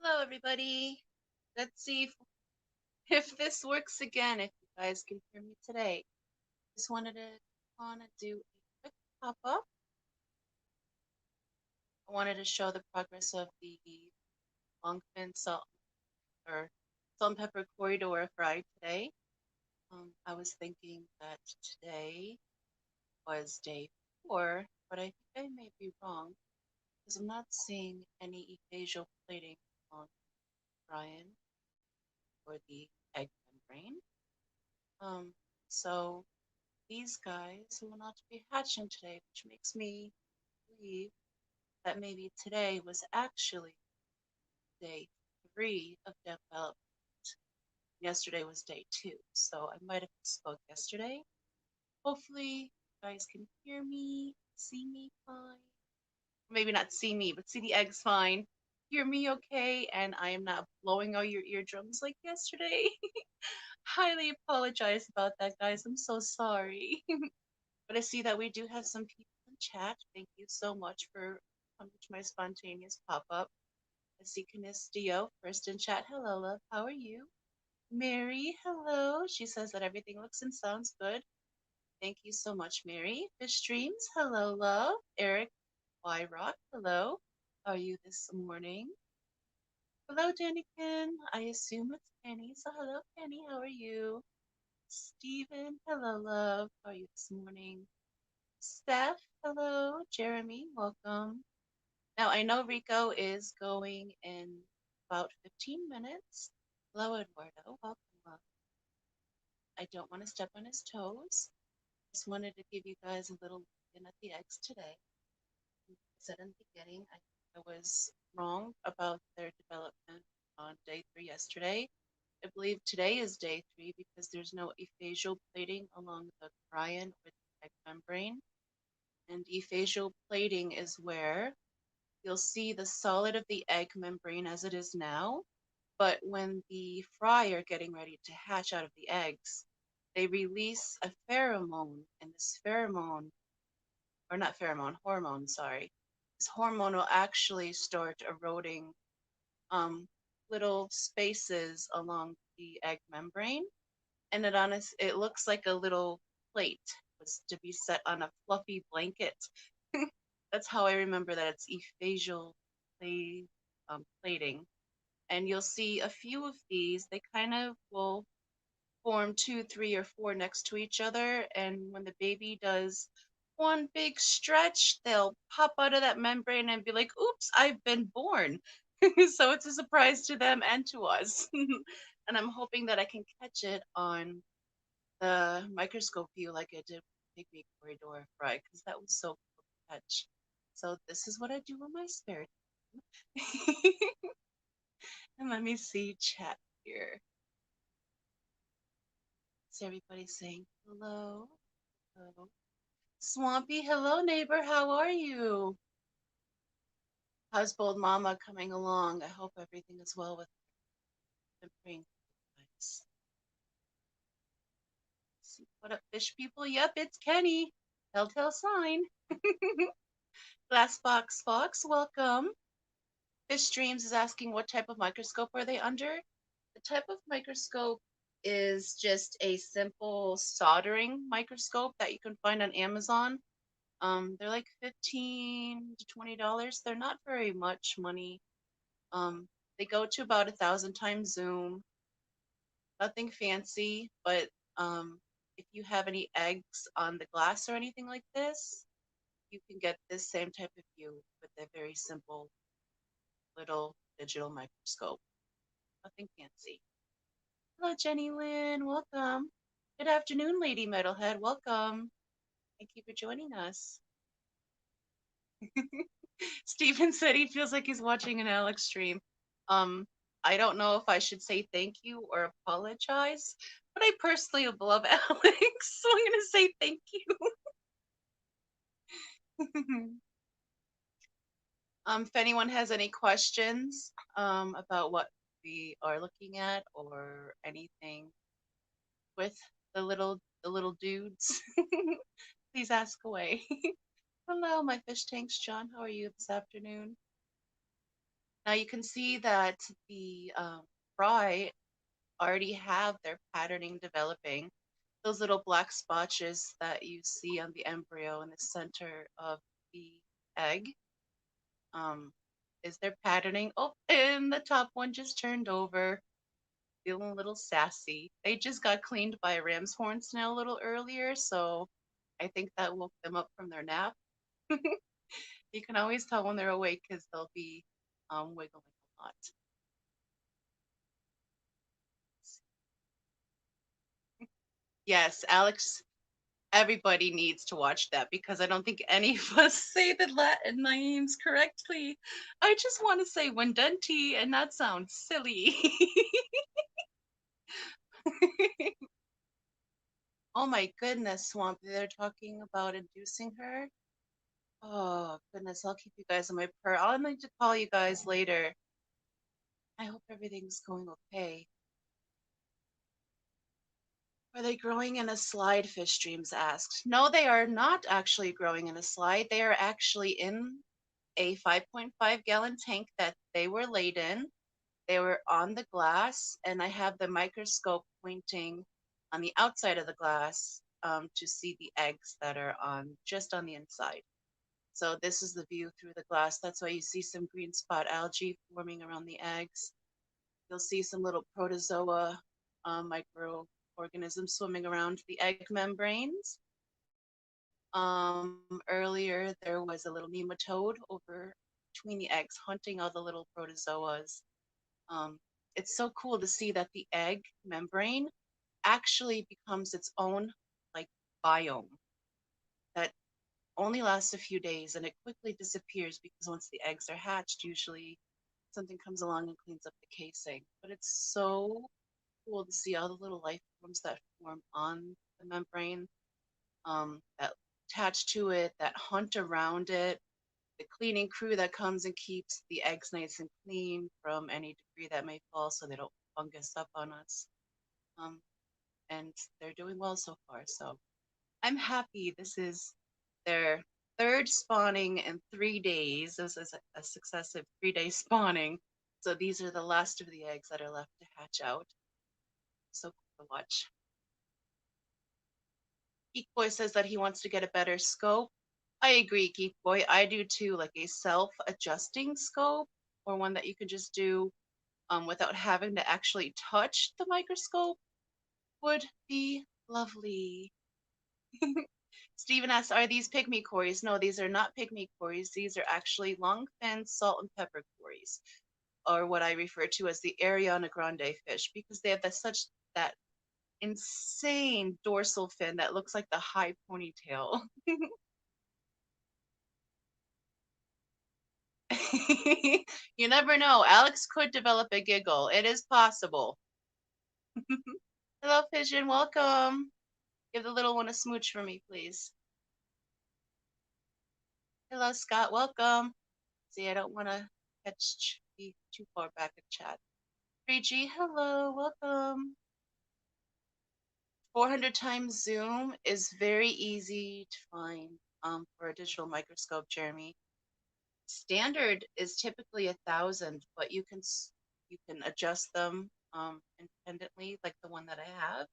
Hello, everybody. Let's see if this works again, if you guys can hear me today. Just wanna do a quick pop-up. I wanted to show the progress of the longfin salt and pepper corridor fry today. I was thinking that today was day 4, but I think I may be wrong because I'm not seeing any ephasial plating on Brian or the egg membrane. Um, so these guys will not be hatching today, which makes me believe that maybe today was actually day 3 of development. Yesterday was day 2, so I might have spoke yesterday. Hopefully, you guys can hear me, see me fine. Maybe not see me, but see the eggs fine. Hear me okay, and I am not blowing out your eardrums like yesterday. Highly apologize about that, guys. I'm so sorry. But I see that we do have some people in chat. Thank you so much for coming to my spontaneous pop-up. I see Canistia first in chat. Hello, love. How are you? Mary, hello. She says that everything looks and sounds good. Thank you so much, Mary. Fish Dreams, hello, love. Eric Y. Rock, hello. How are you this morning? Hello, Danikin. I assume it's Penny. So hello, Penny. How are you? Stephen, hello, love. How are you this morning? Steph, hello. Jeremy, welcome. Now, I know Rico is going in about 15 minutes. Hello, Eduardo. Welcome, love. I don't want to step on his toes. Just wanted to give you guys a little look in at the eggs today. I said in the beginning, I was wrong about their development on day 3 yesterday. I believe today is day 3 because there's no ephasial plating along the cryon with the egg membrane. And ephasial plating is where you'll see the solid of the egg membrane as it is now, but when the fry are getting ready to hatch out of the eggs, they release a pheromone, and this pheromone, or not pheromone, hormone, sorry. This hormone will actually start eroding um, little spaces along the egg membrane, and it looks like a little plate was to be set on a fluffy blanket. That's how I remember that it's ephasial plating. And you'll see a few of these. They kind of will form 2, 3, or 4 next to each other. And when the baby does one big stretch, they'll pop out of that membrane and be like, oops, I've been born. So it's a surprise to them and to us. And I'm hoping that I can catch it on the microscope view like I did with Pygmy Corridor Fry, because that was so cool to catch. So this is what I do in my spare time. And let me see chat here. Is everybody saying hello? Hello. Swampy, hello neighbor, how are you? How's Bold Mama coming along? I hope everything is well with her. I'm praying for you guys. See, what up, fish people? Yep, it's Kenny. Telltale sign. Glassbox Fox, welcome. Fish Streams is asking what type of microscope are they under? The type of microscope is just a simple soldering microscope that you can find on Amazon. They're like $15 to $20. They're not very much money. They go to about 1,000 times zoom. Nothing fancy, but if you have any eggs on the glass or anything like this, you can get this same type of view with a very simple little digital microscope. Nothing fancy. Hello, Jenny Lynn. Welcome. Good afternoon, Lady Metalhead. Welcome. Thank you for joining us. Stephen said he feels like he's watching an Alex stream. Um, I don't know if I should say thank you or apologize, but I personally love Alex, so I'm gonna say thank you. If anyone has any questions about what we are looking at or anything with the little dudes, please ask away. Hello, my fish tanks, John. How are you this afternoon? Now you can see that the fry already have their patterning developing. Those little black spotches that you see on the embryo in the center of the egg um, is their patterning. Oh, and the top one just turned over, feeling a little sassy. They just got cleaned by a ram's horn snail a little earlier, so I think that woke them up from their nap. You can always tell when they're awake because they'll be wiggling a lot. Yes, Alex, everybody needs to watch that because I don't think any of us say the Latin names correctly. I just want to say Wendenti, and that sounds silly. Oh my goodness, Swamp, they're talking about inducing her. Oh goodness, I'll keep you guys in my prayer. I'll need to call you guys later. I hope everything's going okay. Are they growing in a slide? Fish Dreams asked. No, they are not actually growing in a slide. They are actually in a 5.5-gallon tank that they were laid in. They were on the glass, and I have the microscope pointing on the outside of the glass to see the eggs that are on just on the inside. So this is the view through the glass. That's why you see some green spot algae forming around the eggs. You'll see some little protozoa microorganisms swimming around the egg membranes. Earlier, there was a little nematode over between the eggs hunting all the little protozoas. Um, it's so cool to see that the egg membrane actually becomes its own like biome that only lasts a few days and it quickly disappears because once the eggs are hatched, usually something comes along and cleans up the casing. But it's so cool to see all the little life forms that form on the membrane, that attach to it, that hunt around it, the cleaning crew that comes and keeps the eggs nice and clean from any debris that may fall so they don't fungus up on us. Um, and they're doing well so far. So I'm happy. This is their third spawning in 3 days. This is a successive 3-day spawning. So these are the last of the eggs that are left to hatch out. So cool to watch. Geek Boy says that he wants to get a better scope. I agree, Geek Boy. I do too, like a self-adjusting scope or one that you can just do without having to actually touch the microscope would be lovely. Stephen asks, are these pygmy cories? No, these are not pygmy cories. These are actually long-fin salt and pepper cories, or what I refer to as the Ariana Grande fish, because they have such that insane dorsal fin that looks like the high ponytail. You never know. Alex could develop a giggle. It is possible. Hello, Pigeon. Welcome. Give the little one a smooch for me, please. Hello, Scott. Welcome. See, I don't want to be too far back in chat. 3G, hello. Welcome. 400 times zoom is very easy to find for a digital microscope, Jeremy. Standard is typically 1,000, but you can adjust them independently, like the one that I have.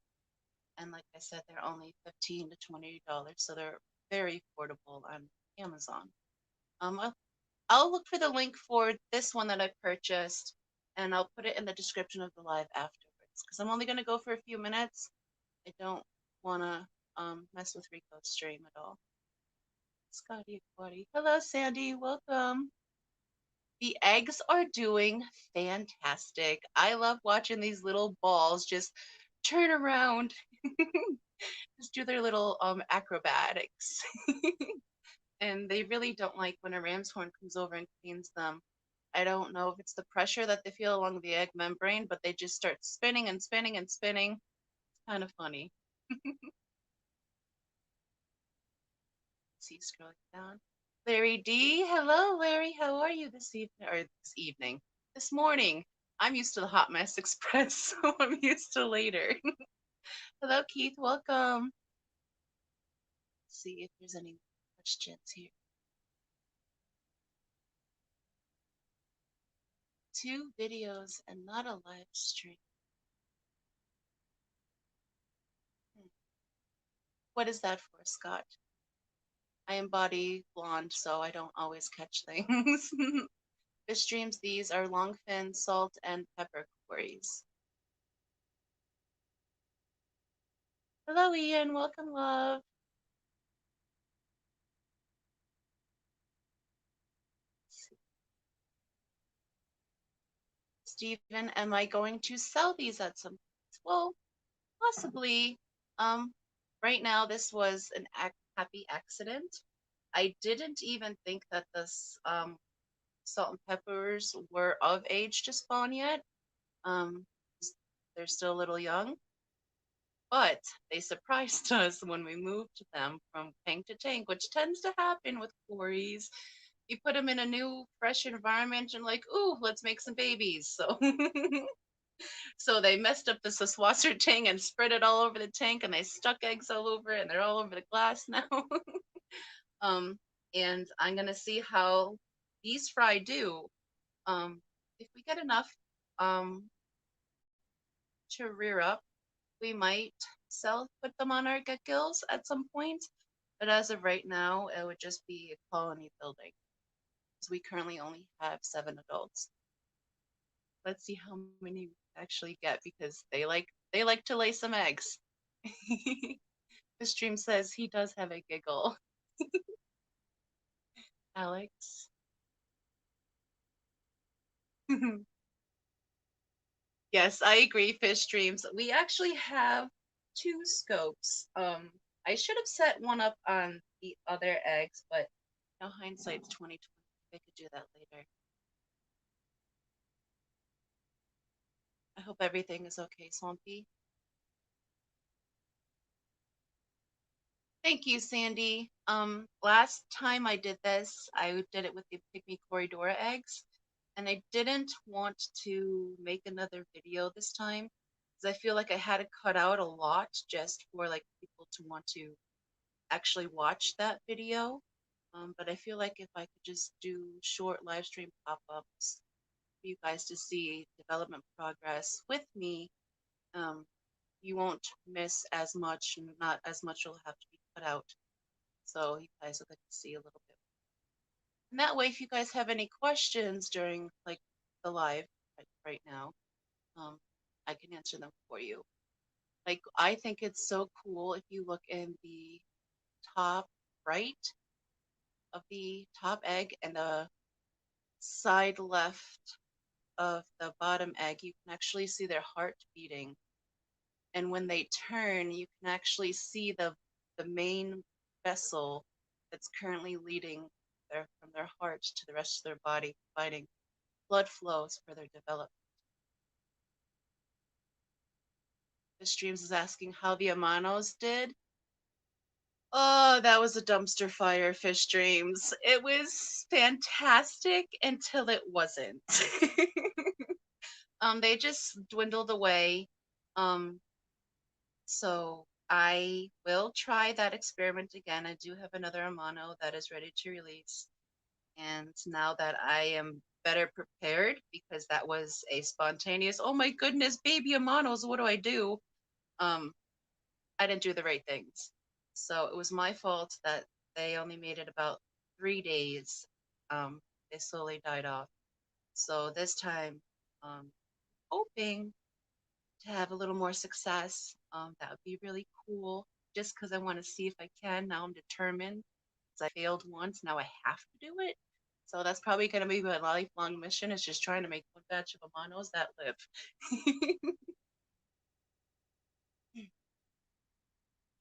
And like I said, they're only $15 to $20, so they're very affordable on Amazon. I'll look for the link for this one that I purchased, and I'll put it in the description of the live afterwards, because I'm only going to go for a few minutes. I don't want to mess with Rico's stream at all. Scotty, buddy. Hello, Sandy. Welcome. The eggs are doing fantastic. I love watching these little balls just turn around, just do their little acrobatics. And they really don't like when a ram's horn comes over and cleans them. I don't know if it's the pressure that they feel along the egg membrane, but they just start spinning and spinning and spinning. It's kind of funny. See, scrolling down. Larry D. Hello, Larry. How are you this evening? Or this evening? This morning. I'm used to the Hot Mess Express, so I'm used to later. Hello, Keith. Welcome. Let's see if there's any questions here. 2 videos and not a live stream. Hmm. What is that for, Scott? I am body blonde, so I don't always catch things. Fish streams, these are longfin, salt, and pepper quarries. Hello, Ian. Welcome, love. Stephen, am I going to sell these at some point? Well, possibly. Um, right now, this was an happy accident. I didn't even think that this salt and peppers were of age to spawn yet. Um, they're still a little young, but they surprised us when we moved them from tank to tank, which tends to happen with quarries. You put them in a new, fresh environment and like, ooh, let's make some babies. So, so they messed up the Saswasser tank and spread it all over the tank, and they stuck eggs all over it, and they're all over the glass now. um, and I'm gonna see how these fry do. If we get enough um, to rear up, we might put them on our get gills at some point. But as of right now, it would just be a colony building. So we currently only have 7 adults. Let's see how many we actually get because they like to lay some eggs. The stream says he does have a giggle. Alex. Yes, I agree, fish streams. We actually have 2 scopes. I should have set one up on the other eggs, but no, hindsight's 2020. I could do that later. I hope everything is okay, Swampy. Thank you, Sandy. Last time I did this, I did it with the Pygmy Corridora eggs, and I didn't want to make another video this time because I feel like I had to cut out a lot just for like people to want to actually watch that video. But I feel like if I could just do short live stream pop-ups for you guys to see development progress with me, um, you won't miss as much, and not as much will have to be cut out. So you guys will get to see a little bit. And that way, if you guys have any questions during like the live right now, um, I can answer them for you. Like I think it's so cool if you look in the top right of the top egg and the side left of the bottom egg, you can actually see their heart beating. And when they turn, you can actually see the main vessel that's currently leading from their heart to the rest of their body, providing blood flows for their development. The streams is asking how the Amanos did. Oh, that was a dumpster fire, Fish Dreams. It was fantastic until it wasn't. They just dwindled away. Um, so I will try that experiment again. I do have another Amano that is ready to release. And now that I am better prepared, because that was a spontaneous, oh my goodness, baby Amanos, what do I do? I didn't do the right things. So it was my fault that they only made it about 3 days. They slowly died off. So this time, hoping to have a little more success. That would be really cool. Just because I want to see if I can. Now I'm determined. Because I failed once, now I have to do it. So that's probably going to be my lifelong mission. Is just trying to make one batch of Amanos that live.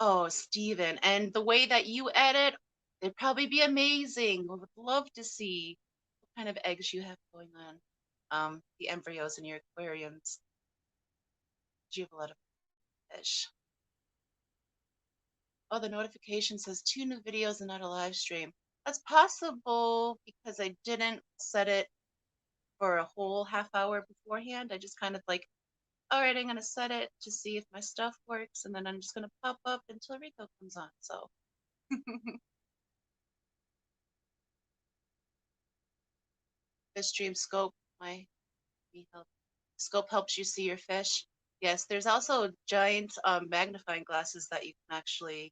Oh, Steven, and the way that you edit, it'd probably be amazing. I would love to see what kind of eggs you have going on. The embryos in your aquariums. Do you have a lot of fish? Oh, the notification says 2 new videos and not a live stream. That's possible because I didn't set it for a whole half hour beforehand. I just kind of like, all right, I'm going to set it to see if my stuff works, and then I'm just going to pop up until Rico comes on. So the stream scope, my me help. Scope helps you see your fish. Yes, there's also giant magnifying glasses that you can actually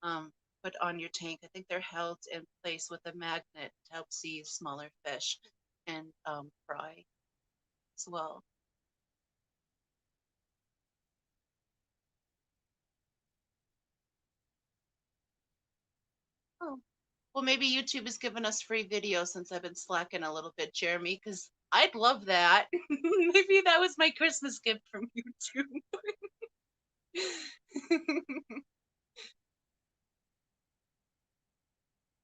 um, put on your tank. I think they're held in place with a magnet to help see smaller fish and fry as well. Oh, well, maybe YouTube is giving us free video since I've been slacking a little bit, Jeremy, because I'd love that. Maybe that was my Christmas gift from YouTube.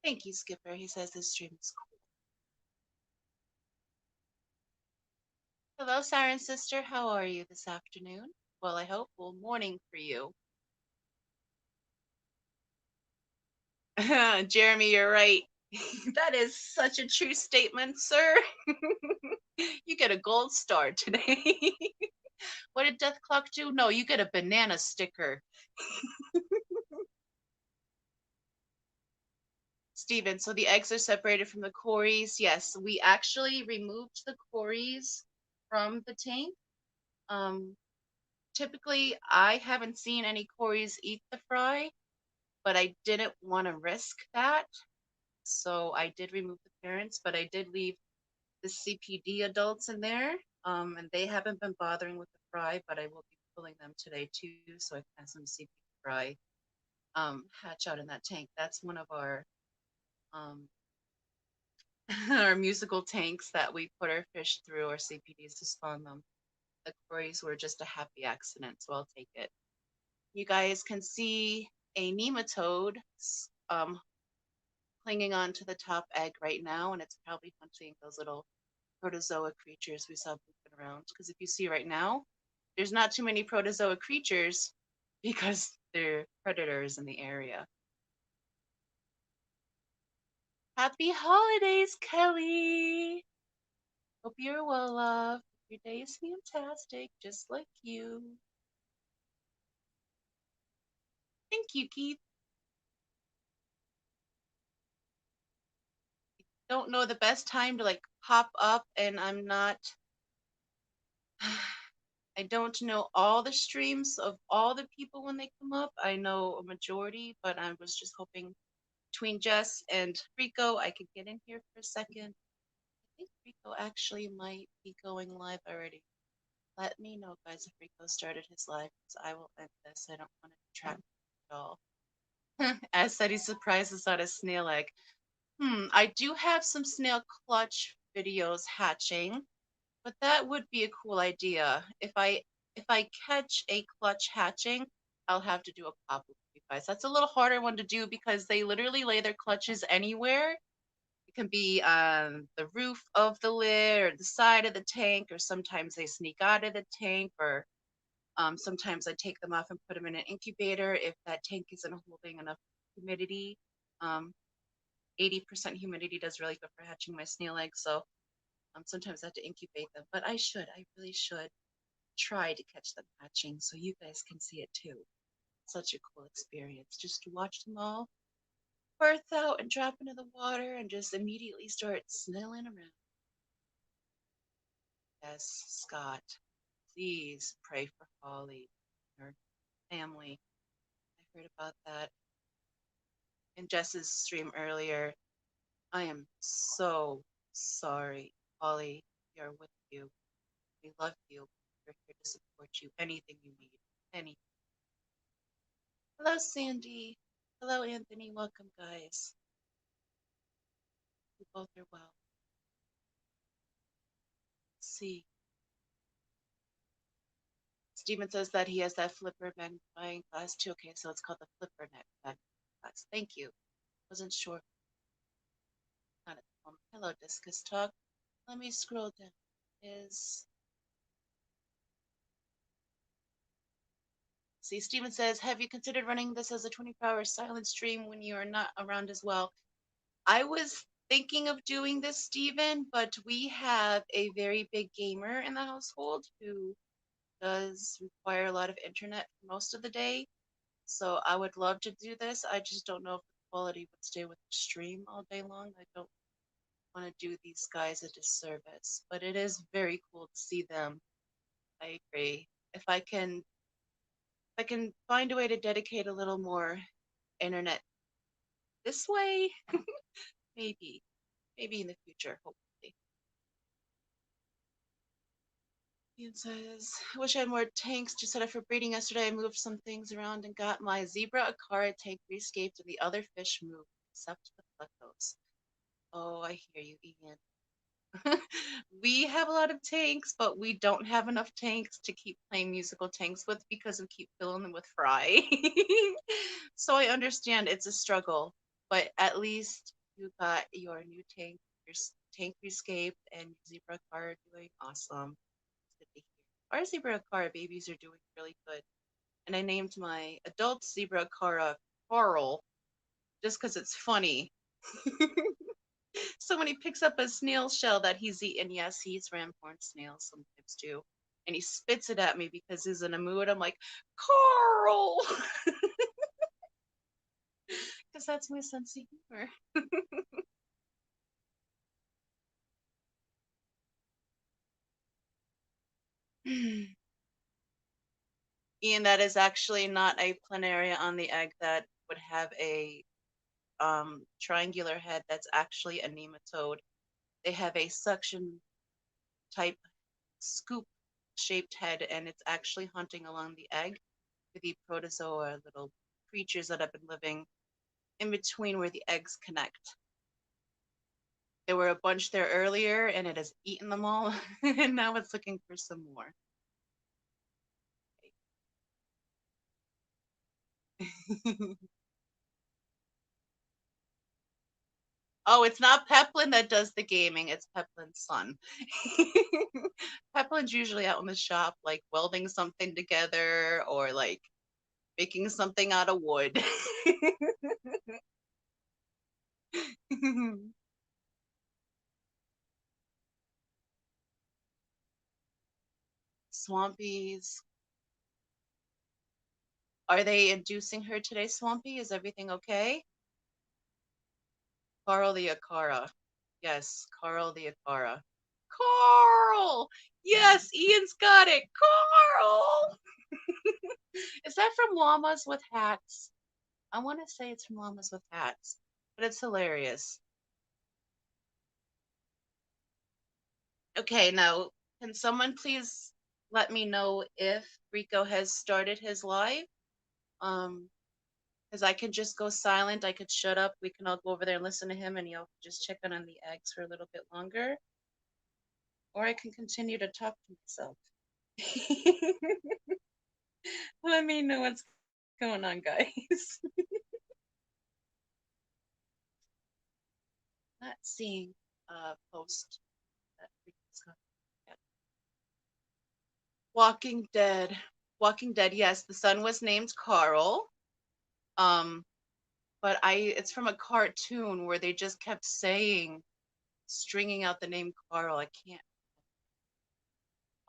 Thank you, Skipper. He says this stream is cool. Hello, Siren Sister. How are you this afternoon? Well, I hope. Well, morning for you. Jeremy, you're right. That is such a true statement, sir. You get a gold star today. What did Death Clock do? No, you get a banana sticker. Steven, so the eggs are separated from the Corys. Yes, we actually removed the Corys from the tank. Um, Typically, I haven't seen any Corys eat the fry, but I didn't want to risk that. So I did remove the parents, but I did leave the CPD adults in there. And they haven't been bothering with the fry, but I will be pulling them today too, so I can have some CPD fry hatch out in that tank. That's one of um, our musical tanks that we put our fish through, our CPDs to spawn them. The Corys were just a happy accident, so I'll take it. You guys can see a nematode um, clinging on to the top egg right now, and it's probably hunting those little protozoa creatures we saw moving around. Because if you see right now, there's not too many protozoa creatures because they're predators in the area. Happy holidays, Kelly! Hope you're well, love. Your day is fantastic, just like you. Thank you, Keith. Don't know the best time to like pop up, and I'm not. I don't know all the streams of all the people when they come up. I know a majority, but I was just hoping between Jess and Rico, I could get in here for a second. I think Rico actually might be going live already. Let me know, guys, if Rico started his live, because I will end this. I don't want to detract at all. As said, he's surprised it's not a snail egg. I do have some snail clutch videos hatching, but that would be a cool idea. If I catch a clutch hatching, I'll have to do a pop with you guys. That's a little harder one to do because they literally lay their clutches anywhere. It can be on the roof of the lid or the side of the tank, or sometimes they sneak out of the tank, or sometimes I take them off and put them in an incubator if that tank isn't holding enough humidity. Um, 80% humidity does really good for hatching my snail eggs, so sometimes I have to incubate them. But I really should try to catch them hatching so you guys can see it too. Such a cool experience just to watch them all birth out and drop into the water and just immediately start snailing around. Yes, Scott, please pray for Holly, her family. I heard about that in Jess's stream earlier. I am so sorry, Holly. We are with you. We love you. We're here to support you. Anything you need. Anything. Hello, Sandy. Hello, Anthony. Welcome, guys. We both are well. Let's see. Steven says that he has that flipper magnifying glass too. Okay, so it's called the flipper magnifying glass. Thank you. Wasn't sure. Not at the moment. Hello, Discus Talk. Let me scroll down. Is See, Steven says, have you considered running this as a 24-hour silent stream when you are not around as well? I was thinking of doing this, Steven, but we have a very big gamer in the household who does require a lot of internet for most of the day. So I would love to do this. I just don't know if the quality would stay with the stream all day long. I don't. want to do these guys a disservice, but it is very cool to see them. I agree. If I can find a way to dedicate a little more internet this way, maybe, maybe in the future, hopefully. Ian says, I wish I had more tanks to set up for breeding yesterday. I moved some things around and got my zebra Akara tank rescaped and the other fish moved, except the plecos. Oh, I hear you, Ian. We have a lot of tanks, but we don't have enough tanks to keep playing musical tanks with because we keep filling them with fry. So I understand it's a struggle, but at least you got your new tank, your tank rescaped, and your zebra car doing awesome. It's good to hear. Our zebra car babies are doing really good, and I named my adult zebra cara Carl just because it's funny. So when he picks up a snail shell that he's eaten, yes, he eats ramhorn snails sometimes too. And he spits it at me because he's in a mood. I'm like, Carl! Because that's my sense of humor. Ian, that is actually not a planaria on the egg that would have a triangular head. That's actually a nematode. They have a suction type scoop shaped head, and it's actually hunting along the egg for the protozoa little creatures that have been living in between where the eggs connect. There were a bunch there earlier and it has eaten them all, and now it's looking for some more. Oh, it's not Peplin that does the gaming, it's Peplin's son. Peplin's usually out in the shop, like welding something together or like making something out of wood. Swampies. Are they inducing her today, Swampy? Is everything okay? Carl the Akara. Yes, Carl the Akara. Carl! Yes, Ian's got it. Carl! Is that from Llamas with Hats? I want to say it's from Llamas with Hats, but it's hilarious. Okay, now, can someone please let me know if Rico has started his live? Um, because I could just go silent. I could shut up. We can all go over there and listen to him, and y'all can just check in on the eggs for a little bit longer. Or I can continue to talk to myself. Let me know what's going on, guys. Not seeing a post that Rico's got yet. Walking Dead. Walking Dead, yes, the son was named Carl. Um, but it's from a cartoon where they just kept saying, stringing out the name Carl. I can't.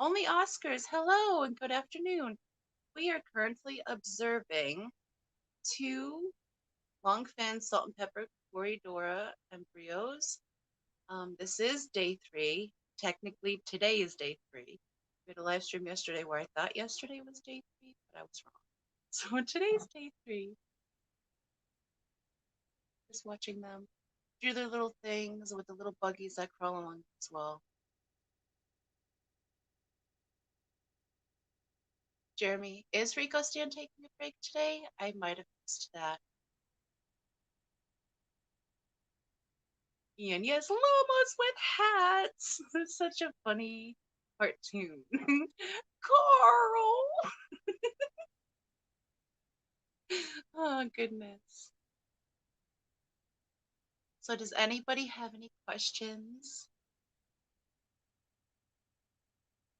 Only Oscars. Hello and good afternoon. We are currently observing two longfin salt and pepper Cory embryos. This is day 3. Technically, today is day 3. We had a live stream yesterday where I thought yesterday was day 3, but I was wrong. So today's day 3. Just watching them do their little things with the little buggies that crawl along as well. Jeremy, is Rico Stan taking a break today? I might have missed that. Ian, yes, llamas with hats. It's such a funny cartoon. Carl! Oh, goodness. So, does anybody have any questions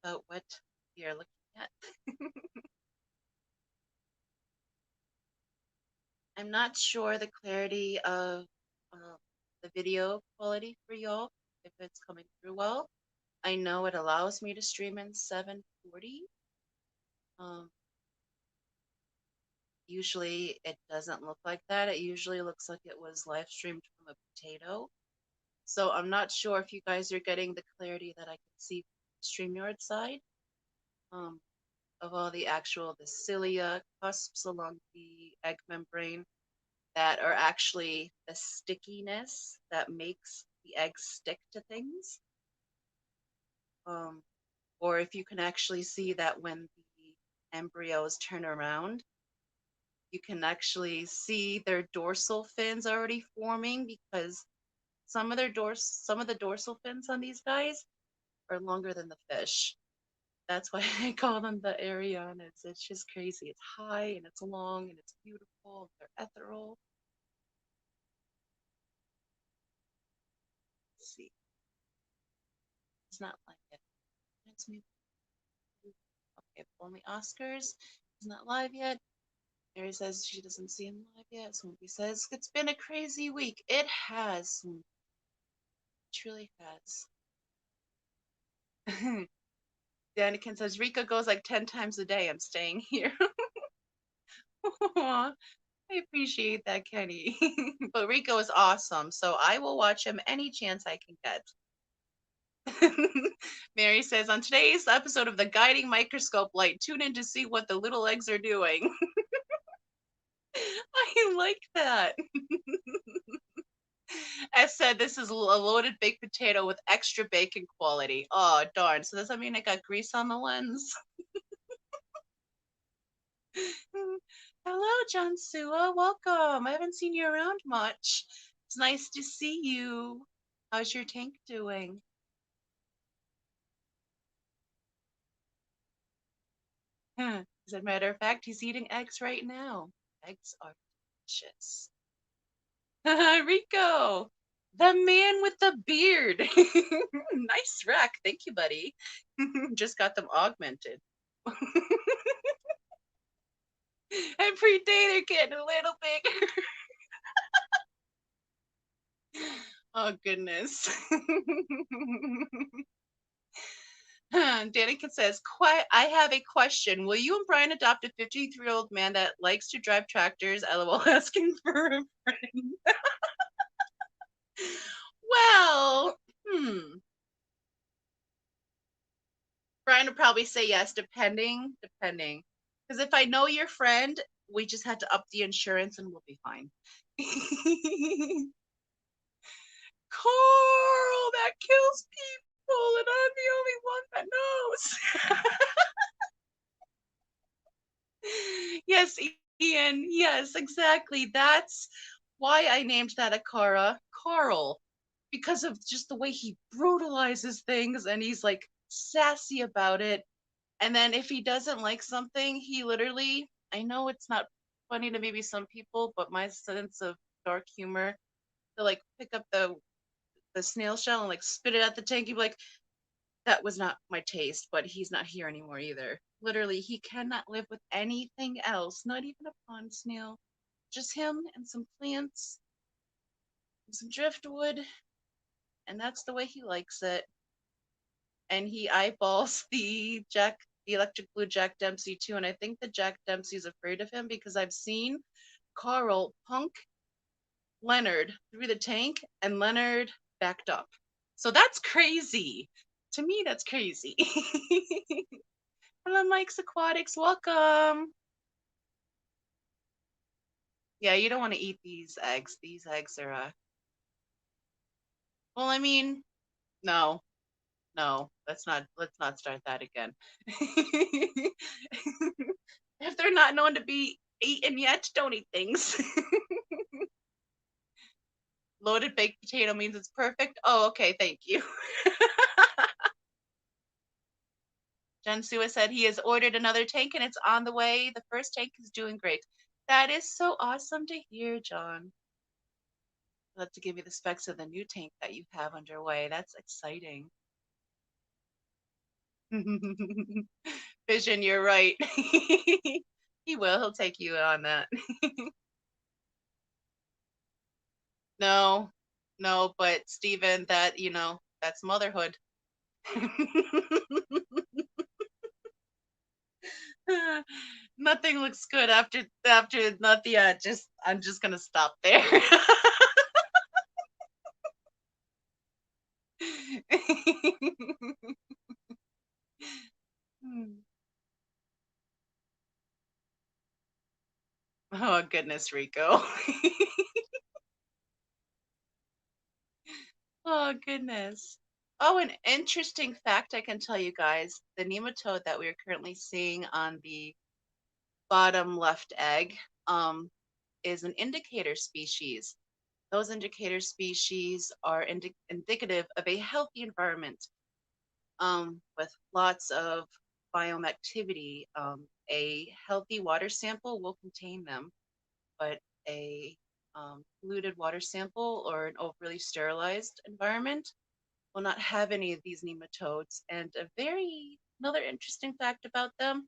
about what we are looking at? I'm not sure the clarity of the video quality for y'all, if it's coming through well. I know it allows me to stream in 740. Um, Usually it doesn't look like that. It usually looks like it was live streamed from a potato. So I'm not sure if you guys are getting the clarity that I can see from the StreamYard side um, of all the actual the cilia cusps along the egg membrane that are actually the stickiness that makes the egg stick to things. Um, or if you can actually see that when the embryos turn around, you can actually see their dorsal fins already forming because some of the dorsal fins on these guys are longer than the fish. That's why I call them the Arianas. It's just crazy. It's high and it's long and it's beautiful. They're ethereal. Let's see. It's not like it. It's me. Okay, only Oscars. He's not live yet. Mary says she doesn't see him live yet. Swampy says it's been a crazy week. It has. It truly has. Daniken says Rika goes like 10 times a day. I'm staying here. Aw, I appreciate that, Kenny. But Rico is awesome, so I will watch him any chance I can get. Mary says, on today's episode of the Guiding Microscope Light, tune in to see what the little eggs are doing. I like that. As said, this is a loaded baked potato with extra bacon quality. Oh, darn. So does that mean I got grease on the lens? Hello, John Sua. Welcome. I haven't seen you around much. It's nice to see you. How's your tank doing? As a matter of fact, he's eating eggs right now. Eggs are delicious. Rico, the man with the beard. Nice rack. Thank you, buddy. Just got them augmented. Every day they're getting a little bigger. Oh, goodness. Danica says, I have a question. Will you and Brian adopt a 53-year-old man that likes to drive tractors? LOL, asking for a friend. Well, Brian would probably say yes, depending. Because if I know your friend, we just had to up the insurance and we'll be fine. Carl, that kills people, and I'm the only one that knows. Yes, Ian. Yes, exactly. That's why I named that Akara Carl, because of just the way he brutalizes things and he's like sassy about it. And then if he doesn't like something, he literally, I know it's not funny to maybe some people, but my sense of dark humor, to like pick up the snail shell and like spit it at the tank, he'd be like, that was not my taste, but he's not here anymore either. Literally, he cannot live with anything else, not even a pond snail. Just him and some plants, and some driftwood, and that's the way he likes it. And he eyeballs the electric blue Jack Dempsey too, and I think that Jack Dempsey's afraid of him because I've seen Carl punk Leonard through the tank, and Leonard backed up. So that's crazy. To me, that's crazy. Hello, Mike's Aquatics. Welcome. Yeah, you don't want to eat these eggs. These eggs are, well, I mean, no, no, let's not start that again. If they're not known to be eaten yet, don't eat things. Loaded baked potato means it's perfect. Oh, okay, thank you. Jen Sua said he has ordered another tank and it's on the way. The first tank is doing great. That is so awesome to hear, John. I'll have to give you the specs of the new tank that you have underway. That's exciting. Vision, you're right. He will. He'll take you on that. No, no, but Stephen, that, that's motherhood. Nothing looks good after nothing. Yeah, I'm just gonna stop there. goodness, Rico. Oh, goodness. Oh, an interesting fact I can tell you guys. The nematode that we're currently seeing on the bottom left egg um, is an indicator species. Those indicator species are indicative of a healthy environment with lots of biome activity. A healthy water sample will contain them, but a polluted water sample or an overly sterilized environment will not have any of these nematodes. And another interesting fact about them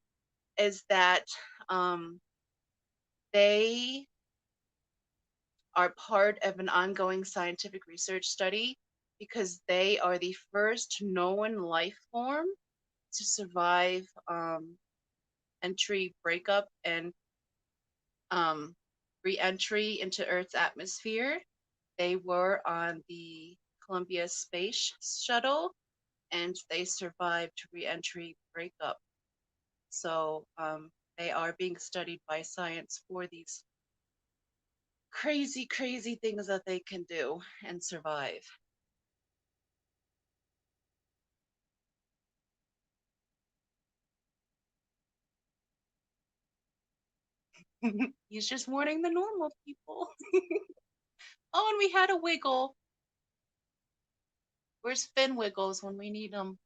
is that um, they are part of an ongoing scientific research study because they are the first known life form to survive entry breakup and um, re-entry into Earth's atmosphere. They were on the Columbia Space Shuttle and they survived re-entry breakup. So they are being studied by science for these crazy, crazy things that they can do and survive. He's just warning the normal people. Oh, and we had a wiggle. Where's Finn Wiggles when we need him?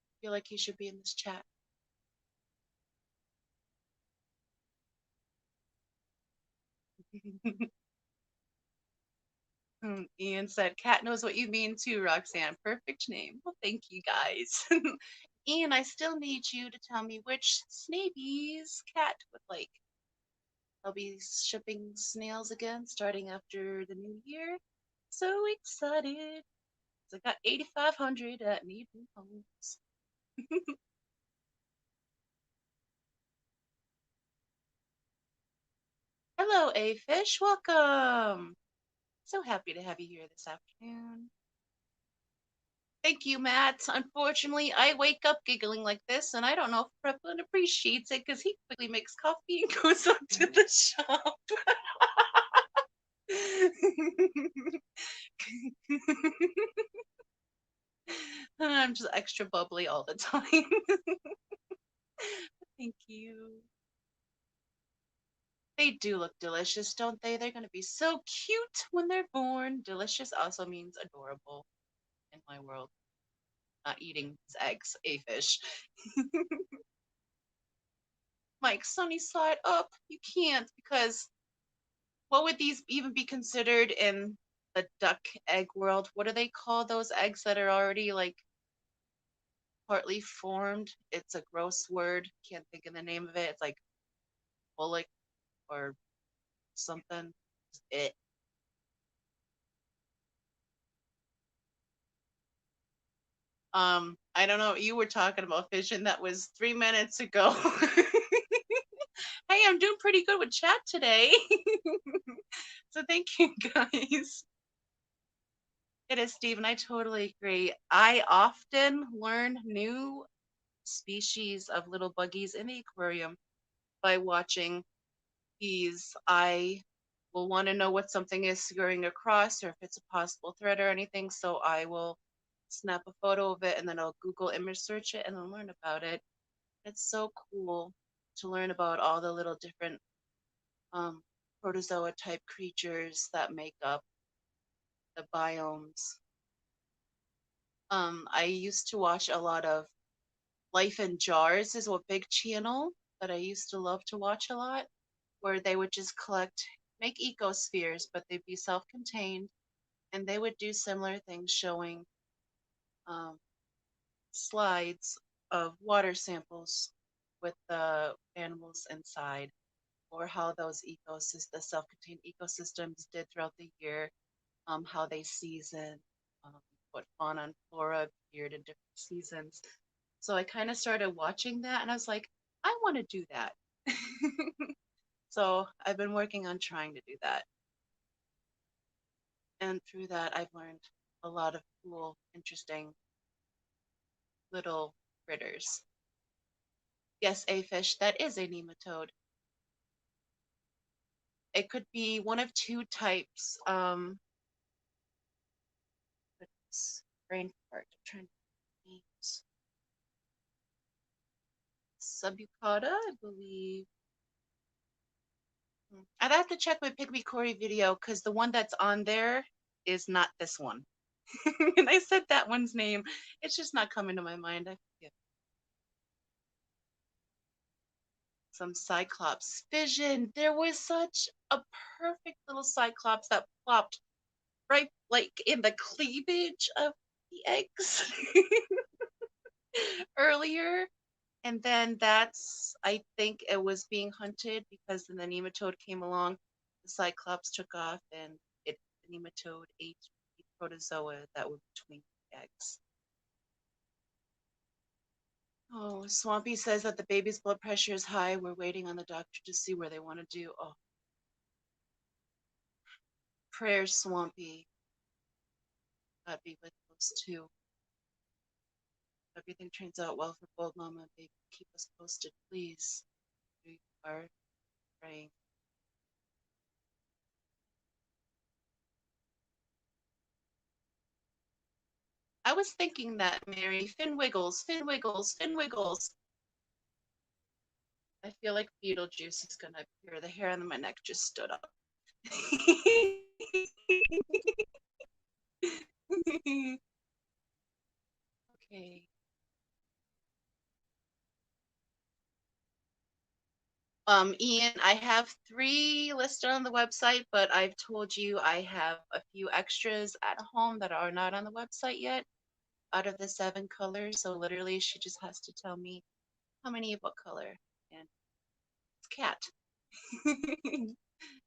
I feel like he should be in this chat. Ian said, Cat knows what you mean too, Roxanne. Perfect name. Well, thank you guys. Ian, I still need you to tell me which snabies Cat would like. I'll be shipping snails again starting after the new year. So excited. I got 8,500 that need new homes. Hello, A Fish. Welcome. So happy to have you here this afternoon. Thank you, Matt. Unfortunately, I wake up giggling like this, and I don't know if Preplin appreciates it because he quickly makes coffee and goes up to the shop. I'm just extra bubbly all the time. Thank you. They do look delicious, don't they? They're going to be so cute when they're born. Delicious also means adorable in my world. Not eating his eggs, a fish. Mike, sunny side up. You can't because what would these even be considered in the duck egg world? What do they call those eggs that are already like partly formed? It's a gross word. Can't think of the name of it. It's like bullock or something. It. I don't know. You were talking about fishing. That was 3 minutes ago. Hey, I'm doing pretty good with chat today. So thank you guys. It is, Steve, and I totally agree. I often learn new species of little buggies in the aquarium by watching these. I will want to know what something is scurrying across or if it's a possible threat or anything, so I will snap a photo of it and then I'll Google image search it and then learn about it. It's so cool to learn about all the little different um, protozoa type creatures that make up the biomes. I used to watch a lot of Life in Jars is a big channel that I used to love to watch a lot, where they would just make ecospheres, but they'd be self-contained, and they would do similar things showing um, slides of water samples with the animals inside, or how the self-contained ecosystems did throughout the year, how they season, what fauna and flora appeared in different seasons. So I kind of started watching that and I was like, I want to do that. So I've been working on trying to do that. And through that, I've learned a lot of cool, interesting little critters. Yes, a fish, that is a nematode. it could be one of two types. It's brain fart. I'm trying to names. Subucata, I believe. I'd have to check my Pygmy Cory video because the one that's on there is not this one. And I said that one's name. It's just not coming to my mind. I forget. Some Cyclops vision. There was such a perfect little Cyclops that plopped right like in the cleavage of the eggs earlier. And then I think it was being hunted because then the nematode came along. The Cyclops took off and the nematode ate the protozoa that were between the eggs. Oh, Swampy says that the baby's blood pressure is high. We're waiting on the doctor to see where they want to do. Oh, prayers, Swampy. God be with those two. Everything turns out well for both Mama and baby. Keep us posted, please. We are praying. I was thinking that, Mary. Fin wiggles, fin wiggles, fin wiggles. I feel like Beetlejuice is gonna appear. The hair on my neck just stood up. Okay. Ian, I have 3 listed on the website, but I've told you I have a few extras at home that are not on the website yet out of the 7 colors. So literally she just has to tell me how many of what color. And it's cat.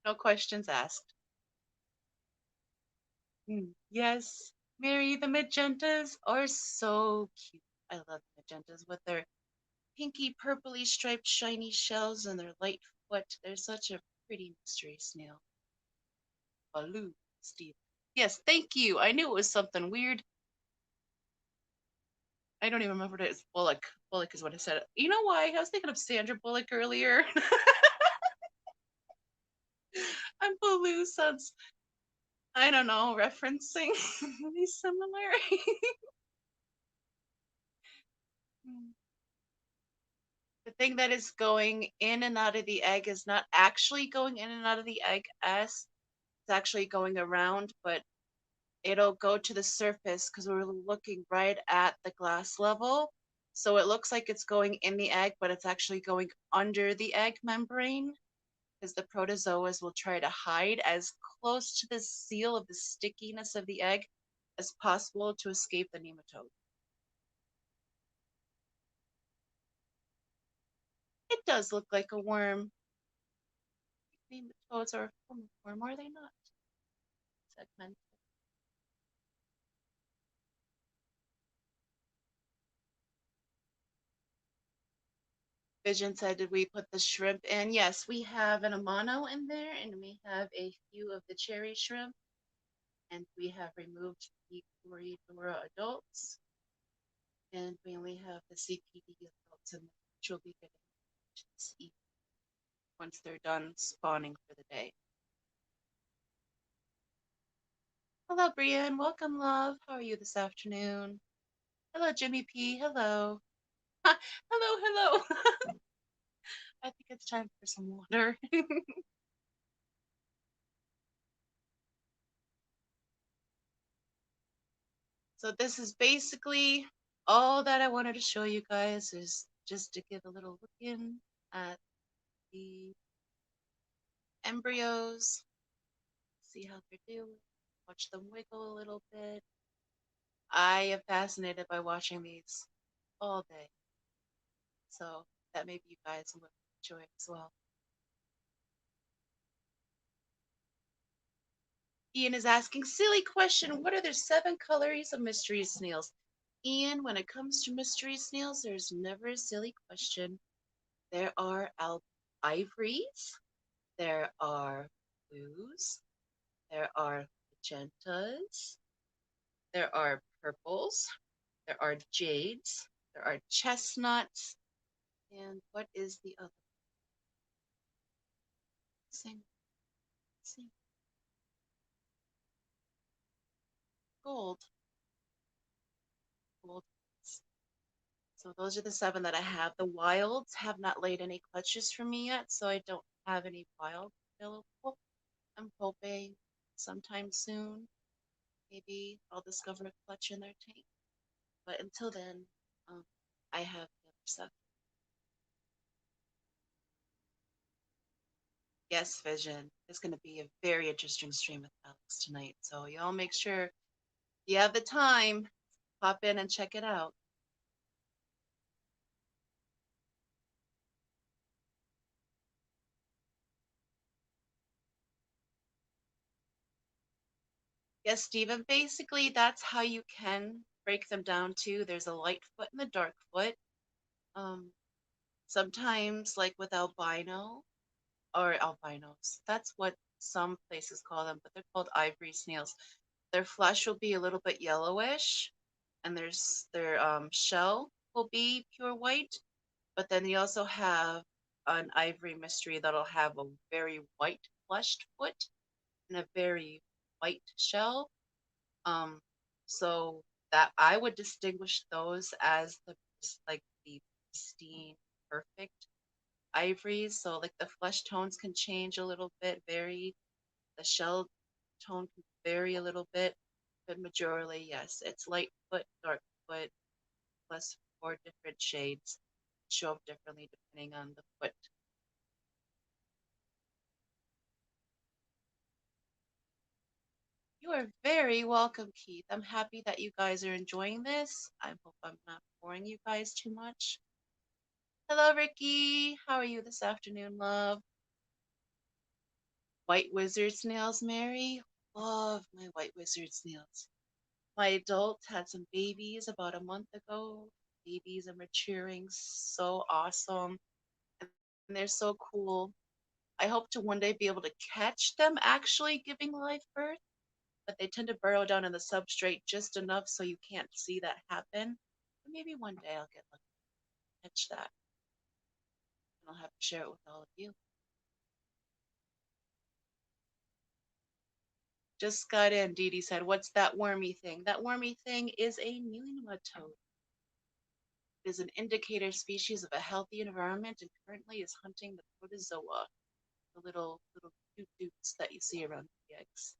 No questions asked. Yes, Mary, the magentas are so cute. I love the magentas with their pinky purpley striped shiny shells and their light foot. They're such a pretty mystery snail. Baloo, Steve. Yes, thank you. I knew it was something weird. I don't even remember what it is. Bullock. Bullock is what I said. You know why? I was thinking of Sandra Bullock earlier. And Baloo sounds, I don't know, referencing really similar. The thing that is going in and out of the egg is not actually going in and out of the egg as it's actually going around, but it'll go to the surface because we're looking right at the glass level. So it looks like it's going in the egg, but it's actually going under the egg membrane because the protozoas will try to hide as close to the seal of the stickiness of the egg as possible to escape the nematode. It does look like a worm. Nematodes are a form of worm, are they not? Segment. Vision said, did we put the shrimp in? Yes, we have an Amano in there, and we have a few of the cherry shrimp, and we have removed the Corydoras adults, and we only have the CPD adults, and which will be getting to this evening once they're done spawning for the day. Hello, Brienne. Welcome, love. How are you this afternoon? Hello, Jimmy P. Hello. Hello, hello. I think it's time for some water. So this is basically all that I wanted to show you guys, is just to give a little look in at the embryos, see how they're doing, watch them wiggle a little bit. I am fascinated by watching these all day. So that maybe you guys will enjoy as well. Ian is asking, silly question, what are the 7 colors of mystery snails? Ian, when it comes to mystery snails, there's never a silly question. There are ivories, there are blues, there are magentas, there are purples, there are jades, there are chestnuts, and what is the other thing? see. Gold. Gold. So those are the seven that I have. The wilds have not laid any clutches for me yet, so I don't have any wild available. I'm hoping sometime soon, maybe I'll discover a clutch in their tank. But until then, um, I have the other stuff. Yes, Vision. It's going to be a very interesting stream with Alex tonight. So y'all make sure you have the time, pop in and check it out. Yes, Stephen. Basically, that's how you can break them down too. There's a light foot and the dark foot. Um, Sometimes, like with albino or albinos, that's what some places call them, but they're called ivory snails. Their flesh will be a little bit yellowish, and their shell will be pure white. But then you also have an ivory mystery that'll have a very white fleshed foot and a very white shell. Um, so that I would distinguish those as the pristine, perfect ivories. So like the flesh tones can change a little bit, vary. The shell tone can vary a little bit, but majorly, yes, it's light foot, dark foot, plus four different shades. Show up differently depending on the foot. You are very welcome, Keith. I'm happy that you guys are enjoying this. I hope I'm not boring you guys too much. Hello, Ricky. How are you this afternoon, love? White wizard snails, Mary. Love my white wizard snails. My adults had some babies about a month ago. Babies are maturing so awesome. And they're so cool. I hope to one day be able to catch them actually giving live birth, but they tend to burrow down in the substrate just enough so you can't see that happen. But maybe one day I'll get lucky to catch that, and I'll have to share it with all of you. Just got in, Dee Dee said, "What's that wormy thing?" That wormy thing is a nematode. It is an indicator species of a healthy environment and currently is hunting the protozoa, the little cute dudes that you see around the eggs.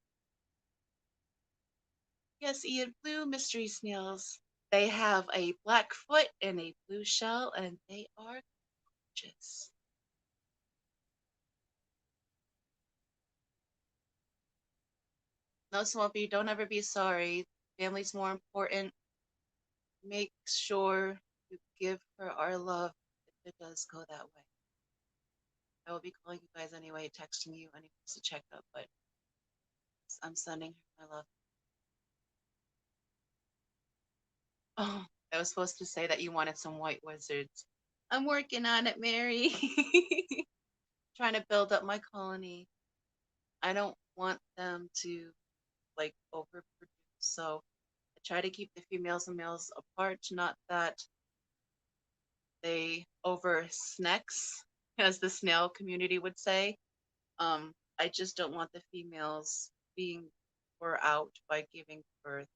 Yes, Ian, blue mystery snails. They have a black foot and a blue shell, and they are gorgeous. No, Swampy, don't ever be sorry. Family's more important. Make sure you give her our love if it does go that way. I will be calling you guys anyway, texting you anyways to check up, but I'm sending her my love. Oh, I was supposed to say that you wanted some white wizards. I'm working on it, Mary. Trying to build up my colony. I don't want them to like overproduce, so I try to keep the females and males apart. Not that they over snacks, as the snail community would say. I just don't want the females being wore out by giving birth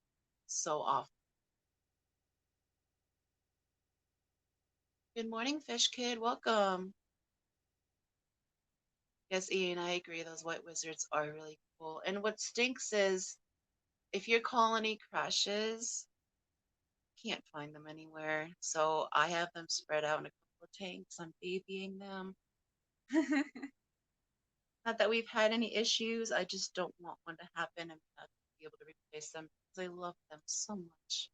so often. Good morning, Fish Kid. Welcome. Yes, Ian, I agree. Those white wizards are really cool. And what stinks is if your colony crashes, you can't find them anywhere. So I have them spread out in a couple of tanks. I'm babying them. Not that we've had any issues. I just don't want one to happen and not be able to replace them because I love them so much.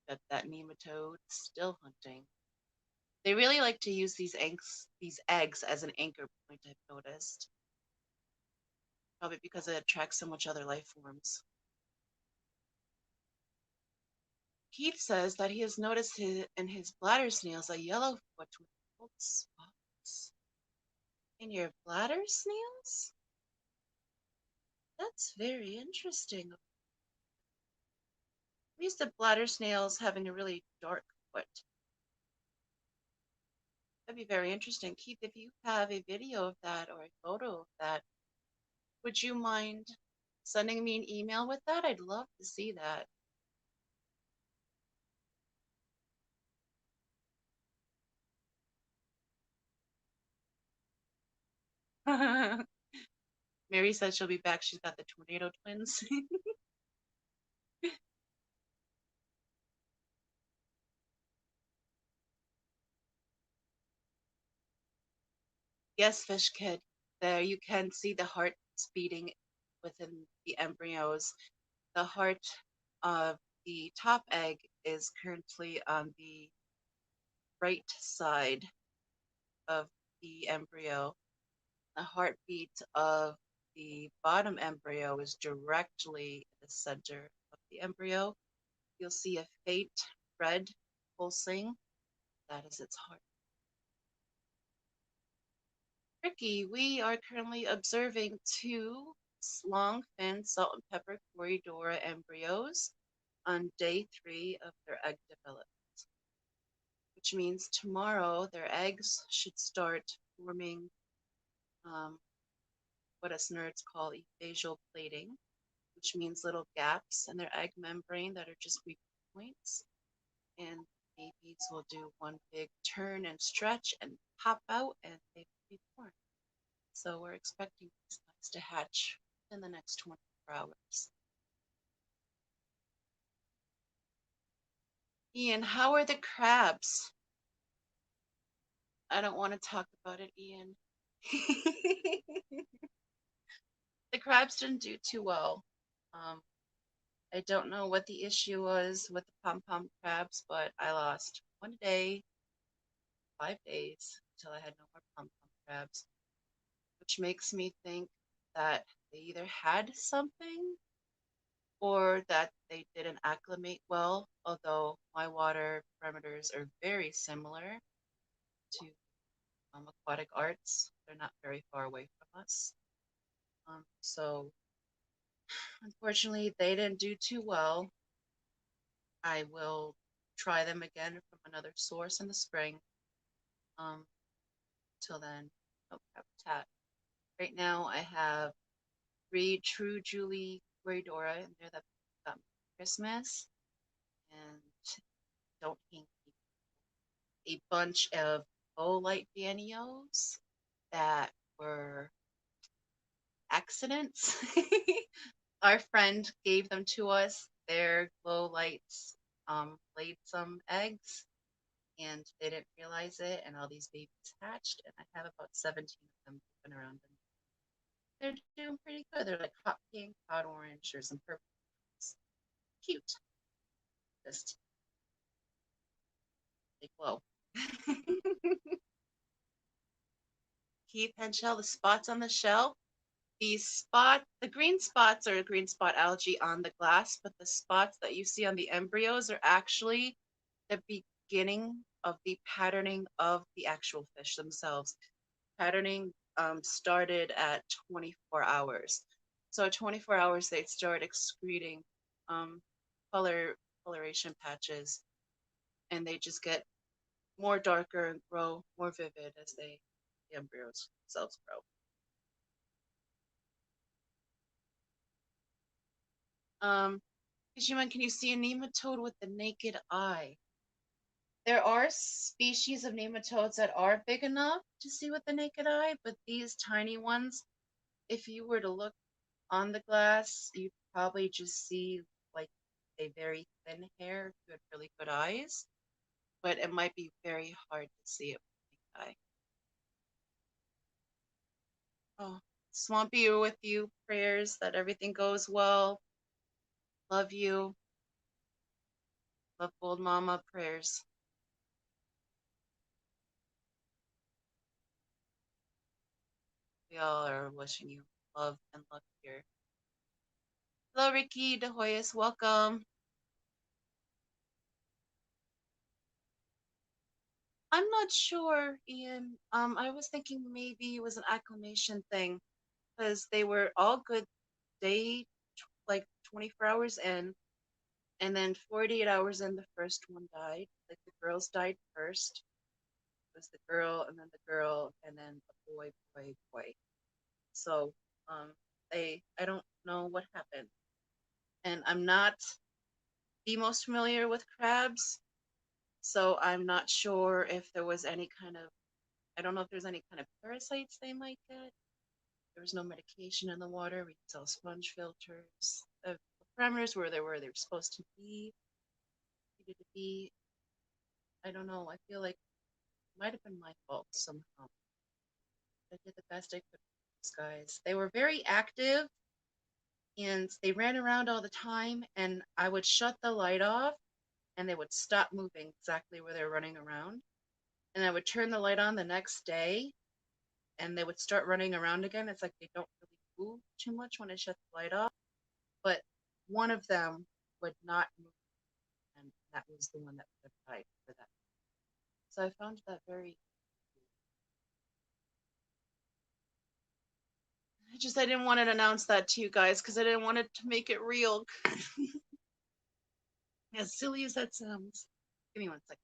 But that nematode still hunting. They really like to use these eggs as an anchor point, I've noticed. Probably because it attracts so much other life forms. Keith says that he has noticed in his bladder snails a yellow foot with gold spots. In your bladder snails? That's very interesting. I'm used to bladder snails having a really dark foot. That'd be very interesting. Keith, if you have a video of that or a photo of that, would you mind sending me an email with that? I'd love to see that. Mary said she'll be back. She's got the tornado twins. Yes, Fish Kid. There you can see the heart beating within the embryos. The heart of the top egg is currently on the right side of the embryo. The heartbeat of the bottom embryo is directly in the center of the embryo. You'll see a faint red pulsing. That is its heart. Ricky, we are currently observing two long-fin salt and pepper corridora embryos on day 3 of their egg development, which means tomorrow their eggs should start forming um, what us nerds call ephasial plating, which means little gaps in their egg membrane that are just weak points. And babies will do one big turn and stretch and pop out, and they will be born. So we're expecting these nuts to hatch in the next 24 hours. Ian, how are the crabs? I don't want to talk about it, Ian. The crabs didn't do too well. Um, I don't know what the issue was with the pom-pom crabs, but I lost 1 day, 5 days until I had no more pom-pom crabs, which makes me think that they either had something or that they didn't acclimate well, although my water parameters are very similar to aquatic arts. They're not very far away from us. So unfortunately, they didn't do too well. I will try them again from another source in the spring. Um, Till then, no habitat. Right now, I have 3 True Julie Corridora in there that got me Christmas, and don't hang a bunch of low light biennials that were accidents. Our friend gave them to us. Their glow lights laid some eggs and they didn't realize it, and all these babies hatched. And I have about 17 of them moving around. And they're doing pretty good. They're like hot pink, hot orange, or some purple. It's cute. Just they glow. Keith Henschel, the spots on the shell. The green spots are green spot algae on the glass, but the spots that you see on the embryos are actually the beginning of the patterning of the actual fish themselves. Patterning started at 24 hours. So at 24 hours, they start excreting um, coloration patches, and they just get more darker and grow more vivid as the embryos themselves grow. Fisherman, can you see a nematode with the naked eye? There are species of nematodes that are big enough to see with the naked eye, but these tiny ones, if you were to look on the glass, you'd probably just see like a very thin hair if you had really good eyes, but it might be very hard to see it with the naked eye. Oh, Swampy with you. Prayers that everything goes well. Love you. Love Gold Mama. Prayers. We all are wishing you love and luck here. Hello, Ricky De Hoyos. Welcome. I'm not sure, Ian. I was thinking maybe it was an acclimation thing because they were all good day, like 24 hours in, and then 48 hours in, the first one died. Like the girls died first, It was the girl and then the girl and then a boy, boy, boy. So I don't know what happened. And I'm not the most familiar with crabs, so I'm not sure if there was any kind of, I don't know if there's any kind of parasites they might get. There was no medication in the water. We saw sponge filters. The parameters were they were supposed to be, needed to be. I don't know. I feel like it might have been my fault somehow. I did the best I could with these guys. They were very active and they ran around all the time, and I would shut the light off and they would stop moving exactly where they're running around. And I would turn the light on the next day and they would start running around again. It's like they don't really move too much when I shut the light off. But one of them would not move, and that was the one that would have died for that. So I found that very. I didn't want to announce that to you guys because I didn't want it to make it real. As silly as that sounds. Give me 1 second.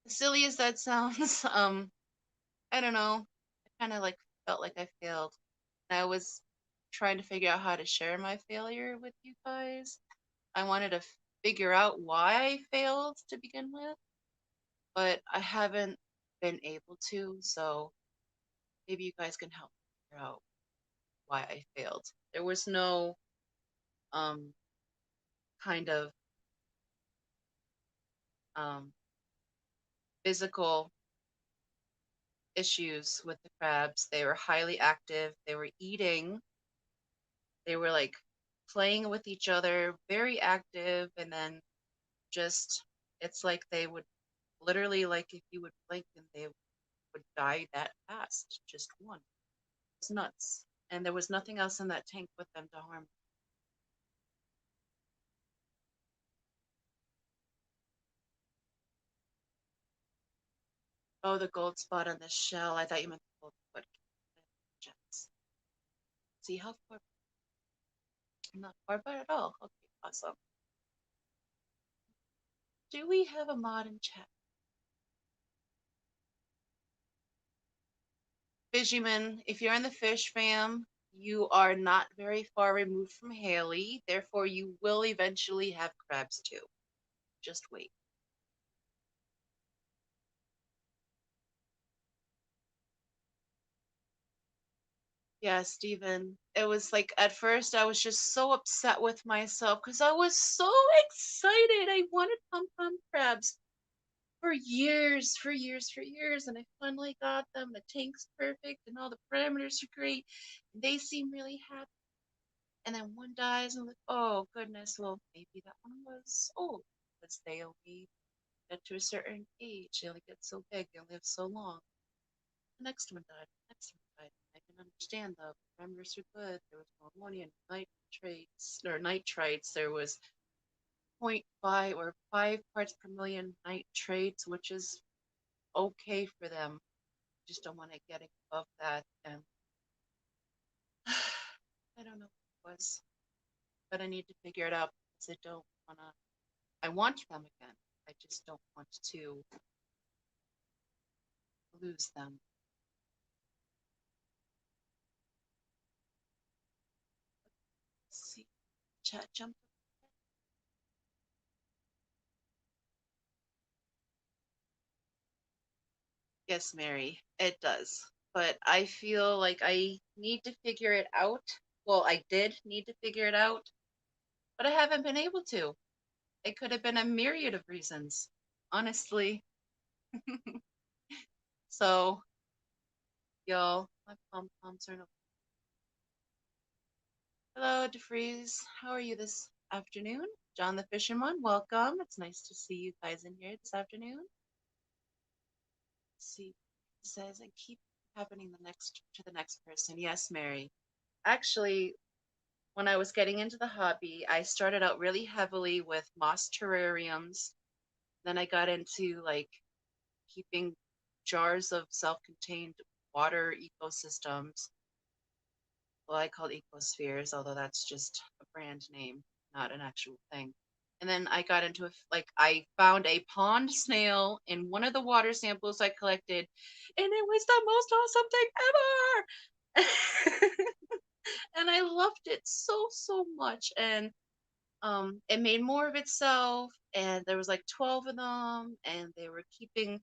As silly as that sounds, I don't know. I kind of like felt like I failed. I was trying to figure out how to share my failure with you guys. I wanted to figure out why I failed to begin with, but I haven't been able to, so maybe you guys can help me figure out why I failed. There was no um kind of um physical issues with the crabs. They were highly active, they were eating, they were like playing with each other, very active, and then just it's like they would literally, like, if you would blink and they would die that fast, just one. It's nuts. And there was nothing else in that tank with them to harm. Oh, the gold spot on the shell. I thought you meant the gold foot. Gems. See how far? Not far, but at all. Okay, awesome. Do we have a mod in chat? Fishyman, if you're in the fish fam, you are not very far removed from Haley. Therefore, you will eventually have crabs too. Just wait. Yeah, Stephen. It was like at first I was just so upset with myself because I was so excited. I wanted pom pom crabs for years, for years, for years, and I finally got them. The tank's perfect and all the parameters are great. And they seem really happy. And then one dies, and I'm like, oh goodness, well maybe that one was old because they only get to a certain age. They only get so big. They only live so long. The next one died. The next one died. I can understand the parameters are good. There was no ammonia and nitrates or nitrites. There was zero point 0.5 or 5 parts per million nitrates, which is okay for them. Just don't want to get above that. And I don't know what it was, but I need to figure it out because I don't want to. I want them again. I just don't want to lose them. Let's see, chat jump. Yes, Mary, it does. But I feel like I need to figure it out. Well, I did need to figure it out, but I haven't been able to. It could have been a myriad of reasons, honestly. So, y'all, my pom poms are no. Hello, DeFreeze. How are you this afternoon? John the Fisherman, welcome. It's nice to see you guys in here this afternoon. Let's see, it says, and keep happening the next to the next person. Yes, Mary. Actually, when I was getting into the hobby, I started out really heavily with moss terrariums. Then I got into like keeping jars of self-contained water ecosystems. Well, I call it ecospheres, although that's just a brand name, not an actual thing. And then I got into like I found a pond snail in one of the water samples I collected, and it was the most awesome thing ever. And I loved it so much. And it made more of itself, and there was like 12 of them, and they were keeping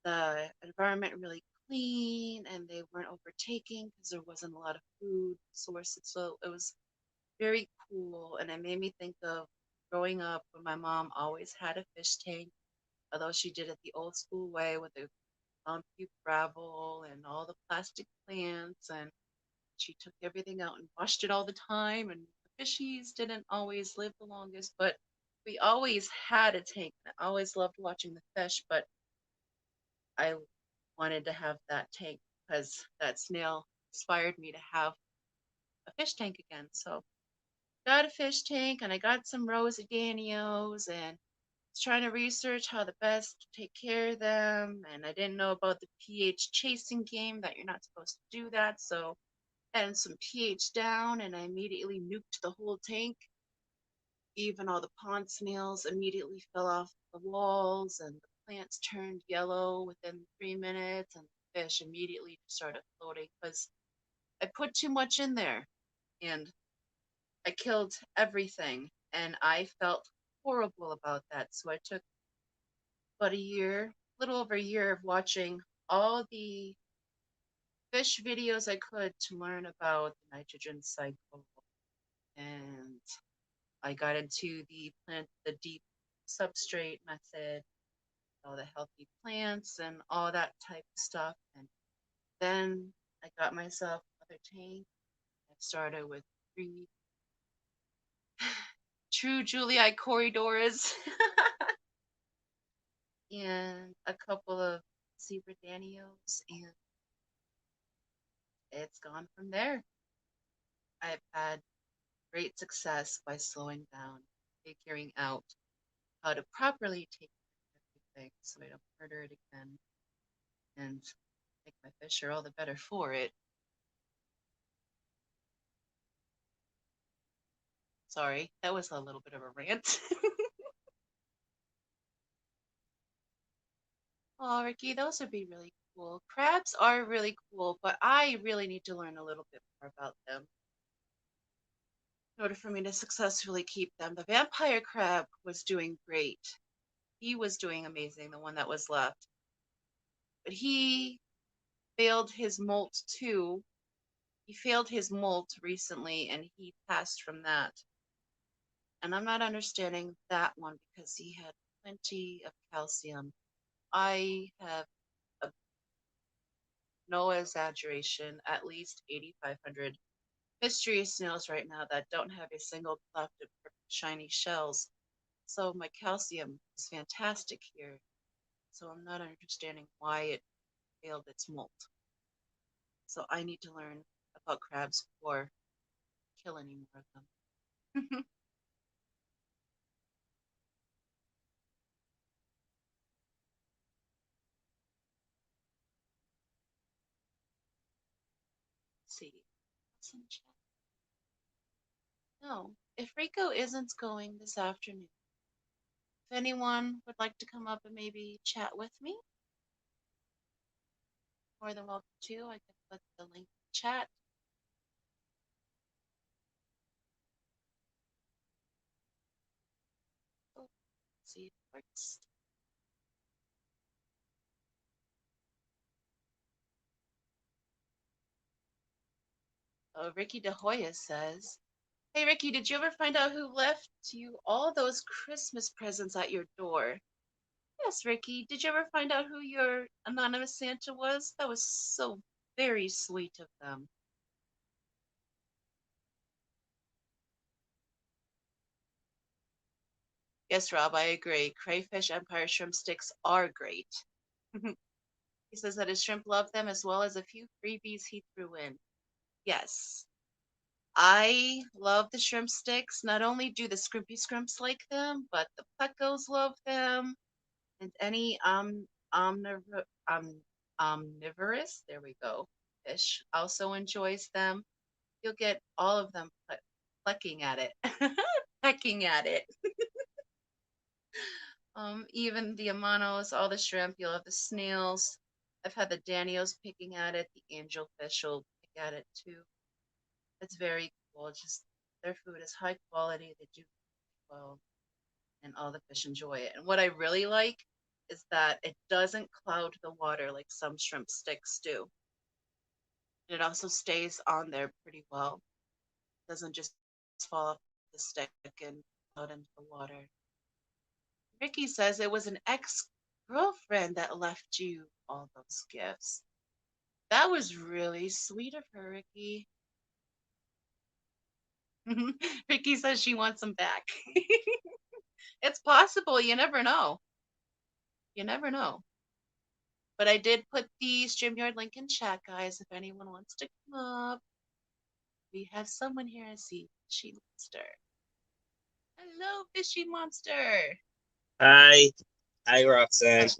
the environment really clean, and they weren't overtaking because there wasn't a lot of food sources. So it was very cool, and it made me think of growing up when my mom always had a fish tank, although she did it the old school way with the puke gravel and all the plastic plants, and she took everything out and washed it all the time, and the fishies didn't always live the longest, but we always had a tank. I always loved watching the fish, but I wanted to have that tank because that snail inspired me to have a fish tank again. So got a fish tank, and I got some Rosedanios, and was trying to research how the best to take care of them. And I didn't know about the pH chasing game, that you're not supposed to do that. So added some pH down, and I immediately nuked the whole tank. Even all the pond snails immediately fell off the walls, and the plants turned yellow within 3 minutes, and the fish immediately started floating because I put too much in there, and I killed everything, and I felt horrible about that. So I took about a year, little over a year of watching all the fish videos I could to learn about the nitrogen cycle. And I got into the deep substrate method, all the healthy plants and all that type of stuff. And then I got myself another tank. I started with three true Julia corridors and a couple of zebra danios, and it's gone from there. I've had great success by slowing down, figuring out how to properly take care of everything so I don't murder it again, and make my fish are all the better for it. Sorry, that was a little bit of a rant. Oh, Ricky, those would be really cool. Crabs are really cool, but I really need to learn a little bit more about them in order for me to successfully keep them. The vampire crab was doing great. He was doing amazing, the one that was left. But he failed his molt too. He failed his molt recently, and he passed from that. And I'm not understanding that one because he had plenty of calcium. I have a, no exaggeration, at least 8,500 mystery snails right now that don't have a single cleft of shiny shells. So my calcium is fantastic here. So I'm not understanding why it failed its molt. So I need to learn about crabs before I kill any more of them. Let's see. What's in chat? No. If Rico isn't going this afternoon, if anyone would like to come up and maybe chat with me, more than welcome to. I can put the link in the chat. Oh, let's see if it works. Oh, Ricky De Hoya says, "Hey Ricky, did you ever find out who left you all those Christmas presents at your door?" Yes, Ricky. Did you ever find out who your anonymous Santa was? That was so very sweet of them. Yes, Rob, I agree. Crayfish Empire shrimp sticks are great. He says that his shrimp love them as well as a few freebies he threw in. Yes. I love the shrimp sticks. Not only do the scrimpy scrimps like them, but the plecos love them, and any omnivor omnivorous, there we go, fish also enjoys them. You'll get all of them pecking at it. Pecking at it. Even the amanos, all the shrimp, you'll have the snails. I've had the Danios picking at it. The angelfish will pick at it too. It's very cool. It's just their food is high quality. They do well, and all the fish enjoy it. And what I really like is that it doesn't cloud the water like some shrimp sticks do. And it also stays on there pretty well. It doesn't just fall off the stick and out into the water. Ricky says it was an ex-girlfriend that left you all those gifts. That was really sweet of her, Ricky. Ricky says she wants them back. It's possible. You never know. You never know. But I did put the StreamYard link in chat, guys, if anyone wants to come up. We have someone here. I see Fishy Monster. Hello, Fishy Monster. Hi, hi, Roxanne. How,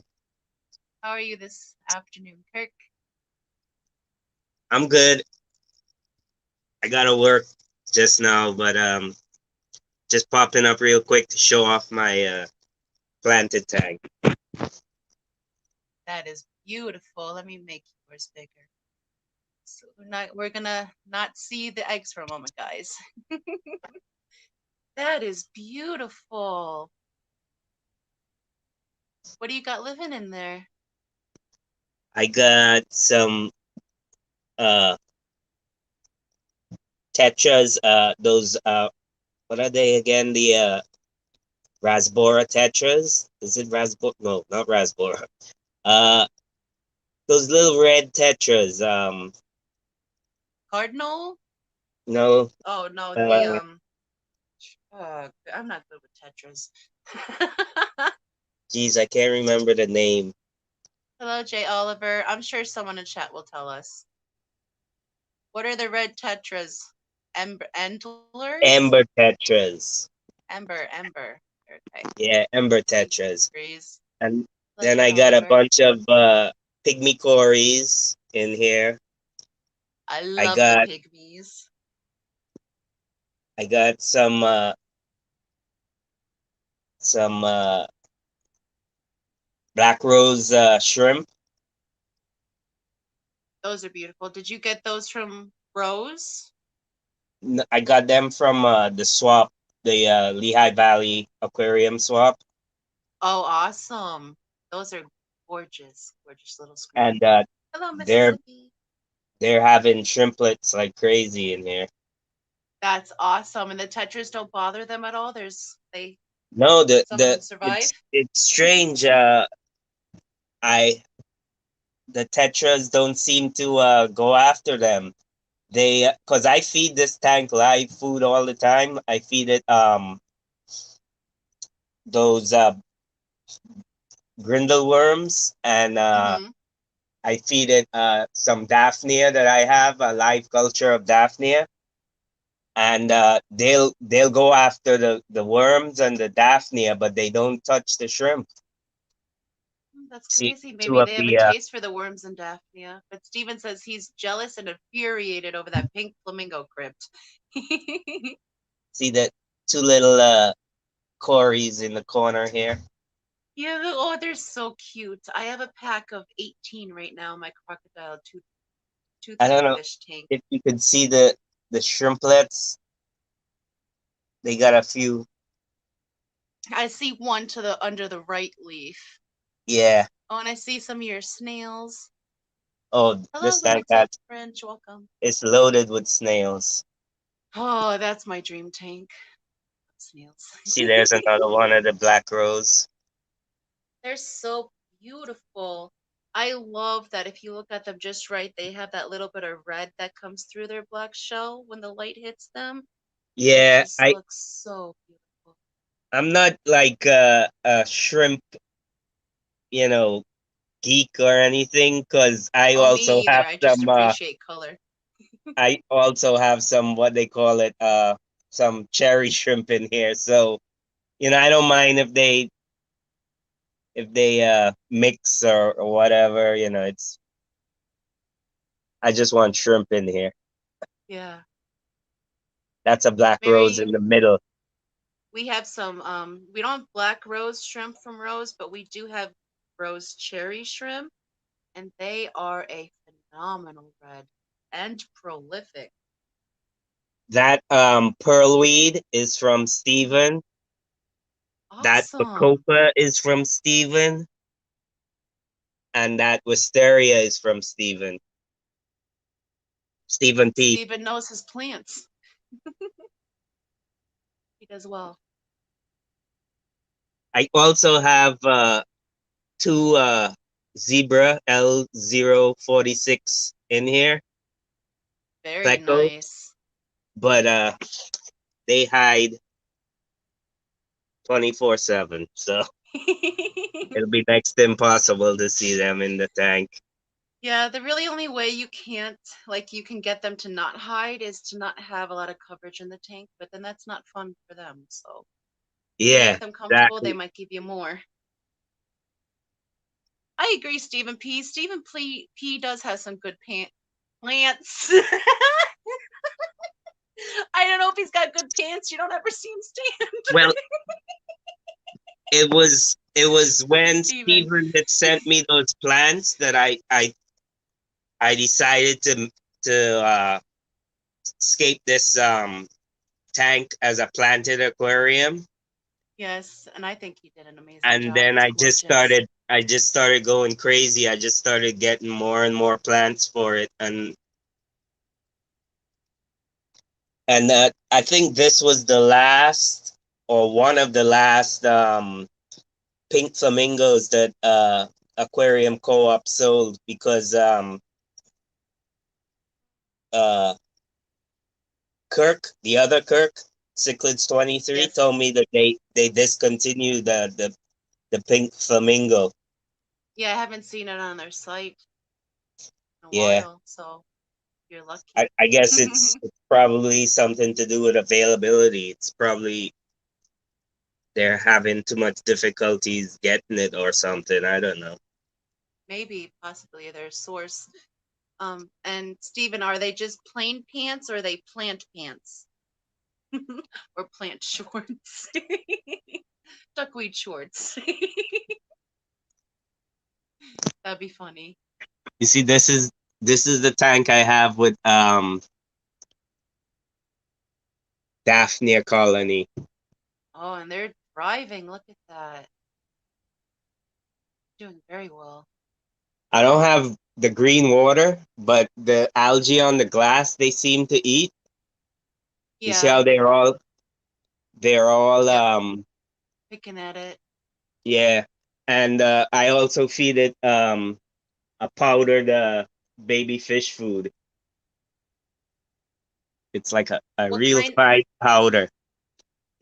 how are you this afternoon, Kirk? I'm good. I gotta work just now, but just popping up real quick to show off my planted tag. That is beautiful. Let me make yours bigger. So we're gonna not see the eggs for a moment, guys. That is beautiful. What do you got living in there? I got some uh tetras. Those what are they again? The rasbora tetras. Is it rasbora? No, not rasbora. Uh, those little red tetras. Cardinal? No. Oh no, the Uh, I'm not good with Tetras. geez, I can't remember the name. Hello, Jay Oliver. I'm sure someone in chat will tell us. What are the red Tetras? Endlers? Amber tetras. Ember. Okay. Yeah, amber Thank you, tetras. Breeze. And Hello, then Jay I got a Oliver. bunch of pygmy Corys in here. I I love the got pygmies. I got some black rose shrimp. Those are beautiful. Did you get those from Rose? I got them from the swap, the Lehigh Valley Aquarium swap, Oh, awesome. Those are gorgeous, gorgeous little and screens. Hello, they're Mississippi. they're having shrimplets like crazy in here. That's awesome. And the Tetras don't bother them at all. They No, some of them survive. it's strange. I the tetras don't seem to go after them. They because I feed this tank live food all the time. I feed it those grindle worms, and Hmm. I feed it some daphnia that I have, a live culture of daphnia, and they'll go after the worms and the daphnia, but they don't touch the shrimp. That's See crazy. two Maybe of they have a the taste for the worms and Daphnia. But Steven says he's jealous and infuriated over that pink flamingo crypt. see that two little Corys in the corner here. Yeah, oh, they're so cute. I have a pack of 18 right now in my crocodile I don't know toothfish tank. if you could see the shrimplets. They got a few. I see one to the under the right leaf. Yeah. Oh, and I see some of your snails. Oh, Hello, this tank Lunatic French. Welcome. is loaded with snails. Oh, that's my dream tank. Snails. See, there's another one of the black rose. They're so beautiful. I love that if you look at them just right, they have that little bit of red that comes through their black shell when the light hits them. It Yeah, just looks so beautiful. I'm not like a shrimp, you know, geek or anything, because Oh, me either. I just appreciate color. I also have some what they call it some cherry shrimp in here. So, I don't mind if they mix or whatever, it's I just want shrimp in here. Yeah. That's a black rose Mary, in the middle. We have some. We don't have black rose shrimp from Rose, but we do have Rose cherry shrimp, and they are a phenomenal red and prolific. That pearlweed is from Steven. That Awesome. bacopa is from Steven, and that wisteria is from Steven. Stephen P. Steven knows his plants. He does well. I also have two zebra L046 in here, Very Pleco, nice. but they hide 24/7, so it'll be next to impossible to see them in the tank. Yeah, the really only way you can't, like, you can get them to not hide is to not have a lot of coverage in the tank, but then that's not fun for them. So if you Yeah, make them comfortable, they exactly. might give you more. I agree, Stephen P. P does have some good plants. I don't know if he's got good pants. You don't ever see him stand. Well, it was Lucky when Stephen. Steven had sent me those plans that I decided to scape this tank as a planted aquarium, Yes, and I think he did an amazing and job. then It's I just gorgeous. started I just started going crazy. I just started getting more and more plants for it, and I think this was the last or one of the last pink flamingos that aquarium co-op sold because uh Kirk, the other Kirk, Cichlids 23, Yes. told me that they discontinued the pink flamingo. Yeah, I haven't seen it on their site in a Yeah, while, so you're I, lucky. I guess it's probably something to do with availability. It's probably they're having too much difficulties getting it or something. I don't know. Maybe, possibly their source. And Stephen, are they just plain pants or are they plant pants? Or plant shorts? Duckweed shorts. That'd be funny. You see, this is the tank I have with Daphnia colony. Oh, and they're thriving. Look at that. Doing very well. I don't have the green water, but the algae on the glass they seem to eat. You see Yeah. how they're all Yep. Picking at it. yeah. And I also feed it a powdered baby fish food. It's like a What real kind fine powder.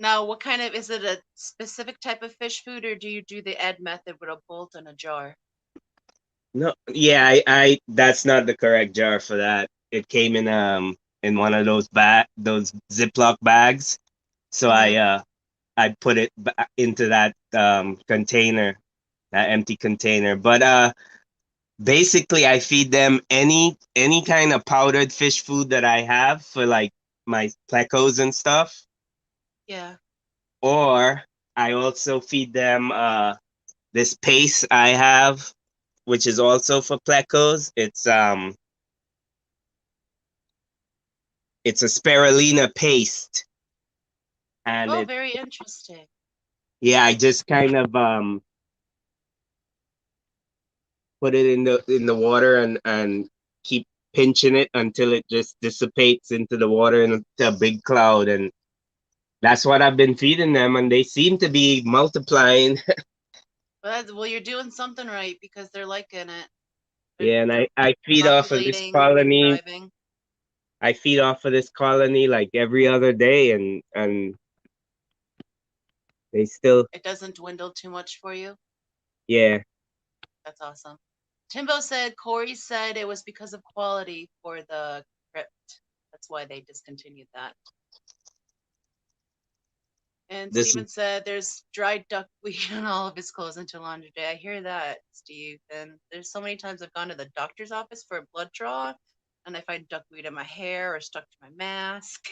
Now, what kind of, is it a specific type of fish food or do you do the Ed method with a bolt and a jar? No, yeah, I that's not the correct jar for that. It came in one of those Ziploc bags. So Mm-hmm. I put it into that container, that empty container. But basically I feed them any kind of powdered fish food that I have for like my plecos and stuff. Yeah. Or I also feed them this paste I have, which is also for plecos. It's a spirulina paste, and Oh, it very interesting. yeah, I just kind of put it in the water and keep pinching it until it just dissipates into the water into a big cloud, and that's what I've been feeding them, and they seem to be multiplying. Well, you're doing something right because they're liking it. They're Yeah, and they're I feed off of this populating, colony. thriving. I feed off of this colony like every other day, and they still It doesn't dwindle too much for you. yeah. That's awesome. Timbo said Corey said it was because of quality for the crypt. That's why they discontinued that. And This is Steven said there's dried duckweed on all of his clothes until laundry day. I hear that, Steve. And there's so many times I've gone to the doctor's office for a blood draw and I find duckweed in my hair or stuck to my mask.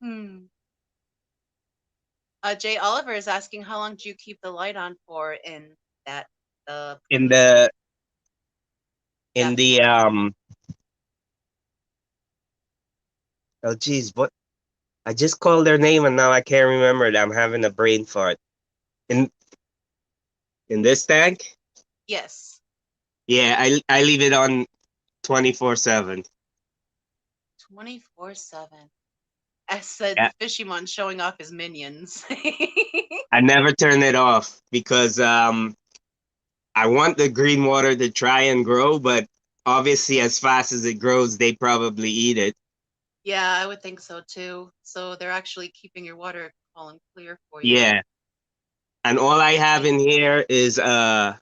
Hmm. Jay Oliver is asking, how long do you keep the light on for in that the in previous the in Daphne the tank? oh geez, what I just called their name and now I can't remember it. I'm having a brain fart. In in this tank? Yes, Yeah, I leave it on 24/7. 24/7. I said Yeah, the Fishymon showing off his minions. I never turn it off because I want the green water to try and grow, but obviously as fast as it grows, they probably eat it. Yeah, I would think so too. So they're actually keeping your water column clear for you. Yeah. And all I have I, in here is a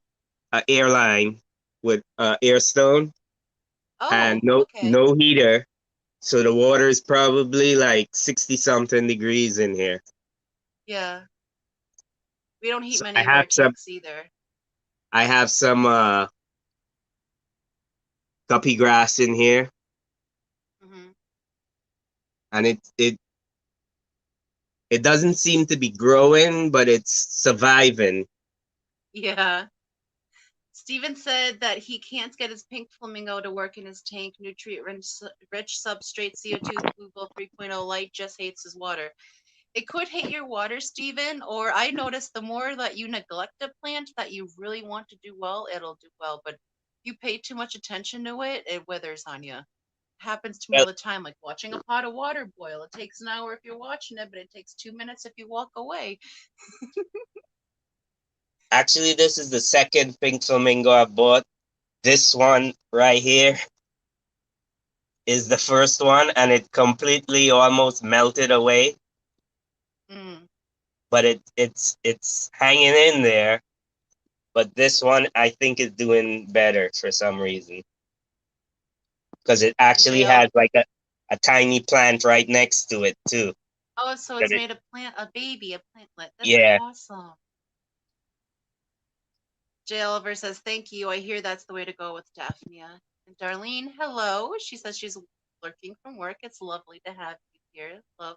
airline with air stone and oh, no okay. no heater. So the water is probably like 60 something degrees in here. Yeah. We don't heat So many of our tanks either. I have some guppy grass in here Hmm. and it doesn't seem to be growing, but it's surviving. Yeah. Steven said that he can't get his pink flamingo to work in his tank. Nutrient rich substrate CO2 Google 3.0 light just hates his water. It could hate your water, Steven, or I noticed the more that you neglect a plant that you really want to do well, it'll do well. But if you pay too much attention to it, it withers on you. Happens to me Well, all the time, like watching a pot of water boil. It takes an hour if you're watching it, but it takes 2 minutes if you walk away. actually, this is the second pink flamingo I bought. This one right here is the first one, and it completely almost melted away. Mm, But it's hanging in there. But this one I think is doing better for some reason because it and actually JL, has like a tiny plant right next to it too. oh, so That it's it, made a baby, a plantlet. That's yeah, awesome. J. Oliver says, thank you. I hear that's the way to go with Daphnia. And Darlene, hello. She says she's lurking from work. It's lovely to have you here. Love.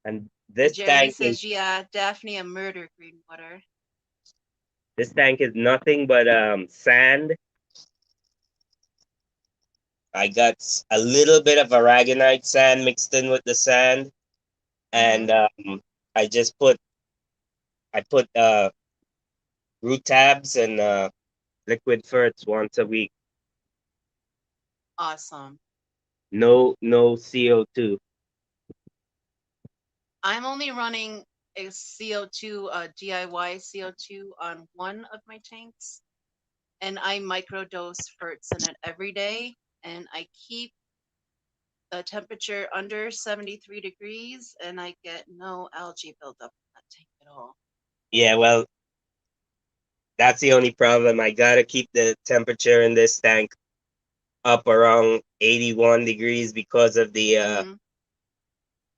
and And Jeremy says, yeah, Daphnia murder Greenwater. this tank is nothing but sand. I got a little bit of aragonite sand mixed in with the sand, Mm-hmm. and I just put root tabs and liquid ferts once a week. Awesome. No CO2. I'm only running a CO2, DIY CO2 on one of my tanks, and I microdose ferts in it every day, and I keep the temperature under 73 degrees, and I get no algae buildup in that tank at all. Yeah, well, that's the only problem. I gotta keep the temperature in this tank up around 81 degrees Mm-hmm.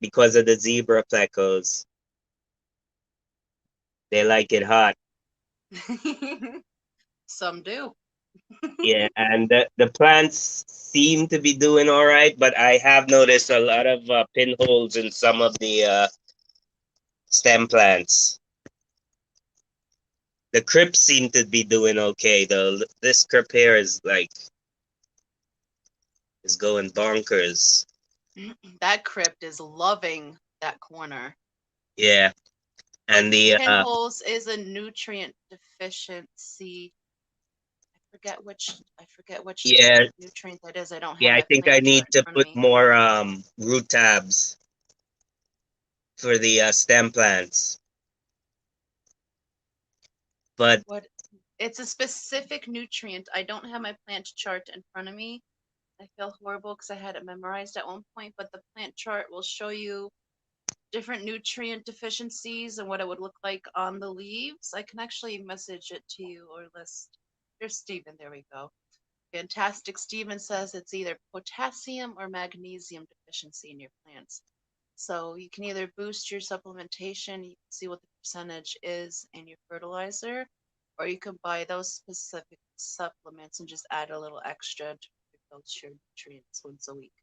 because of the zebra plecos. They like it hot. Some do. Yeah, and the plants seem to be doing all right, but I have noticed a lot of pinholes in some of the stem plants. The crypts seem to be doing okay though. This crypt here is going bonkers. That crypt is loving that corner. Yeah, But and the pinholes is a nutrient deficiency. I forget which yeah, nutrient that is. I don't have yeah, I my think I plant need chart in to front of put me. more root tabs for the stem plants. But What it's a specific nutrient. I don't have my plant chart in front of me. I feel horrible because I had it memorized at one point, but the plant chart will show you different nutrient deficiencies and what it would look like on the leaves. I can actually message it to you or list. There's Stephen. There we go. Fantastic. Stephen says it's either potassium or magnesium deficiency in your plants. So you can either boost your supplementation, you can see what the percentage is in your fertilizer, or you can buy those specific supplements and just add a little extra to boost your nutrients once a week.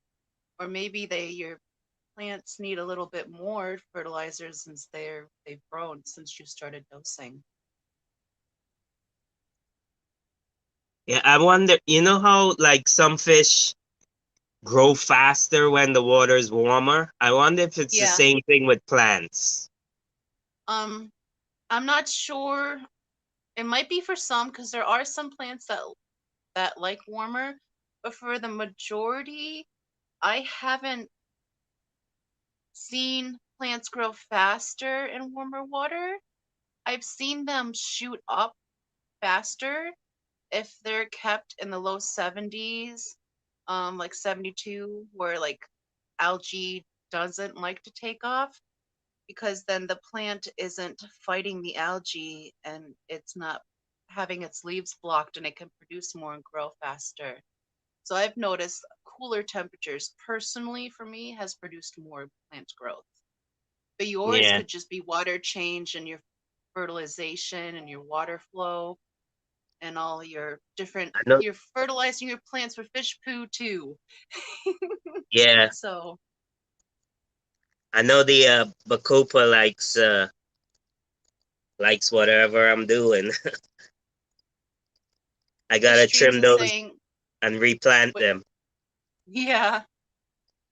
Or maybe your plants need a little bit more fertilizer since they've grown since you started dosing. Yeah, I wonder, you know how like some fish grow faster when the water's warmer? I wonder if it's the Yeah. same thing with plants. Um, I'm not sure. It might be for some because there are some plants that like warmer, but for the majority, I haven't seen plants grow faster in warmer water. I've seen them shoot up faster if they're kept in the low 70s, like 72, where like algae doesn't like to take off because then the plant isn't fighting the algae and it's not having its leaves blocked and it can produce more and grow faster. So I've noticed cooler temperatures personally for me has produced more plant growth. But yours Yeah, could just be water change and your fertilization and your water flow and all your different I know. you're fertilizing your plants with fish poo too. Yeah, So I know the Bacopa likes whatever I'm doing. I fish gotta dreams trim is those saying and replant what them. yeah,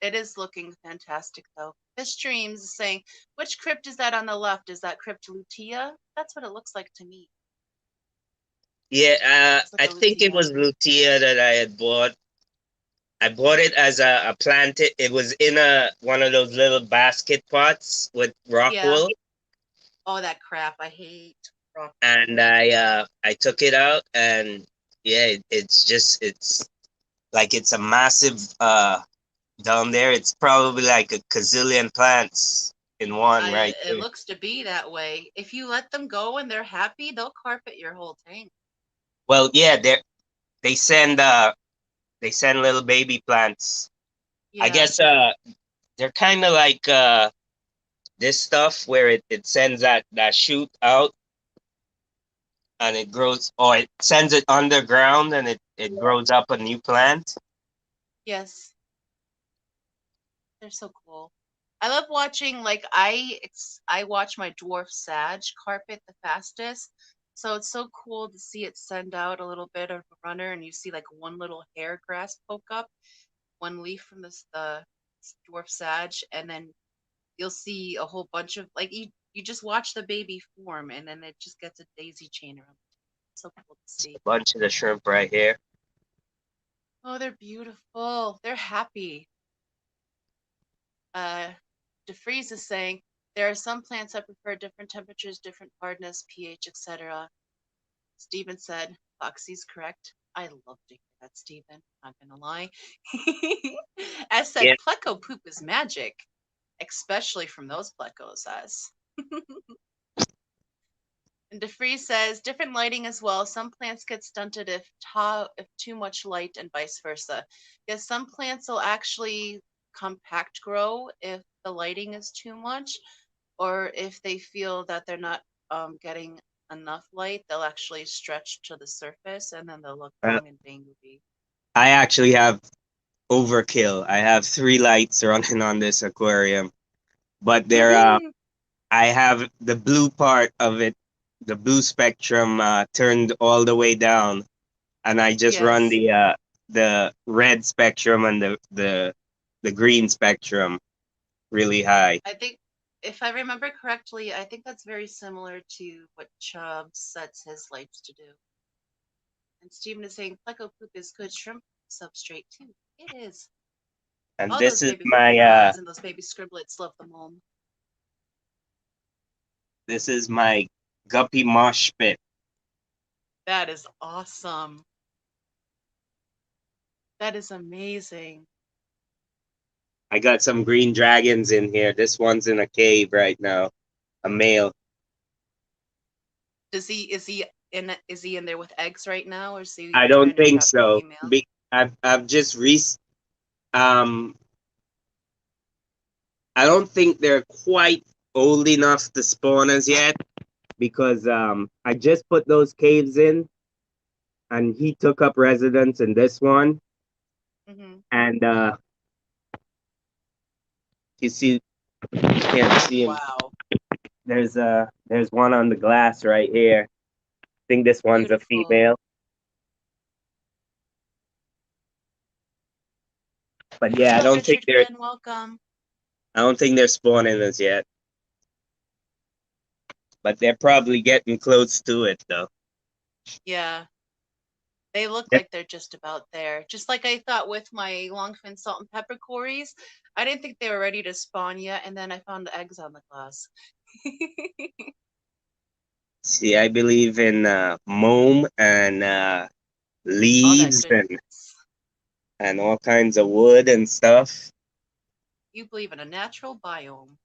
it is looking fantastic though. Fish dreams is saying which crypt is that on the left? Is that crypt lutea? That's what it looks like to me. Yeah, Looks like I a think it lutea. was lutea that I had bought. I bought it as a plant. It was in a one of those little basket pots with rock Yeah. wool, Oh, that crap. I hate rock wool. and I took it out, and yeah, it's like it's a massive down there. It's probably like a gazillion plants in one I right it there. looks to be that way. If you let them go and they're happy, they'll carpet your whole tank. Well, yeah, they send they send little baby plants. I Yeah. guess they're kind of like this stuff where it sends that shoot out and it grows, or it sends it underground and it grows up a new plant. Yes. They're so cool. I love watching like I watch my dwarf sag carpet the fastest. So it's so cool to see it send out a little bit of a runner and you see like one little hair grass poke up, one leaf from the dwarf sag, and then you'll see a whole bunch of like you just watch the baby form and then it just gets a daisy chain around. It's so cool to It's a see. bunch of the shrimp right here. Oh, they're beautiful. They're happy. Uh, DeFreeze is saying there are some plants that prefer different temperatures, different hardness, pH, etc. Stephen said, Foxy's correct. I love to hear that, Stephen. Not gonna lie. As Yeah, said, pleco poop is magic, especially from those plecos, as. And DeFreeze says different lighting as well. Some plants get stunted if too much light, and vice versa. Yes, some plants will actually compact grow if the lighting is too much, or if they feel that they're not getting enough light, they'll actually stretch to the surface, and then they'll look uh, long and dangly. I actually have overkill. I have three lights running on this aquarium, but they're I have the blue part of it, the blue spectrum turned all the way down, and I just run Yes, the red spectrum and the green spectrum really high. I think if I remember correctly, I think that's very similar to what Chubb sets his lights to do. And Steven is saying pleco poop is good shrimp substrate too. It is. And All those this is baby my flies and those baby scriblets love them home. this is my guppy mosh pit. That is awesome. That is amazing. I got some green dragons in here. This one's in a cave right now, a male. Does he is he in there with eggs right now, or is he I don't trying to think trap the so. female? I've just um I don't think they're quite old enough to spawn as yet because I just put those caves in and he took up residence in this one Hmm. and You see, you can't see him. Wow. There's one on the glass right here. I think this one's a Beautiful. female. But yeah, Hello, Richardson. Welcome. I don't think they're spawning us yet. But they're probably getting close to it though. Yeah, they look Yep. like they're just about there. Just like I thought with my longfin salt and pepper Corys. I didn't think they were ready to spawn yet, and then I found the eggs on the glass. See, I believe in moam and All that leaves goodness. and all kinds of wood and stuff. You believe in a natural biome.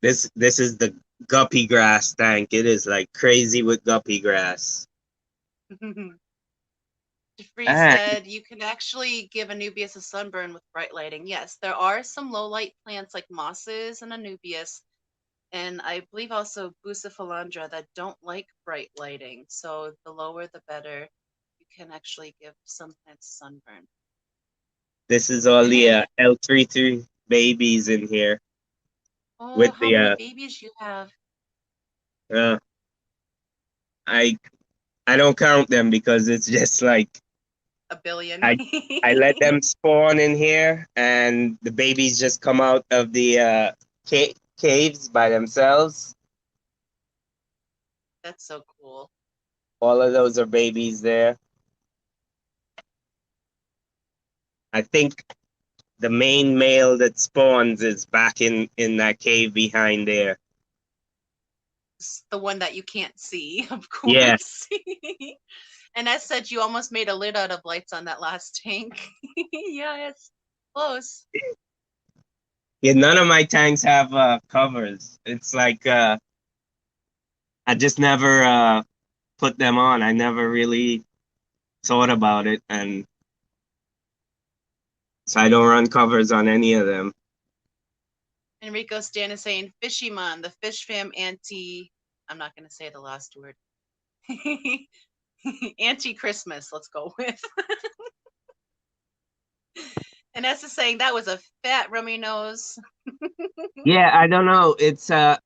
This is the guppy grass tank. It is like crazy with guppy grass. Jeffrey And said you can actually give Anubias a sunburn with bright lighting. Yes, there are some low light plants like mosses and Anubias, and I believe also Bucephalandra that don't like bright lighting. So the lower the better. You can actually give some plants sunburn. this is all And the any L33 babies in here oh, with how the many babies you have? uh I I don't count them because it's just like A billion. I I let them spawn in here and the babies just come out of the caves by themselves. That's so cool. All of those are babies there. I think the main male that spawns is back in that cave behind there. It's the one that you can't see, of Yeah. course. And as said, you almost made a lid out of lights on that last tank. Yeah, it's close. Yeah, none of my tanks have covers. It's like I just never put them on. I never really thought about it, and so I don't run covers on any of them. Enrico Stan is saying Fishymon, the fish fam anti. I'm not going to say the last word. Anti Christmas, let's go with. And S is saying that was a fat rummy nose. Yeah, I don't know. It's uh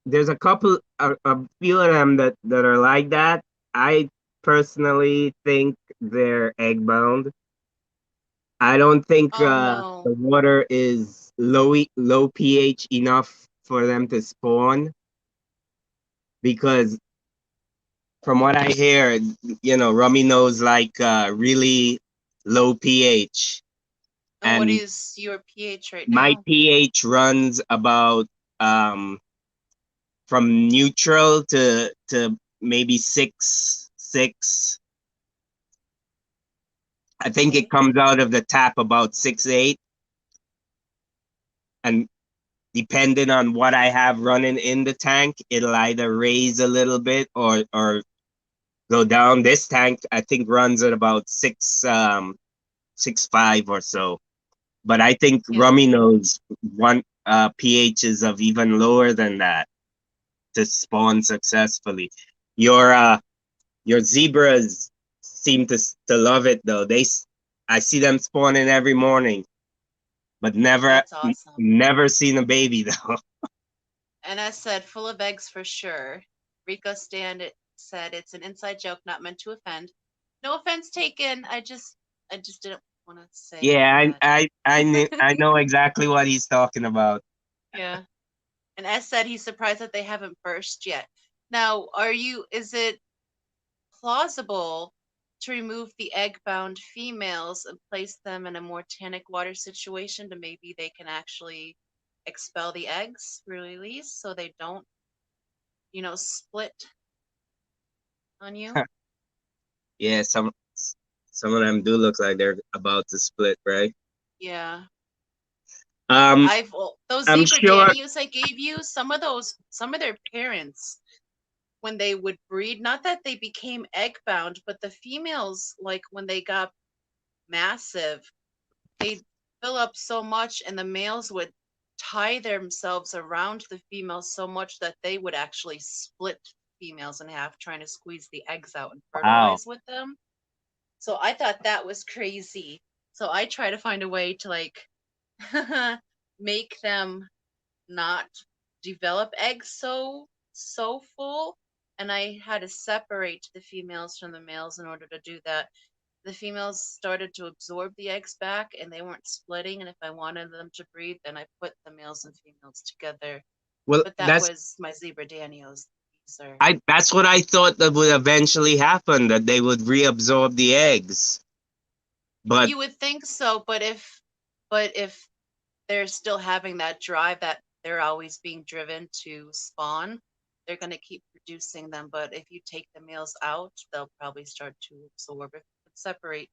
there's a couple, a few of them that are like that. I personally think they're egg bound. I don't think Oh no. the water is low pH enough for them to spawn because from what I hear, Rummy knows like really low pH, And what and is your pH right my now? pH runs about um from neutral to maybe 6.6. I think it Okay. comes out of the tap about 6.8, and depending on what I have running in the tank, it'll either raise a little bit or go down. This tank I think runs at about 6.5 or so. But I think Yeah, Rummy knows one pHs of even lower than that to spawn successfully. Your your zebras seem to love it though. I see them spawning every morning, but that's awesome. never seen a baby though. And I said full of eggs for sure. Rico Stand it said it's an inside joke not meant to offend. No offense taken. I just didn't want to say Yeah, that. I know exactly what he's talking about. Yeah. And S said he's surprised that they haven't burst yet. Now, is it plausible to remove the egg bound females and place them in a more tannic water situation to maybe they can actually expel the eggs, release, so they don't, split on you? Yeah, some of them do look like they're about to split, right? Yeah. Um, Those I'm zebra sure. danios I gave you, some of their parents, when they would breed, not that they became egg bound, but the females, like when they got massive, they'd fill up so much, and the males would tie themselves around the females so much that they would actually split females in half, trying to squeeze the eggs out and Wow. fertilize with them. So I thought that was crazy. So I try to find a way to like make them not develop eggs so full, and I had to separate the females from the males in order to do that. The females started to absorb the eggs back and they weren't splitting, and if I wanted them to breed, then I put the males and females together. Well, But that was my zebra danios. These are, that's what I thought that would eventually happen, that they would reabsorb the eggs. But you would think so, but if they're still having that drive that they're always being driven to spawn, they're going to keep producing them. But if you take the males out, they'll probably start to absorb. If you could separate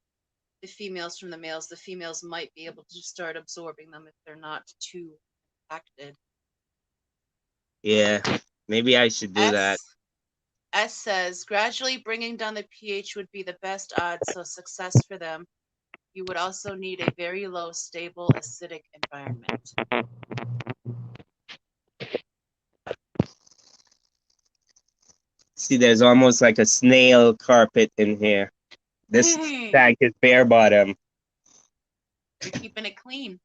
the females from the females might be able to start absorbing them if they're not too acted. yeah, maybe I should do that. S S says gradually bringing down the pH would be the best odds, so success for them. You would also need a very low, stable, acidic environment. See, there's almost like a snail carpet in here. This You're tank is bare bottom. keeping it clean.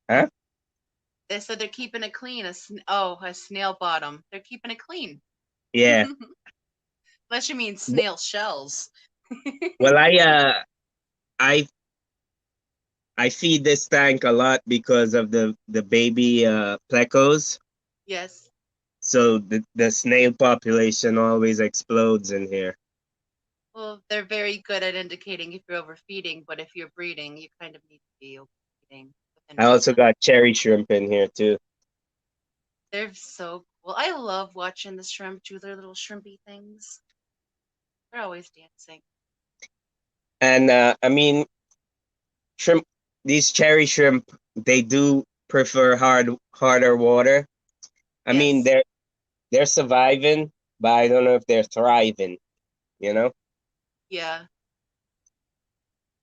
Huh? They said they're keeping it clean. A snail bottom. They're keeping it clean. Yeah. Unless you mean snail shells. Well, I I feed this tank a lot because of the baby plecos. Yes. So the snail population always explodes in here. Well, they're very good at indicating if you're overfeeding, but if you're breeding, you kind of need to be overfeeding within I also reason. got cherry shrimp in here too. They're so cool. I love watching the shrimp do their little shrimpy things. They're always dancing. And I mean, shrimp. These cherry shrimp, they do prefer harder water. I mean, Yes. they're surviving, but I don't know if they're thriving. You know, Yeah.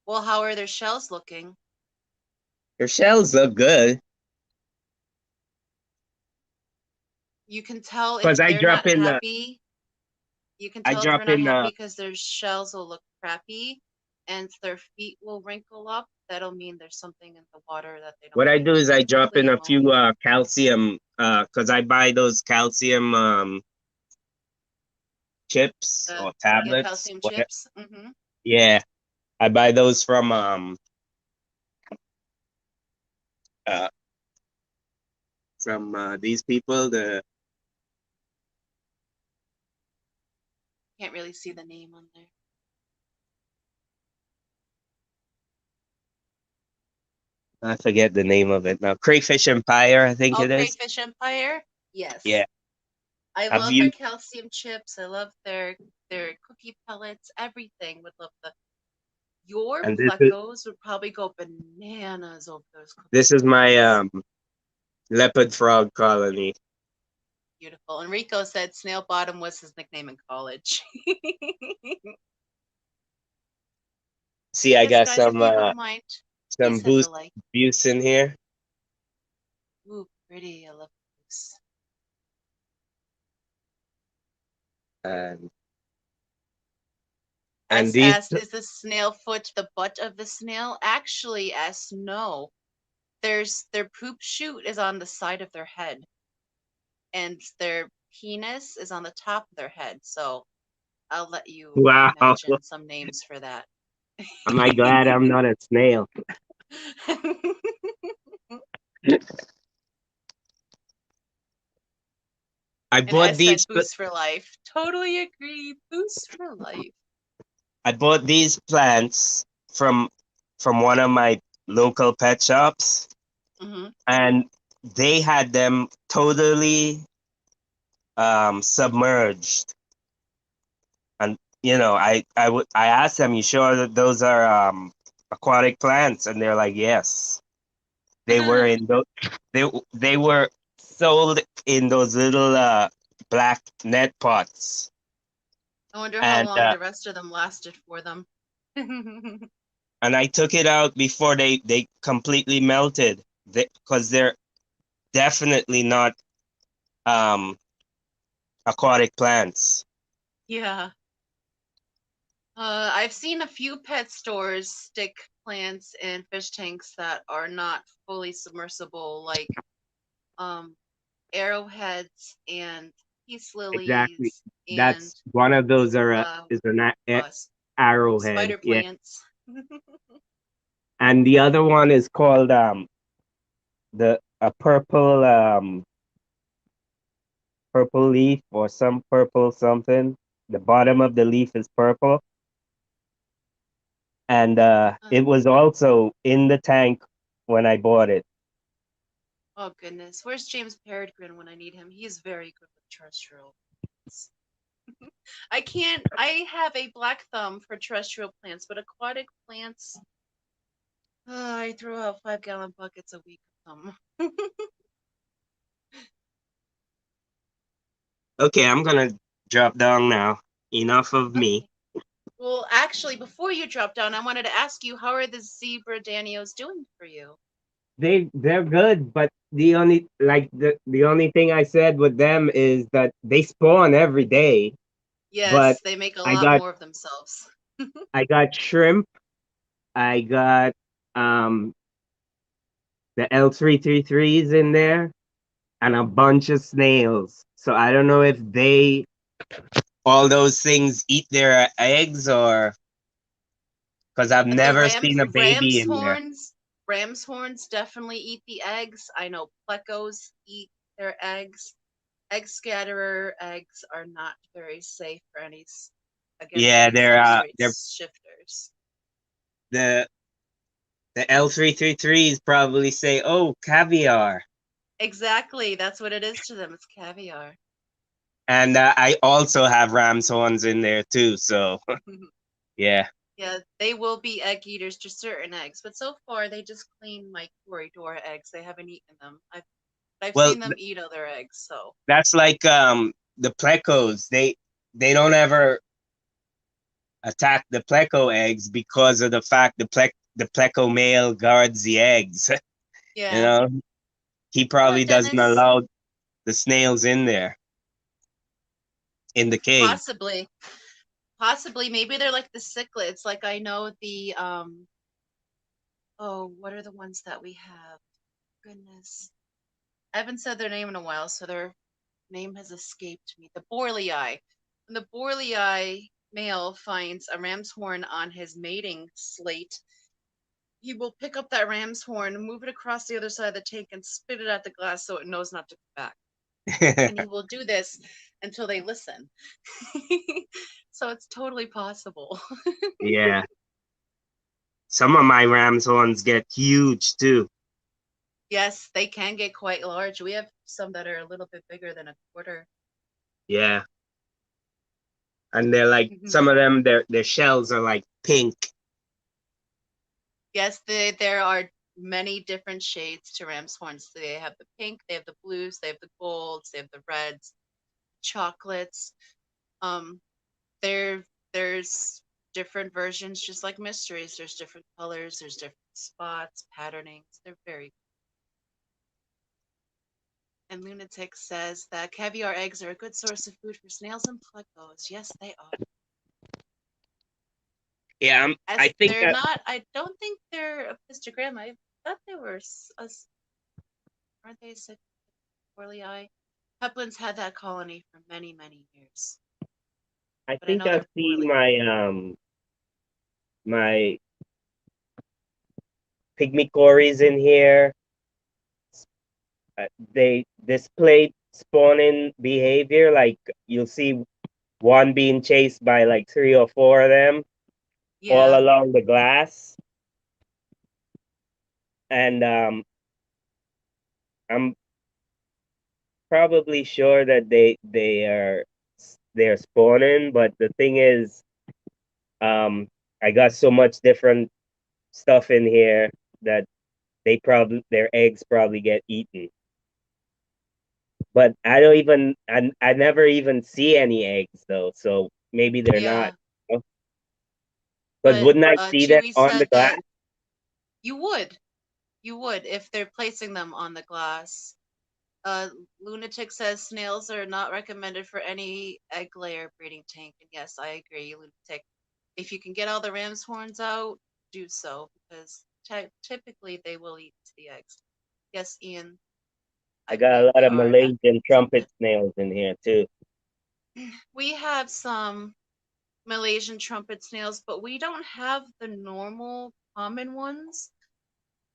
Well, how are their shells looking? their shells look good You can tell if because they're not happy. You can I tell if drop they're not in happy because their shells will look crappy and their feet will wrinkle up. That'll mean there's something in the water that they don't what I like. do is I drop Typically in a few ammonia. calcium because I buy those calcium chips or Yeah, tablets. calcium Whatever. chips. Yeah, I buy those uh from these people. The Can't really see the name on there. I forget the name of it now. Crayfish Empire, I think Oh, it is. Crayfish Empire. Yeah, Yes, I have love their you? calcium chips. I love their cookie pellets. Everything. Would love the your And plecos would probably go bananas over those cookie this is my pellets. leopard frog colony. Beautiful. Enrico said Snail Bottom was his nickname in college. See, I Yes, got guys, if you don't mind, some please hit the boost like. abuse in here, Ooh, pretty. I love this. and S these. asked, is the snail foot the butt of the snail? Actually, S, no. Their poop chute is on the side of their head, and their penis is on the top of their head. So I'll let you Wow, imagine some names for that. am I glad I'm not a snail? I And bought S these. said boost for life. Totally agree. Boost for life. I bought these plants from one of my local pet shops, Hmm. and they had them totally submerged. And I asked them, "You sure that those are aquatic plants?" And they're like, "Yes." They were I in those. They were sold in those little black net pots, wonder how and long the rest of them lasted for them. I took it out before they completely melted because they're definitely not um aquatic plants. Yeah. I've seen a few pet stores stick plants in fish tanks that are not fully submersible, like um, arrowheads and peace Exactly. lilies and That's one of those are uh, is an uh, s- arrowhead. spider Yeah. plants. And the other one is called the a purple leaf or some purple something. The bottom of the leaf is purple, and Uh, it was also in the tank when I bought it. oh goodness, where's James Peregrine when I need him? He is very good with terrestrial plants. I can't. I have a black thumb for terrestrial plants, but aquatic plants, I throw out 5 gallon buckets a week of them. Okay, I'm gonna drop down now. Enough of me. Okay. Well, actually, before you drop down, I wanted to ask you, how are the zebra danios doing for you? They're good, but the only thing I said with them is that they spawn every day. But Yes, they make a I lot got more of themselves. I got shrimp. I got um the L333s in there and a bunch of snails. So I don't know if they all those things eat their eggs or because I've The never seen a baby in there. ram's horns definitely eat the eggs. I know plecos eat their eggs. Egg scatterer eggs are not very safe for against Yeah, any substrate they're shifters. the the L333s probably say, "Oh, caviar." Exactly, that's what it is to them. It's caviar. And I also have ram's horns in there too. So yeah. Yeah, they will be egg eaters to certain eggs, but so far they just clean my Cory eggs. They haven't eaten them. I've Well, seen them eat other eggs, so that's like the plecos. They don't ever attack the pleco eggs because of the fact the pleco male guards the eggs. You yeah. know, he You know probably what, doesn't Dennis? allow the snails in there in the cage. Possibly. Possibly. Maybe they're like the cichlids. Like I know the oh, what are the ones that we have? Goodness. I haven't said their name in a while, so their name has escaped me. The Borlei. When the Borlei male finds a ram's horn on his mating slate, he will pick up that ram's horn, move it across the other side of the tank, and spit it at the glass so it knows not to come back. And he will do this until they listen. So it's totally possible. Yeah, some of my ram's horns get huge too. Yes, they can get quite large. We have some that are a little bit bigger than a quarter. Yeah, and they're like some of them. Their shells are like pink. Yes, there are many different shades to ram's horns. They have the pink, they have the blues, they have the golds, they have the reds, chocolates. Um, there's different versions, just like mysteries. There's different colors, there's different spots, patternings. They're very. And Lunatic says that caviar eggs are a good source of food for snails and plecos. Yes, they are. Yeah, I As think they're not, I don't think they're a histogram. I thought they were, aren't they poorly eye? Peplin's had that colony for many, many years, I but I think know I've they're seen poorly. my pygmy cories in here. They display spawning behavior. Like you'll see one being chased by like three or four of them all Yeah, along the glass, and I'm probably sure that they're spawning. But the thing is, I got so much different stuff in here that their eggs probably get eaten. But I never even see any eggs though, so maybe they're not. yeah. Because But wouldn't I see them Chewy on the said glass? that you would, you would if they're placing them on the glass. Lunatic says snails are not recommended for any egg layer breeding tank, and yes, I agree, Lunatic. If you can get all the ram's horns out, do so because typically they will eat the eggs. Yes, Ian, I I got a believe lot they of are Malaysian trumpet accepted. snails in here too. We have some Malaysian trumpet snails, but we don't have the normal common ones.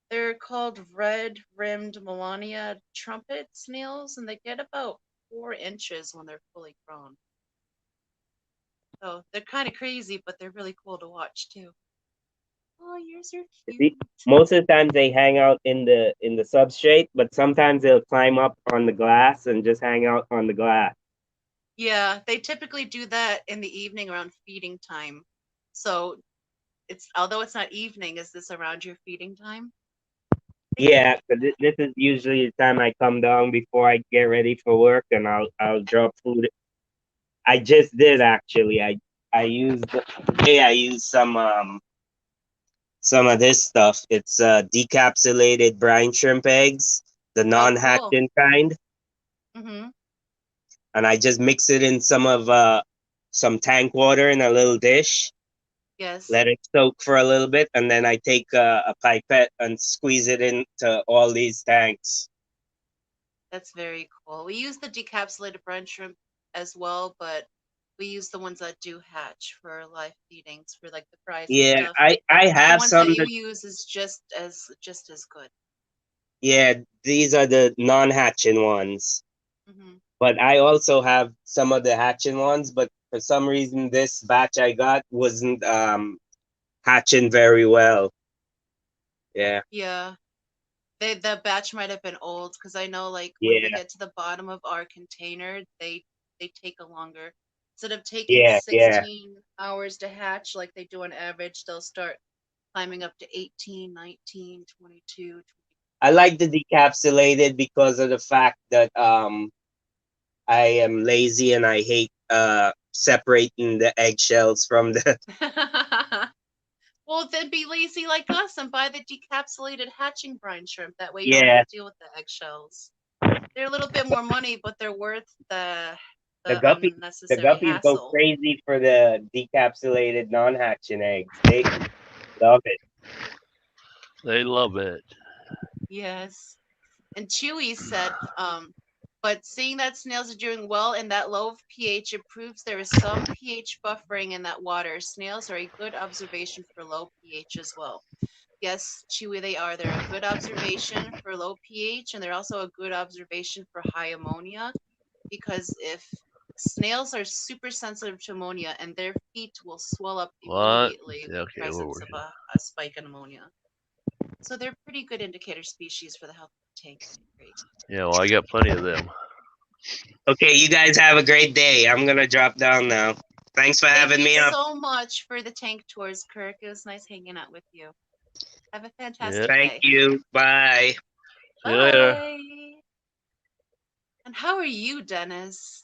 They're called red rimmed Melania trumpet snails, and they get about 4 inches when they're fully grown. So they're kind of crazy, but they're really cool to watch too. Oh, yours are The- cute. Most of the time they hang out in the substrate, but sometimes they'll climb up on the glass and just hang out on the glass. Yeah, they typically do that in the evening around feeding time. So it's although it's not evening, is this around your feeding time? They like Yeah, 'cause this is usually the time I come down before I get ready for work, and I'll drop food. I just did actually. I used today. I used some of this stuff. It's decapsulated brine shrimp eggs, the oh, cool. non-hatching kind, Mm-hmm. and I just mix it in some tank water in a little dish. Yes, Let it soak for a little bit, and then I take a pipette and squeeze it into all these tanks. that's very cool. We use the decapsulated brine shrimp as well, but we use the ones that do hatch for live feedings for like the fries and Yeah, stuff. I But the have ones that some you that use is just as good. yeah, these are the non-hatching ones. Hmm. But I also have some of the hatching ones, but for some reason this batch I got wasn't hatching very well. Yeah. Yeah, the batch might have been old because I know like when we Yeah. get to the bottom of our container, they take a longer. Instead of taking Yeah. Yeah. 16 hours to hatch like they do on average, they'll start climbing up to 18, 19, 22, I 24. like the decapsulated because of the fact that I am lazy and I hate separating the eggshells from the Well, then be lazy like us and buy the decapsulated hatching brine shrimp. That way you don't have yeah, to deal with the eggshells. They're a little bit more money, but they're worth the the guppies the unnecessary guppies go hassle. crazy for the decapsulated non-hatching eggs. They love it. They love it. Yes. And Chewy said, but seeing that snails are doing well in that low of pH, it proves there is some pH buffering in that water. Snails are a good observation for low pH as well. Yes, Chewy, they are. They're a good observation for low pH, and they're also a good observation for high ammonia because if snails are super sensitive to ammonia and their feet will swell up What? immediately in Yeah, the okay, we're presence of working. a spike in ammonia. So they're pretty good indicator species for the health of the tank. They're great. Yeah, well, I got plenty of them. Okay, you guys have a great day. I'm gonna drop down now. Thanks for Thank having you me up. so much for the tank tours, Kirk. It was nice hanging out with you. Have a Yeah. fantastic Thank day. you. Bye. See you later. Bye. And how are you, Dennis?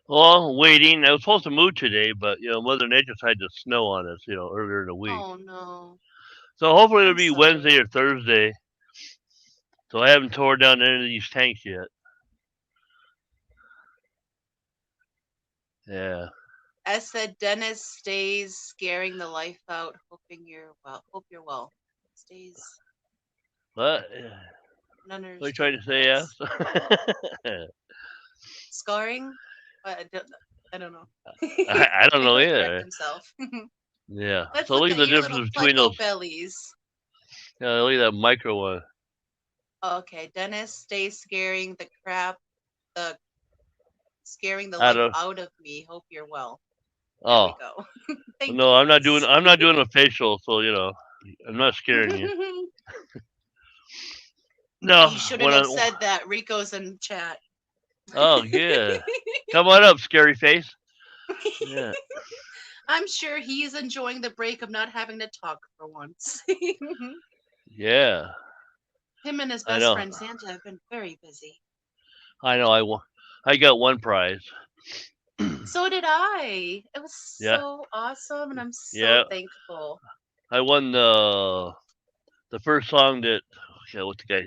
Well, waiting. I was supposed to move today, but Mother Nature decided to snow on us, earlier in the week. Oh no. So hopefully it'll I'm be Wednesday sorry. or Thursday. So I haven't tore down any of these tanks yet. Yeah. As said, Dennis stays scaring the life out, hoping you're well. Hope you're well. Stays. What? I don't What are you understand trying what to say, that's yes? scarring. I don't know. I don't know Rico correct either. himself. Yeah. Let's So look look at at the your little difference between pleco those. bellies. Yeah, look at that micro one. Okay, Dennis stays the scaring the I life don't. out of me. Hope you're well. There we Oh go. Thank no, you, I'm not doing. Dennis. I'm not doing a facial, so I'm not scaring you. No, You shouldn't when have I. said that. Rico's in chat. Oh yeah. Come on up, scary face. Yeah. I'm sure he's enjoying the break of not having to talk for once. Him Yeah. and his I best know. friend Santa have been very busy. I know. I got one prize. So did I. It was Yeah. so awesome, and I'm so Yeah. thankful. I won the first song that. Yeah, what the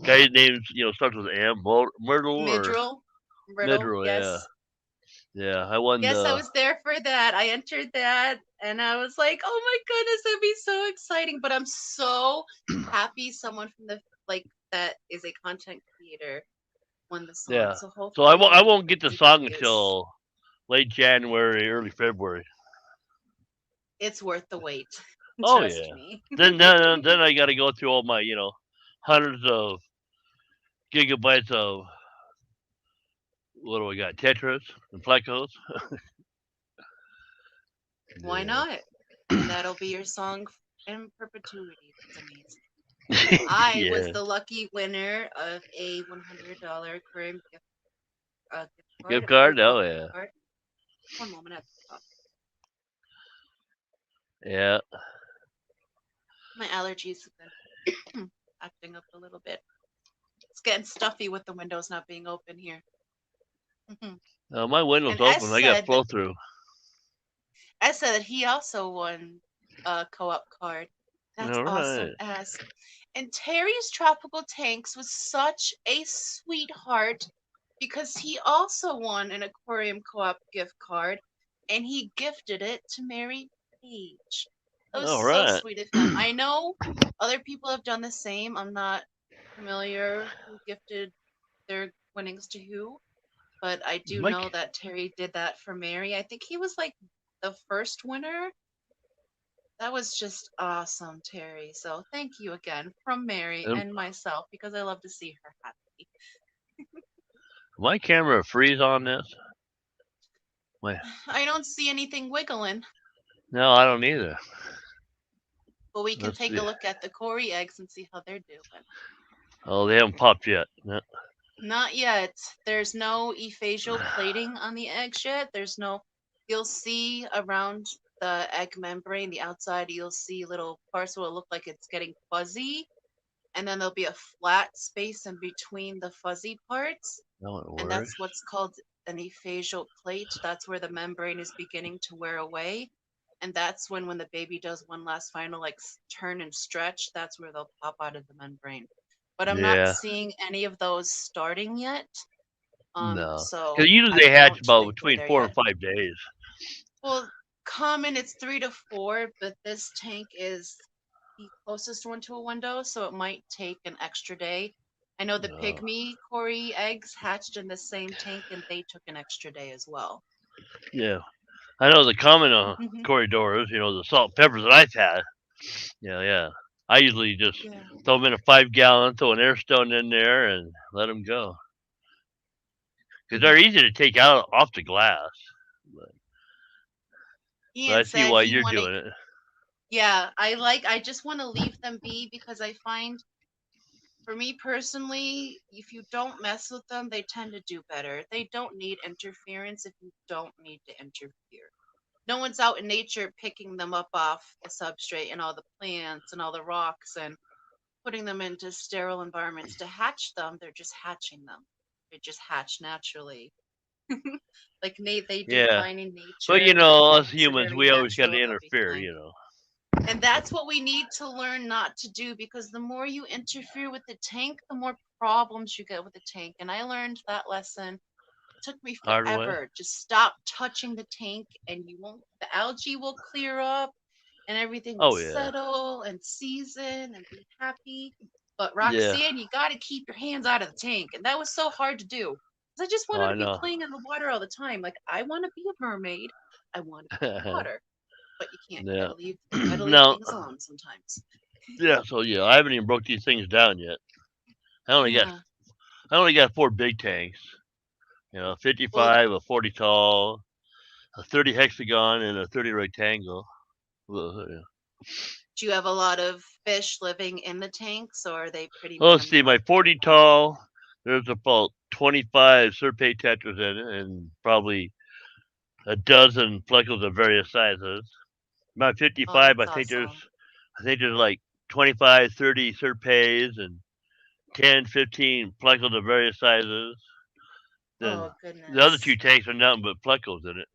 guy's name starts with M. Myrtle or Midrill, Riddle, Midro. Yeah. yes. Yeah, I won Yes, I the. was there for that. I entered that and I was like, oh my goodness, that'd be so exciting. But I'm so happy someone from the like that is a content creator won the song. Yeah. So So I hopefully won't. he'll I do won't good get the song reviews. until late January, early February. It's worth the wait. Oh Trust yeah. me. Then I got to go through all my hundreds of gigabytes of what do we got? Tetras and Plecos. Why Yeah. not? And that'll be your song in perpetuity. That's amazing. I was Yeah. the lucky winner of a $100 Aquarium gift card, Gift a food card. Oh voucher yeah. card. One moment at the top. Yeah. My allergies have been acting up a little bit. It's getting stuffy with the windows not being open here. My window's And open. I got flow through. S said that he also won a co-op card. That's All awesome, right. S. And Terry's Tropical Tanks was such a sweetheart because he also won an aquarium co-op gift card and he gifted it to Mary Page. That was All so right. sweet of him. I know other people have done the same. I'm not familiar who gifted their winnings to who, but I do Mike. know that Terry did that for Mary. I think he was like the first winner. That was just awesome, Terry. So thank you again from Mary Um, and myself because I love to see her happy. my camera freeze on this. My I don't see anything wiggling, no, I don't either. but we can Let's take a see. look at the Cory eggs and see how they're doing. Oh, they haven't popped yet. No. Not yet. There's no ephasial plating on the eggs yet. You'll see around the egg membrane, the outside, you'll see little parts where it look like it's getting fuzzy. And then there'll be a flat space in between the fuzzy parts. No, it And works. that's what's called an ephasial plate. That's where the membrane is beginning to wear away. And that's when the baby does one last final like turn and stretch, that's where they'll pop out of the membrane. But I'm not Yeah. seeing any of those starting yet. No. Because So usually I they hatch don't about think we're between there 4 and 5 days. well, common it's 3 to 4, but this tank is the closest one to a window, so it might take an extra day. I know the No. pygmy Cory eggs hatched in the same tank and they took an extra day as well. Yeah. I know the common Mhm. corridors, the salt and peppers that I've had. Yeah, yeah. I usually just Yeah. throw them in a 5 gallon, throw an air stone in there, and let them go. Because they're easy to take out off the glass. But, but I Ian see said why he you're wanted, doing it. yeah, I just want to leave them be because I find for me personally, if you don't mess with them, they tend to do better. They don't need interference if you don't need to interfere. No one's out in nature picking them up off the substrate and all the plants and all the rocks and putting them into sterile environments to hatch them. They're just hatching them. They just hatch naturally. Like Nate, they do Yeah. fine in But, nature. The us plants are humans, very we always got to natural. They'll be interfere, fine. you know. And that's what we need to learn not to do because the more you interfere with the tank, the more problems you get with the tank. And I learned that lesson. Took me Hard way. forever. Just stop touching the tank and the algae will clear up and everything will Oh, yeah. settle and season and be happy. But Yeah. Roxanne, you got to keep your hands out of the tank. And that was so hard to do. Because I just Oh, wanted I to be know. playing in the water all the time. Like, I want to be a mermaid. I want to be in the water. But you can't. Yeah. You gotta leave Now, things alone sometimes. yeah, so yeah, I haven't even broke these things down yet. I only got Yeah. I only got 4 big tanks. Well, 55, a 40 tall, a 30 hexagon, and a 30 rectangle. Yeah. do you have a lot of fish living in the tanks or are they pretty Well, let's see, minimally my 40 occupied? tall, there's about 25 Serpent tetras in it, and probably a dozen fleckles of various sizes. My Oh, 55, that's awesome. I think there's like 25, 30 Serpes and 10, 15 fleckles of various sizes. Then Oh, the other two goodness. tanks are nothing but fleckles in it.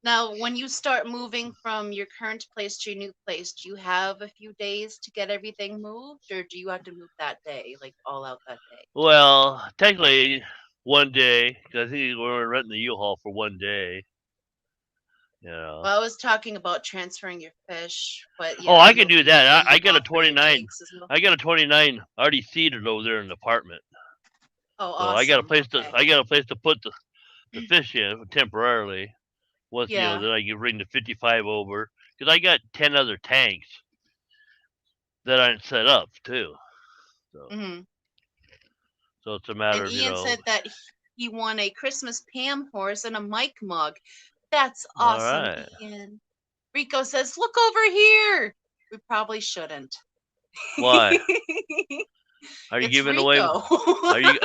Now, when you start moving from your current place to your new place, do you have a few days to get everything moved or do you have to move that day, like all out that day? Well, technically, one day because I think we're renting the U-Haul for one day. You know. Well, I was talking about transferring your fish, but Oh, yeah, I can do you'll that. send I them got a off for your 29. tanks as well. I got a 29 already seated over there in the apartment. Oh, So I got a awesome. place to Okay. put the fish in temporarily. Once Yeah. then I can bring the 55 over because I got 10 other tanks that aren't set up too. So Hmm. so it's a And matter of Ian said that he won a Christmas Pam horse and a Mike mug. That's all awesome, right. Ian. Rico says, "Look over here." We probably shouldn't. Why are you It's giving away? Rico.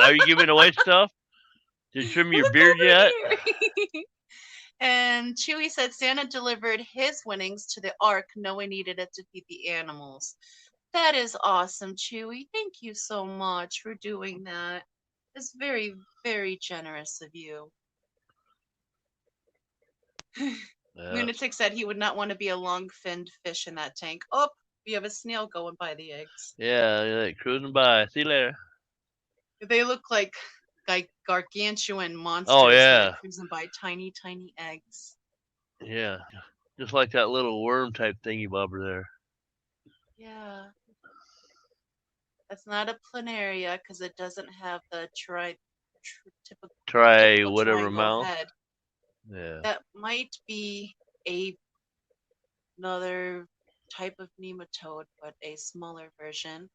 Are you giving away stuff? Did you trim your Look beard over yet? here. And Chewy said Santa delivered his winnings to the Ark, knowing he needed it to feed the animals. That is awesome, Chewy. Thank you so much for doing that. It's very, very generous of you. Yeah. Lunatic said he would not want to be a long finned fish in that tank. Oh, we have a snail going by the eggs. Yeah, cruising by. See you later. They look like gargantuan Oh monsters that are yeah, cruising by tiny, tiny eggs. yeah. Just like that little worm type thingy bobber there. Yeah, that's not a planaria because it doesn't have the typical, Try typical whatever triangle mouth. head. Yeah. That might be a, another type of nematode, but a smaller version.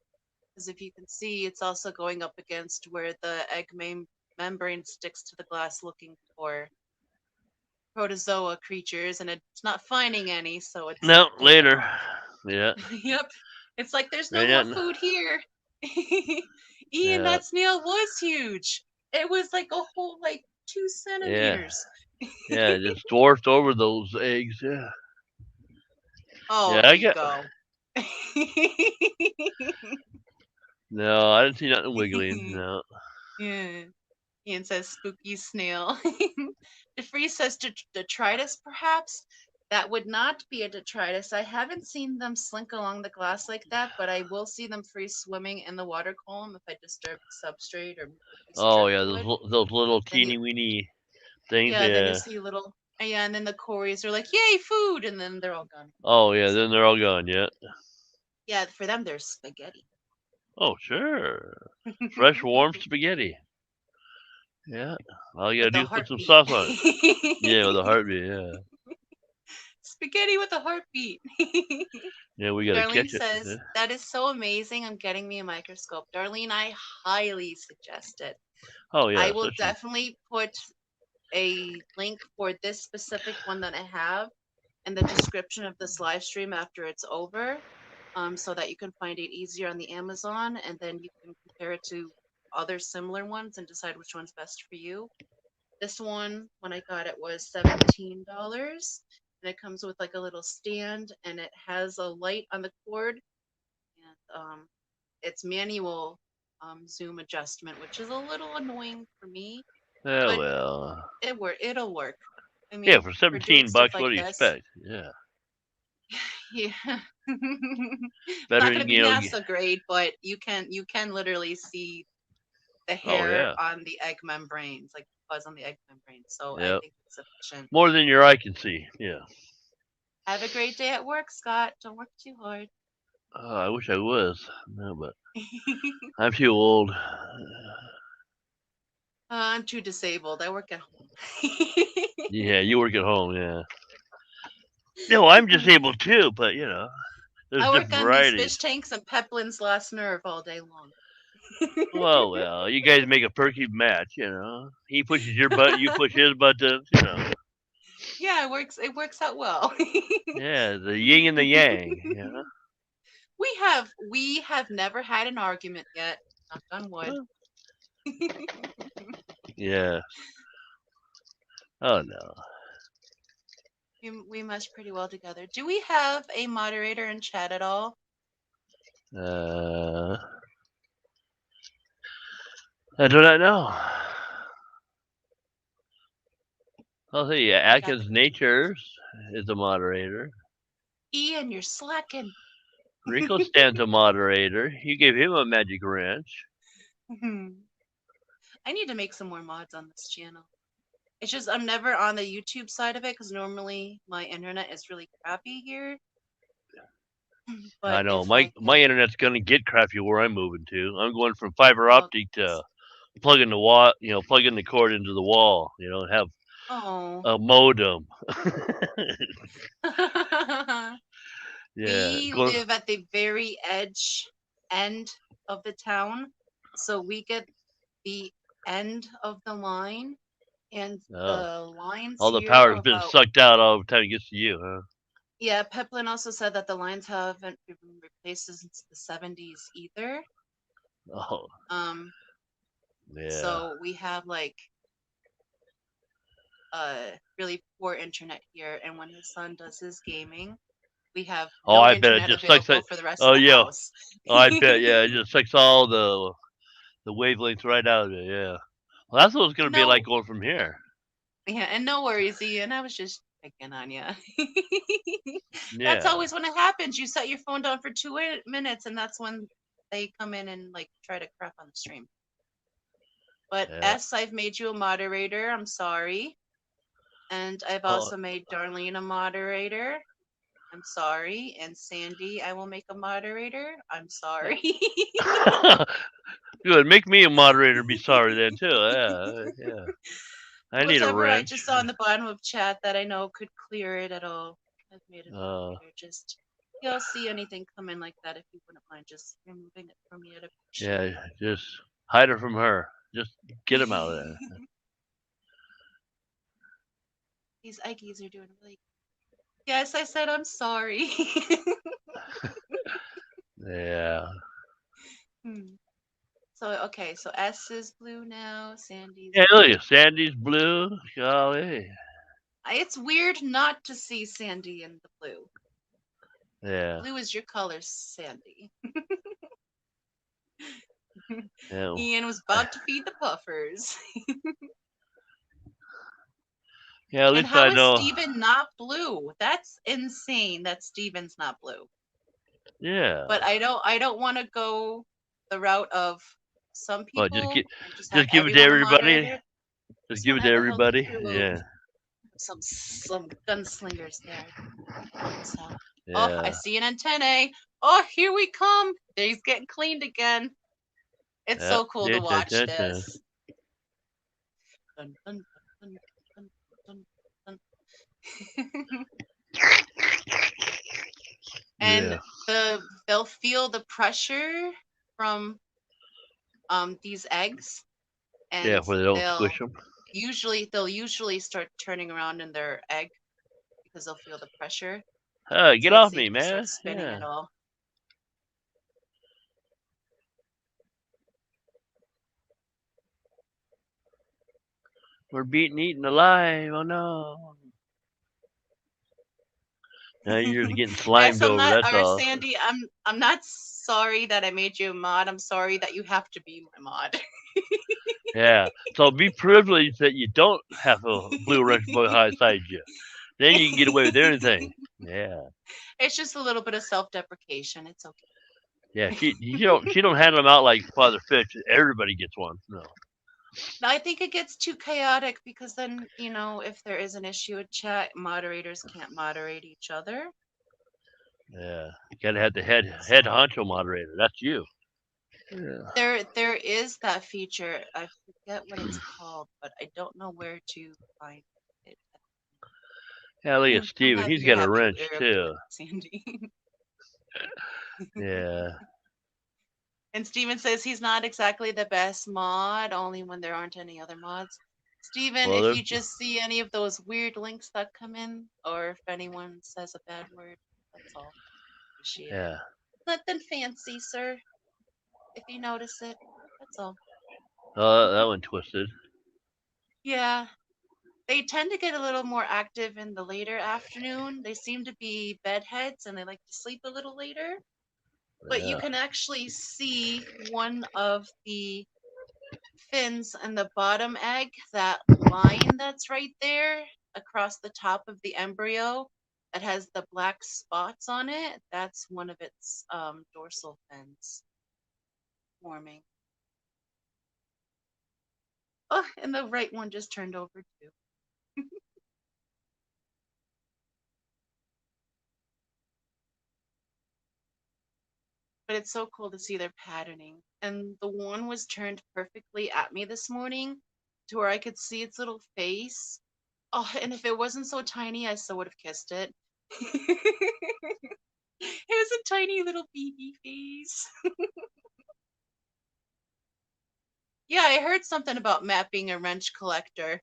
Because if you can see, it's also going up against where the membrane sticks to the glass looking for protozoa creatures, and it's not finding any, so it's No, taken later. off. Yeah. Yep. It's like there's no Right more now. food here. Ian, Yeah. that snail was huge. It was like a whole like two Yeah. centimeters. Yeah. Just dwarfed over those eggs. Yeah. Oh, Yeah. I got. Rico. No, I didn't see nothing wiggling. No. Yeah. Ian says spooky snail. DeFree says detritus, perhaps. That would not be a detritus. I haven't seen them slink along the glass like that, but I will see them free swimming in the water column if I disturb the substrate or move a piece of Oh yeah, those driftwood. those little Then you, teeny weeny things. yeah, then you Yeah. see little, yeah, and then the Corys are like, "Yay, food!" and then they're all gone. Oh yeah, then they're all gone. Yeah. Yeah, for them, there's spaghetti. Oh sure. Fresh warm spaghetti. Yeah. All you gotta With do a is put some heartbeat. sauce on it. Yeah, with a heartbeat. Yeah. Spaghetti with a heartbeat. Yeah, we gotta Darlene catch it. says, Yeah. that is so amazing. I'm getting me a microscope. Darlene, I highly suggest it. Oh yeah, I will especially. definitely put a link for this specific one that I have in the description of this live stream after it's over, so that you can find it easier on the Amazon, and then you can compare it to other similar ones and decide which one's best for you. This one, when I got it, was $17, and it comes with like a little stand, and it has a light on the cord, and it's manual zoom adjustment, which is a little annoying for me, Yeah, but well. it'll work. I Yeah, mean, for for doing 17 stuff bucks, like what do you this, expect? Yeah. yeah, it's Better not going than to be get. NASA grade, but you can literally see the Oh hair yeah. on the egg membranes, like fuzz on the egg membranes. So I Yep. think it's sufficient. More than your eye can see. Yeah. Have a great day at work, Scott. Don't work too hard. I wish I was. No, but I'm too old. I'm too disabled. I work at home. Yeah, you work at home. Yeah. No, I'm disabled too, but there's I work different on these varieties. fish tanks and Peplin's last nerve all day long. Well, you guys make a perky match. He pushes your butt, you push his buttons. Yeah, it works out well. Yeah, the yin and the yang. we have never had an argument yet. Knock on wood. Well, yeah. Oh no. We mesh pretty well together. Do we have a moderator in chat at all? Uh, I do not know. I'll see. We got the Atkins Natures is a moderator. Ian, you're slacking. Rico stands a moderator. You gave him a magic wrench. I I need to make some more mods on this channel. It's just I'm never on the YouTube side of it because normally my internet is really crappy here. I But know if my I my can, internet's gonna get crappy where I'm moving to. I'm going from fiber oh, optic to plugging plugging the cord into the wall. And have oh, a modem. Yeah, we going. live at the very end of the town, so we get the end of the line, and Oh, the lines all the here power's are been about. sucked out all the time it gets to you, huh? Yeah, Peplin also said that the lines haven't been replaced since the 70s either. Oh, Um, yeah. so we have like really poor internet here, and when his son does his gaming, we have Oh, no I bet it internet just sucks. available for the rest of Oh the yeah. house. Oh, I bet yeah. It just sucks all the wavelengths right out of it. Yeah. Well, that's what it's gonna be No, like going from here. yeah, and no worries, Ian. I was just picking on you. That's Yeah. always when it happens. You set your phone down for 2 minutes, and that's when they come in and like try to crap on the stream. But Yeah. S, I've made you a moderator. I'm sorry. And I've Oh. also made Darlene a moderator. I'm sorry. And Sandy, I will make a moderator. I'm sorry. Good. Make me a moderator. Be sorry then too. Yeah. Yeah. I need a Whatever I wrench. just saw in the bottom of chat that I know could clear it at all, I've made a Uh. moderator. Just if y'all see anything come in like that, if you wouldn't mind just removing it from me, I'd Yeah. appreciate Just hide her from her. Just get him out of it. there. These Ikes are doing really good. Yes, I said I'm sorry. Yeah. Hmm. So okay, so S is blue now, Sandy's Yeah. Look blue. at Sandy's blue. Golly. It's weird not to see Sandy in the blue. Yeah. Blue is your color, Sandy. Yeah. Ian was about to feed the puffers. Yeah. At And least I how is know. Steven not blue? That's insane that Steven's not blue. Yeah. But I don't want to go the route of some Well, people and just have just give it to everyone a everybody. moderator. Just Just give want it to to have a healthy everybody. crew of Yeah. some gunslingers there. So, oh, I Yeah. see an antennae. Oh, here we come. He's getting cleaned again. It's Yep. so cool to Dun, dun, watch dun, dun. this. Dun, dun, dun, dun, dun, dun, dun. And Yeah. they'll feel the pressure from these eggs, Yeah. and Where they don't they'll squish them. usually start turning around in their egg because they'll feel the pressure. So Get let's off see if me, he man. starts spinning Yeah. at all. We're being eaten alive. Oh no. Now you're just getting S, slimed I'm over. not, That's or all. Sandy, I'm not sorry that I made you a mod. I'm sorry that you have to be my mod. Yeah. So be privileged that you don't have a blue wrench beside you. Then you can get away with anything. Yeah. It's just a little bit of self-deprecation. It's okay. Yeah. She don't handle them out like Father Fish. Everybody gets one. No. Now, I think it gets too chaotic because then, if there is an issue with chat, moderators can't moderate each other. Yeah. You gotta have the head So honcho moderator. That's you. Yeah. there is that feature. I forget what it's called, but I don't know where to find it. Yeah, look at I'm Steven. happy He's you're got a happy wrench you're able to do too. it, Sandy. Yeah. And Steven says he's not exactly the best mod, only when there aren't any other mods. Steven, Well, if there's you just see any of those weird links that come in, or if anyone says a bad word, that's all. Appreciate it. yeah. Nothing fancy, sir. If you notice it, that's all. Oh, that one twisted. Yeah, they tend to get a little more active in the later afternoon. They seem to be bedheads and they like to sleep a little later. But you Yeah. can actually see one of the fins in the bottom egg, that line that's right there across the top of the embryo that has the black spots on it. That's one of its dorsal fins forming. Oh, and the right one just turned over too. But it's so cool to see their patterning. And the one was turned perfectly at me this morning to where I could see its little face. Oh, and if it wasn't so tiny, I still would have kissed it. It was a tiny little baby face. Yeah, I heard something about Matt being a wrench collector.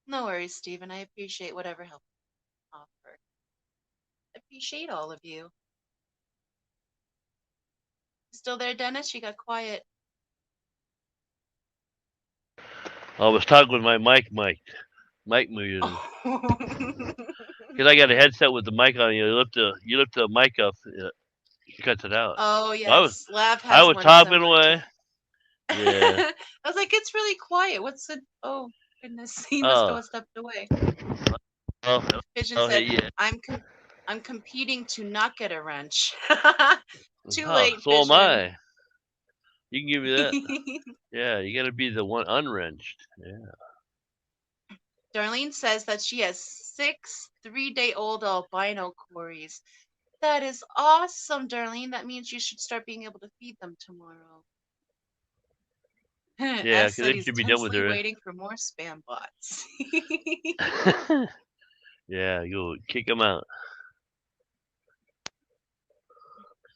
No worries, Stephen. I appreciate whatever help you offer. I appreciate all of you. Still there, Dennis? You got quiet. I was talking with my mic muted. Oh. Because I got a headset with the mic on. You lift the mic up, it cuts it out. Oh I was yes, Lav I has was one talking similar to. away. Yeah. I was like, it's really quiet. What's the? Oh goodness, he must Oh. have stepped away. Oh. Pigeon Oh. Hey. said, Yeah. I'm competing to not get a wrench." Too Oh. late, So am Pigeon. I. You can give me that. Yeah. You got to be the one unwrenched. Yeah. Darlene says that she has 6 3-day-old albino Corys. That is awesome, Darlene. That means you should start being able to feed them tomorrow. Yeah. S Because said they he's should be done with tensely their. waiting for more spam bots. Yeah. Go kick them out.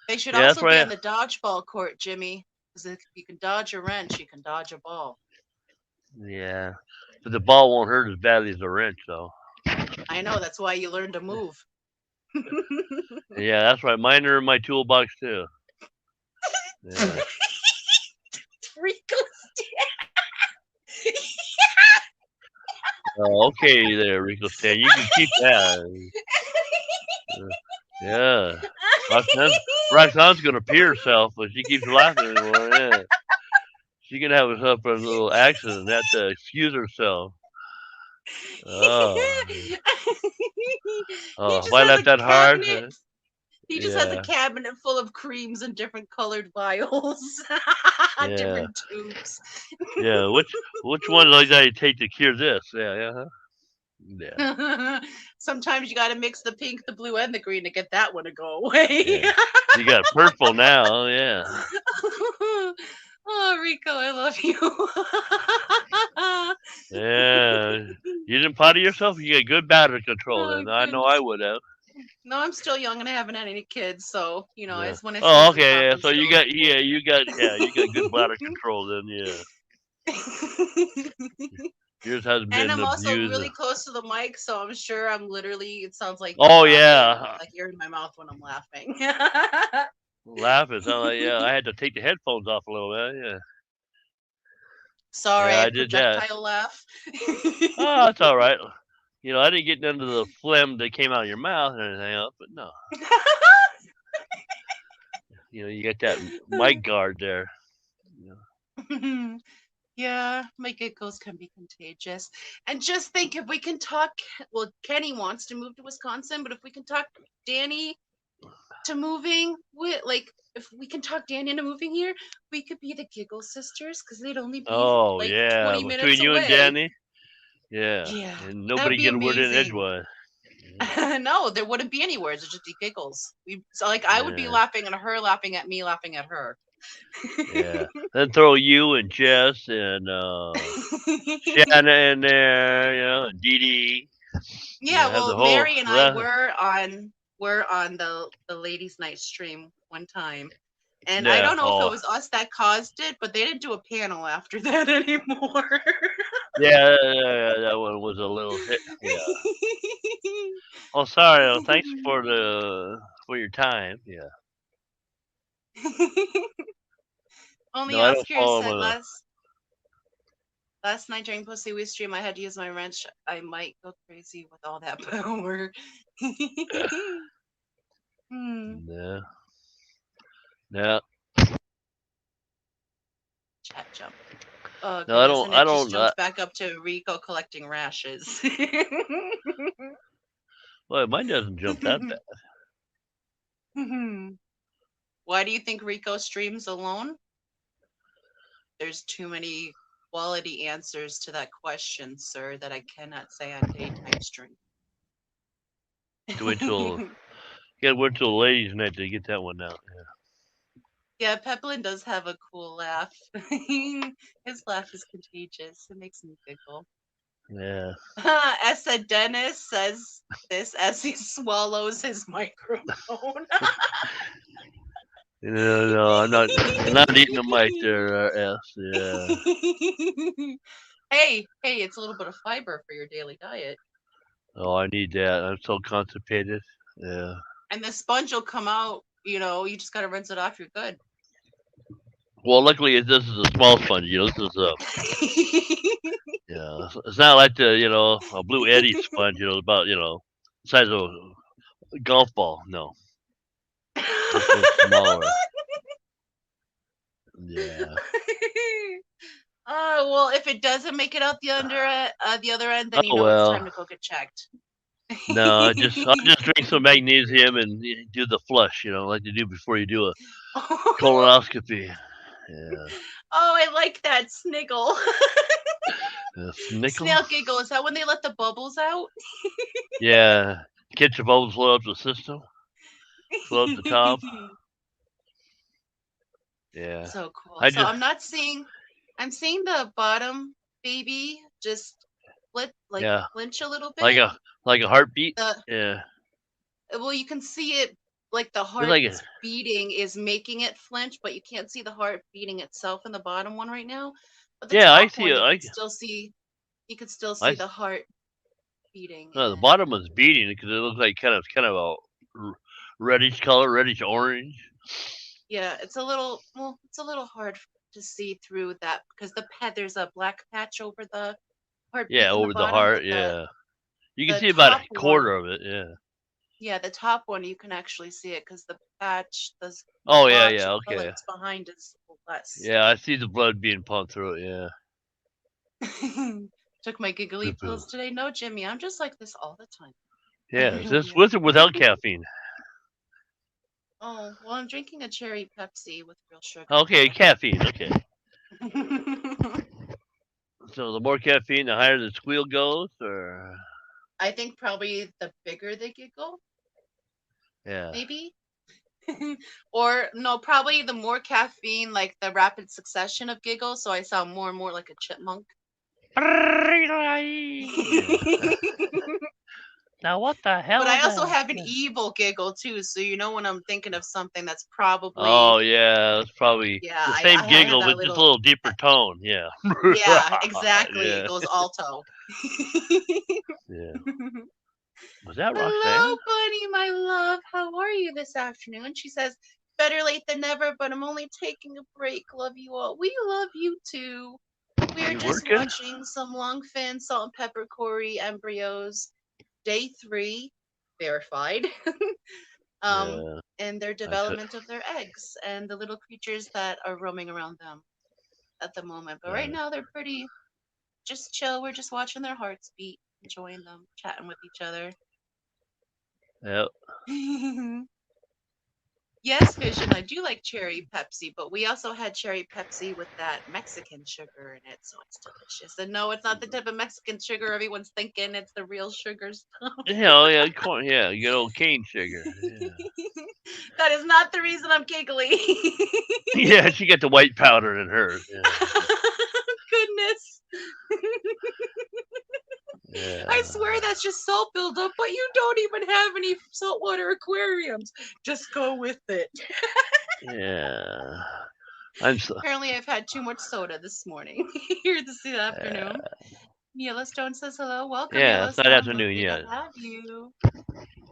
They should Yeah. That's also be on right. the dodgeball court, Jimmy. Because if you can dodge a wrench, you can dodge a ball. Yeah. But the ball won't hurt as badly as a wrench, though. I know, that's why you learn to move. Yeah. That's right. Mine are in my toolbox too. Yeah. Rico. Oh, okay, there, Rico Stan. You can keep that. Yeah. Roxanne's gonna pee herself, but she keeps laughing anymore. Yeah. She can have herself a little accident and have to excuse herself. Oh. He Oh, if just I has laughed a that hard, cabinet. He just has a yeah, cabinet full of creams and different colored vials, yeah, different tubes. yeah. Which one like that you take to cure this? Yeah, yeah, huh? Yeah, Sometimes you got to mix the pink, the blue, and the green to get that one to go away. yeah. You got purple now. Yeah, Oh, Rico, I love you. yeah. You didn't potty yourself. You got good battery control. Oh Then I know I goodness. would have. No, I'm still young and I haven't had any kids, so Yeah. it's when I Oh, start to okay. pop, Yeah. I'm So you still got able. good bladder control then. Yeah. Yours hasn't And been I'm also abused. really close to the mic, so I'm sure I'm literally, it sounds like me Oh laughing, yeah. like you're in my mouth when I'm laughing. Laughing. Sound like yeah. I had to take the headphones off a little bit. Yeah. Sorry, Yeah, I I did that. projectile laugh. Oh, that's all right. I didn't get none of the phlegm that came out of your mouth or anything else, but no. You got that mic guard there. Yeah, my giggles can be contagious. And just think, if we can talk, well, Kenny wants to move to Wisconsin, but if we can talk Danny to moving, if we can talk Danny into moving here, we could be the Giggle Sisters because they'd only be Oh like yeah, 20 between minutes you and away. Danny. Yeah, Yeah, and that would nobody be get a word in amazing. edgewise. Yeah. No, there wouldn't be any words. It'd just be giggles. I would be Yeah. laughing at her, laughing at me, laughing at her. Yeah. Then throw you and Jess and Shanna in there, and Dee Dee. Yeah, Yeah, have well, the whole Mary and I that, were on the ladies' night stream one time. And I yeah. don't know if it Oh, was us that caused it, but they didn't do a panel after that anymore. yeah, that one was a little hit. Yeah. Oh, sorry. Oh, thanks for your time. Yeah. Only No, I don't Oscar follow said my. last night during Pussy Wee stream I had to use my wrench. I might go crazy with all that power. Hmm. Yeah. Yeah. Chat jump. Oh No, I goodness, don't. and I it just don't. jumps back up to Rico collecting rashes. Well, mine doesn't jump that bad. Why do you think Rico streams alone? There's too many quality answers to that question, sir, that I cannot say on daytime stream. To wait till you gotta wait till ladies' night to get that one out. Yeah, Peplin does have a cool laugh. His laugh is contagious. It makes me giggle. Yeah. Essa Dennis says this as he swallows his microphone. No, I'm not eating the mic there, S. Yeah. Hey, it's a little bit of fiber for your daily diet. Oh, I need that. I'm so constipated. Yeah. And the sponge will come out, you just gotta rinse it off, you're good. Well, luckily this is a small sponge. This is a yeah. It's not like a Blue Eddie sponge. About the size of a golf ball. No, this one's smaller. Yeah. Well, if it doesn't make it out the other end, then Oh it's time well. to go get checked. No, I just drink some magnesium and do the flush. Like you do before you do a colonoscopy. Yeah. Oh, I like that sniggle. Snickle. Snail giggle. Is that when they let the bubbles out? Yeah. Catch your bubbles flow up the system. Flow up the top. Yeah. So cool. I So just I'm seeing the bottom baby just yeah. flinch a little Like bit. a heartbeat. The Yeah. Well, you can see it like the It's heart like that's beating is making it flinch, but you can't see the heart beating itself in the bottom one right now. But the yeah. I top see one, it. you could still I see the heart beating, no, the and bottom one's beating because it looks like kind of a reddish color, reddish orange. yeah, it's a little hard to see through that because there's a black patch over the heartbeat Yeah, in the over the bottom, heart. but Yeah, you can the see about a top one, quarter of it. Yeah. yeah, the top one you can actually see it because the patch, the Oh yeah, splotch yeah. of color Okay. that's behind is less. Yeah, I see the blood being pumped through it. Yeah. Took my Poo giggly poo. pills today. No, Jimmy, I'm just like this all the time. I Yeah. Is really this am. with or without caffeine? Oh, well, I'm drinking a cherry Pepsi with real sugar. Okay, caffeine. Okay. I So the more caffeine, the higher the squeal goes, or think probably the bigger the giggle, yeah. maybe. Or no, probably the more caffeine, like the rapid succession of giggles, so I sound more and more like a chipmunk. Yeah. Now what the But hell I is also that? have an evil giggle too, so when I'm thinking of something that's probably, Oh yeah, it's probably yeah, the I same have giggle, that but just a little, little deeper tone. Yeah. yeah, exactly. It Yeah. goes alto. Yeah. Was that Hello, Roxanne? Bunny, my love. How are you this afternoon? She says, better late than never, but I'm only taking a break. Love you all. We love you too. We're You just working? watching some longfin salt and pepper Cory embryos, day 3, verified, Yeah. and their I could. development of their eggs and the little creatures that are roaming around them at the moment. But right now, they're pretty just chill. We're just watching their hearts beat, enjoying them, chatting with each other. Yep. Yes, Vision, I do like cherry Pepsi, but we also had cherry Pepsi with that Mexican sugar in it, so it's delicious. And no, it's not the type of Mexican sugar everyone's thinking, it's the real sugar stuff. Yeah. Corn. Yeah. Good old cane sugar. Yeah. That is not the reason I'm giggly. Yeah. She got the white powder in hers. Yeah. Goodness. I Yeah. swear that's just salt buildup, but you don't even have any saltwater aquariums. Just go with it. Yeah. I'm so. Apparently, I've had too much soda this morning. Here this afternoon. Uh, Yellowstone says hello. Welcome, yeah. It's not Yellowstone. afternoon Lovely to yet. have you.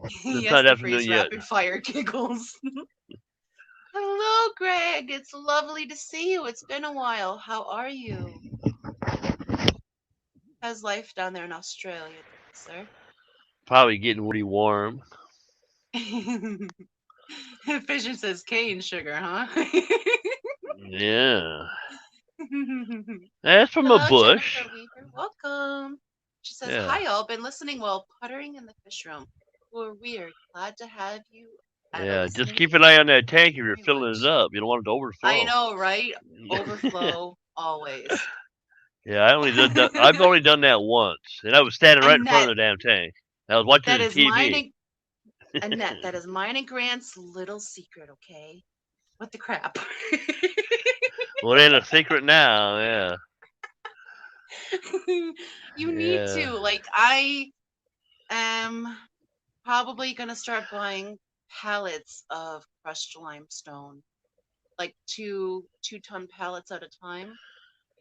It's Yes, not the afternoon phrase yet. rapid fire giggles. Hello, Greg. It's lovely to see you. It's been a while. How are you? How's life down there in Australia, sir? Probably getting pretty warm. Fisher says cane sugar, huh? Yeah. That's from a Hello, bush. Jennifer Weaver. Welcome. She says, Yeah. hi, all. Been listening while puttering in the fish room. We're weird. Glad to have you. I have a Yeah, just keep listening an eye ear on that tank if you're very filling it much. up. You don't want it to I overflow. know, right? Overflow always. Yeah, I've only done that once, and I was standing right in front Annette, of the damn tank. I was watching that the is mine TV. and Annette, that is mine and Grant's little secret, okay? What the crap? Well, it ain't a secret now. Yeah, You need yeah. to. Like, I am probably gonna start buying pallets of crushed limestone, like two-ton pallets at a time,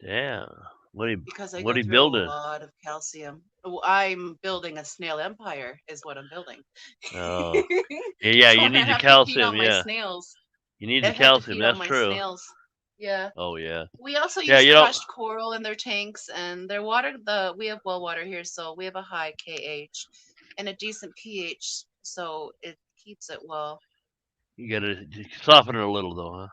Yeah. What are you because I what go are you through a building? lot of calcium. Oh, I'm building a snail empire, is what I'm building. Oh, yeah. So You I need the have to feed calcium. on my Yeah, snails. you need I the have to calcium. feed on That's my true. snails. Yeah. Oh yeah. We also Yeah. use You know. crushed coral in their tanks, and their water. We have well water here, so we have a high KH and a decent pH, so it keeps it well. You gotta soften it a little though, huh?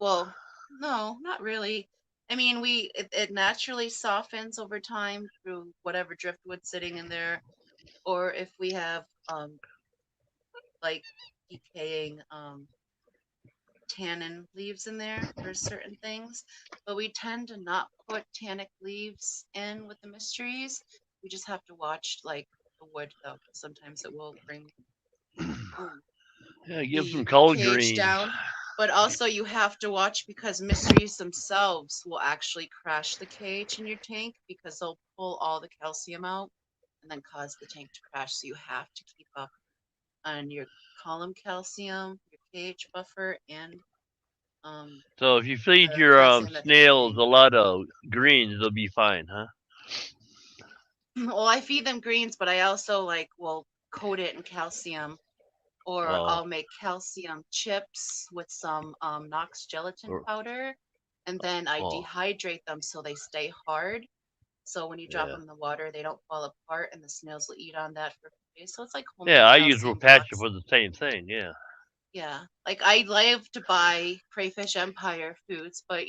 Well, no, not really. I mean, it naturally softens over time through whatever driftwood sitting in there, or if we have like decaying tannin leaves in there for certain things, but we tend to not put tannic leaves in with the mysteries. We just have to watch like the wood though, 'cause sometimes it will bring ooh, Yeah. Give some the collard pH greens. down. But also you have to watch because mysteries themselves will actually crash the KH in your tank because they'll pull all the calcium out and then cause the tank to crash. So you have to keep up on your column calcium, your KH buffer, and um, So if you feed the your calcium that they're snails taking. a lot of greens, they'll be fine, huh? Well, I feed them greens, but I also like will coat it in calcium, or Oh. I'll make calcium chips with some Knox gelatin Or, powder, and then I oh. dehydrate them so they stay hard. So when you drop Yeah. them in the water, they don't fall apart, and the snails will eat on that for days. So it's like Yeah. homemade I use calcium Repatcha blocks. for the same thing. Yeah. Yeah, like I love to buy Crayfish Empire foods, but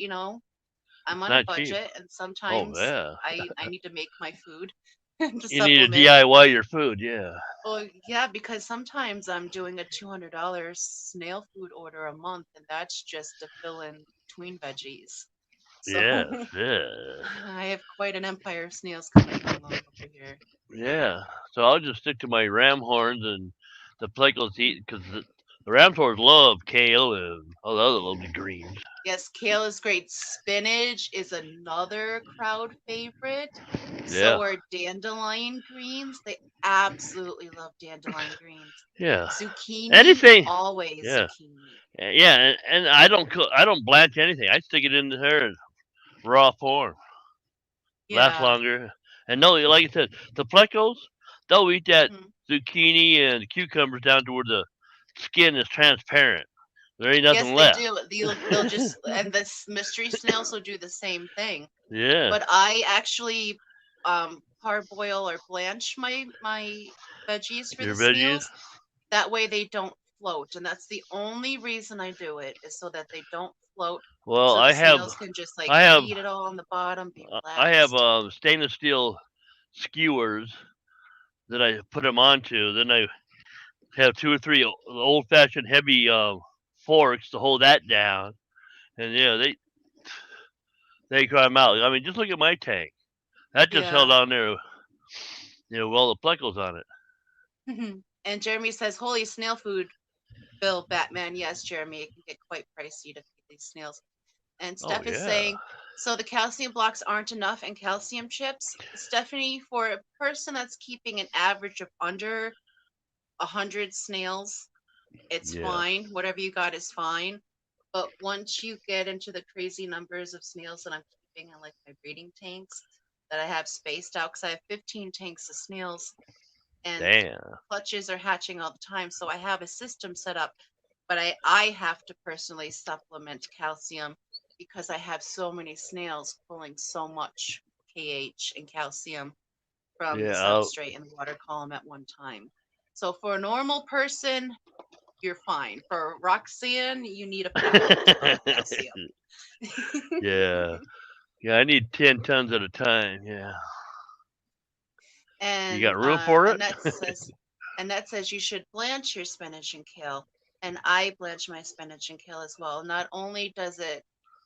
I'm It's on a not cheap. budget, and Oh sometimes yeah. I need to make my food to You need to supplement. DIY your food. Yeah. Well, yeah, because sometimes I'm doing a $200 snail food order a month, and that's just to fill in between veggies. So Yes. Yeah. I have quite an empire of snails coming along over here. Yeah. So I'll just stick to my ram horns and the plecos eat because the ram horns love kale and all the other lovely greens. Yes, kale is great. Spinach is another crowd favorite. Yeah. So are dandelion greens. They absolutely love dandelion greens. Yeah. Zucchini, Anything. always Yeah. zucchini. Yeah. And I don't cook. I don't blanch anything. I stick it in there in raw form. Lasts Yeah. longer. And no, like I said, the plecos, they'll eat that Mhm. zucchini and cucumbers down to where the skin is transparent. There ain't Yes, nothing they left. do. They'll just, and the mystery snails will do the same thing. Yeah. But I actually parboil or blanch my veggies for Your the veggies. snails. That way they don't float, and that's the only reason I do it is so that they don't float, Well, so the snails can just like I have, eat it all on the bottom, be I have relaxed. stainless steel skewers that I put them onto. Then I have two or three old fashioned heavy forks to hold that down. And yeah, they come out. I mean, just look at my tank. That just held Yeah. on there, with all the plecos on it. And Jeremy says, "Holy snail food, Bill Batman." Yes, Jeremy, it can get quite pricey to feed these snails. And Oh Steph is yeah, saying, so the calcium blocks aren't enough and calcium chips. Stephanie, for a person that's keeping an average of under 100 snails, it's yeah, fine. Whatever you got is fine. But once you get into the crazy numbers of snails that I'm keeping in like my breeding tanks that I have spaced out, because I have 15 tanks of snails and damn, clutches are hatching all the time. So I have a system set up, but I have to personally supplement calcium because I have so many snails pulling so much KH and calcium from the yeah. substrate and the water column at one time. So for a normal person, you're fine. For Roxanne, you need a pickup of calcium. Yeah, yeah. I need 10 tons at a time. Yeah, you And got room for it? Annette says, And that says you should blanch your spinach and kale. And I blanch my spinach and kale as well. Not only does it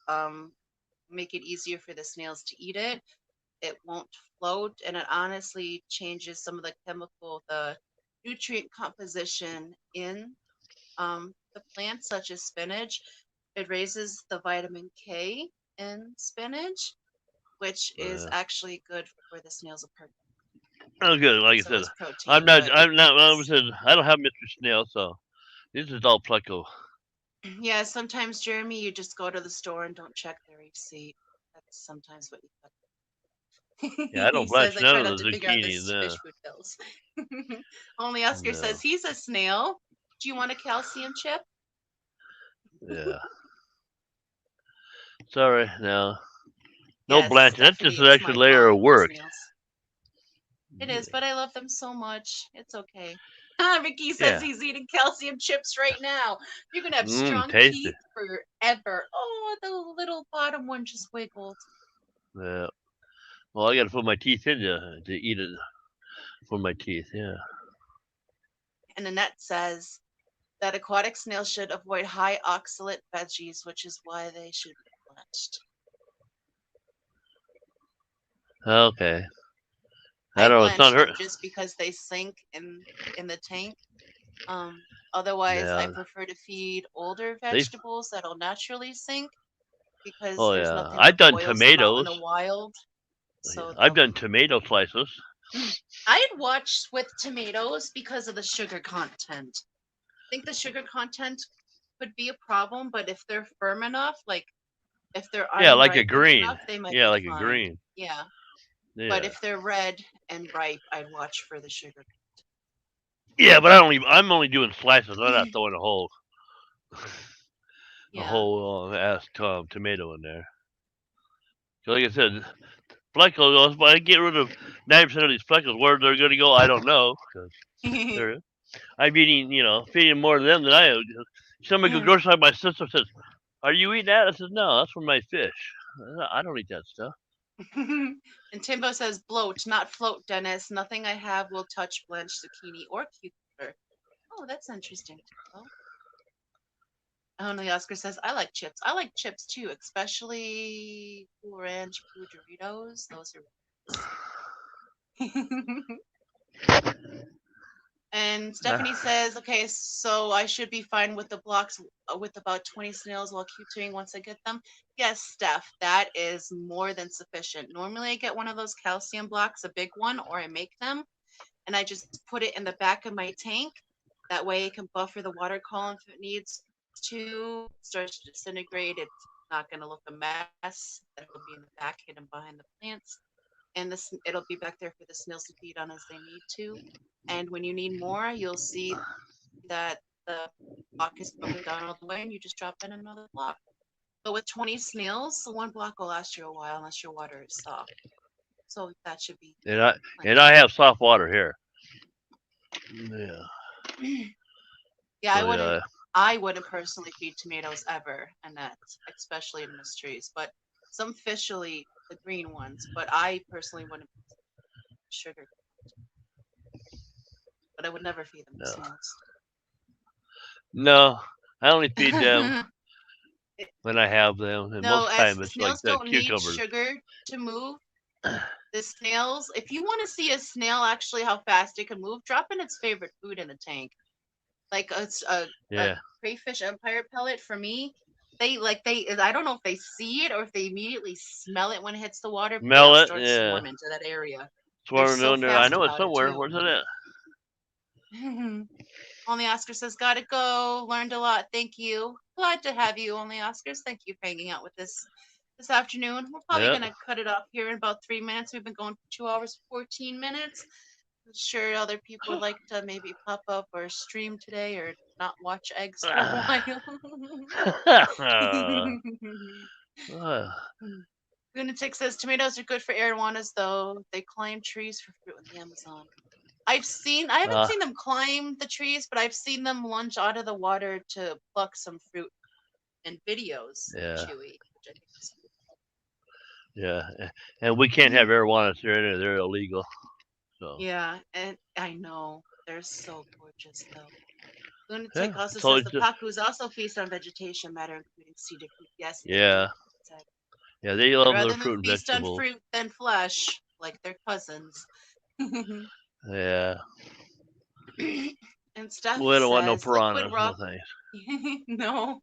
um, make it easier for the snails to eat it, it won't float, and it honestly changes some of the nutrient composition in the plants, such as spinach. It raises the vitamin K in spinach, which is Yeah. actually good for the snails of purpose. Oh, good. Like I So said, it's protein, but I'm not. I it's said I don't have Mr. Snail, so this is all Pleco. yeah. Sometimes, Jeremy, you just go to the store and don't check the receipt. That's sometimes what you Yeah, I he don't says, blanch I none try of not the to figure out zucchini. this fish food pills. Only Oscar says No. he's a snail. Do you want a calcium chip? Yeah. Sorry. No. No Yes, blanching. That's just Stephanie, an it's extra my layer fault of for work. snails. It is, but I love them so much. It's okay. Ricky says Yeah. he's eating calcium chips right now. You're gonna have strong Tasty. teeth forever. Oh, the little bottom one just wiggled. Yeah. Well, I got to put my teeth in to eat it for my teeth. Yeah. And Annette says that aquatic snails should avoid high oxalate veggies, which is why they should be blanched. Okay. I I don't know. It's not blanch hurt. them just because they sink in the tank. Otherwise, I Yeah. prefer to feed older They. vegetables that'll naturally sink because Oh there's yeah. nothing I've that done boils them out in tomatoes. the wild. Yeah. So I've they'll. done tomato slices. I'd watch with tomatoes because of the sugar content. I think the sugar content could be a problem, but if they're firm enough, like if they're Yeah, like a unripened green. enough, they might Yeah, be like a fine. green. Yeah. But Yeah. if they're red and ripe, I'd watch for the sugar. Yeah, but I only. I'm only doing slices. I'm not throwing a Yeah. whole ass tomato in there. So like I said, Fleckles. If I get rid of 90% of these Fleckles, where they're going to go, I don't know. Cause they're. I'm eating, feeding more of them than I am. Somebody go grocery. My sister says, "Are you eating that?" I said, "No, that's for my fish. I don't eat that stuff." And Timbo says bloat, not float, Dennis. Nothing I have will touch blanched zucchini or cucumber. Oh, that's interesting, Timbo. Only Oscar says, I like chips. I like chips too, especially Cool Ranch Blue Doritos. Those are And Stephanie says, okay, so I should be fine with the blocks with about 20 snails while Q2ing once I get them. Yes, Steph, that is more than sufficient. Normally I get one of those calcium blocks, a big one, or I make them, and I just put it in the back of my tank. That way it can buffer the water column if it needs to. It starts to disintegrate. It's not going to look a mess. It'll be in the back hidden behind the plants. And it'll be back there for the snails to feed on as they need to. And when you need more, you'll see that the block is broken down all the way and you just drop in another block. But with 20 snails, the one block will last you a while unless your water is soft. So that should be and I and plenty. I have soft water here. Yeah. Yeah, So yeah. I wouldn't personally feed tomatoes ever, and that's especially in mysteries. But some fish will eat the green ones, but I personally wouldn't sugar. But I would never feed them to No. snails. No. I only feed them when I have them, and No, most as time it's like snails the don't need cucumbers. sugar to move. The snails, if you want to see a snail actually how fast it can move, drop in its favorite food in the tank. Like a Yeah. crayfish empire pellet for me. I don't know if they see it or if they immediately smell it when it hits the water, but they'll Smell it. start Yeah. swarming to that area. They're Swarming so down there. I fast know it's about it somewhere. too. Where's it at? Only Oscar says, gotta go. Learned a lot. Thank you. Glad to have you, Only Oscars. Thank you for hanging out with us this afternoon. We're probably Yeah. gonna cut it off here in about 3 minutes. We've been going for 2 hours, 14 minutes. I'm sure other people would like to maybe pop up or stream today or not watch eggs for a while. Lunatic says tomatoes are good for arowanas, though. They climb trees for fruit in the Amazon. I haven't seen them climb the trees, but I've seen them lunge out of the water to pluck some fruit in videos of yeah. Chewy, which I think is Yeah. And we can't have arowanas here. They're illegal. So. yeah, and I know. They're so gorgeous, though. Lunatic Yeah. also So says the it's just pacus also feast on vegetation matter, including cedar fruit. Yes, they yeah, do. Exactly. yeah. They I'd love their rather them fruit and feast on vegetables. fruit than flesh, like their cousins. Yeah. And Steph We don't want no says liquid piranhas. No rock. thanks. No,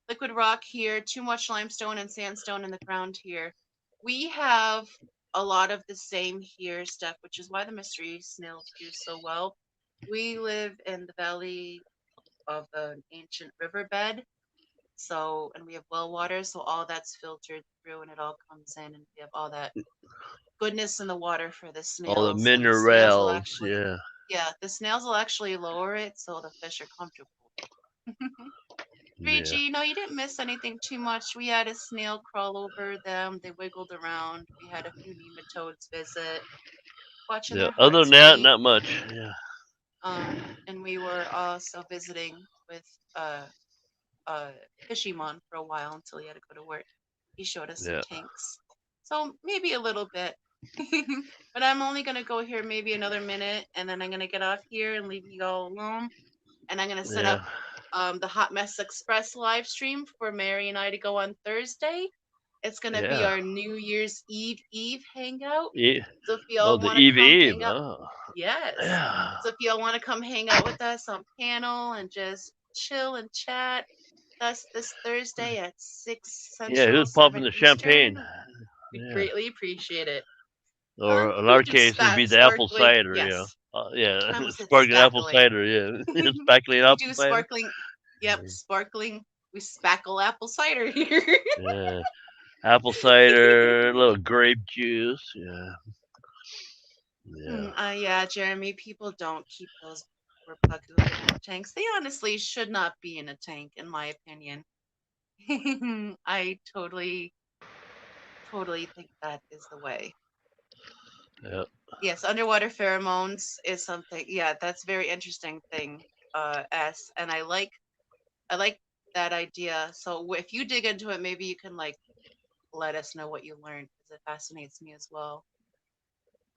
liquid rock here, too much limestone and sandstone in the ground here. We have a lot of the same here, Steph, which is why the mystery snails do so well. We live in the valley of an ancient riverbed, so and we have well water, so all that's filtered through and it all comes in, and we have all that goodness in the water for the All the snails, and the snails will minerals. actually, Yeah. yeah, the snails will actually lower it so the fish are comfortable. Yeah. 3G, no, you didn't miss anything too much. We had a snail crawl over them. They wiggled around. We had a few nematodes visit, watching Yeah. their Other hearts than that, beat. not much. Yeah. And we were also visiting with uh, uh, Fishimon for a while until he had to go to work. He showed us some Yeah. tanks. So maybe a little bit. But I'm only going to go here maybe another minute and then I'm going to get off here and leave you all alone. And I'm going to set up Yeah. the Hot Mess Express live stream for Mary and I to go on Thursday. It's going to be Yeah. our New Year's Eve hangout. E- So if oh, y'all the want to Eve come Eve. hang out, Oh. yes. Yeah. So if y'all want to come hang out with us on panel and just chill and chat, that's this Thursday at 6 Yeah. Central, Who's popping 7 the champagne? Eastern. We'd Yeah. greatly appreciate it. Or in We our could do case, it'd be the apple sparkling. cider. Yeah. Yes, Yeah. I almost said Sparkling apple spackling. cider. Yeah. Sparkling We apple do cider. sparkling. Yep, sparkling. We spackle apple cider here. Yeah. Apple cider, a little grape juice. Yeah. Yeah. Yeah, Jeremy, people don't keep those poor pucku in tanks. They honestly should not be in a tank, in my opinion. I totally think that is the way. Yeah. Yes, underwater pheromones is something. Yeah, that's very interesting thing. S, and I like that idea. So if you dig into it, maybe you can like let us know what you learned because it fascinates me as well.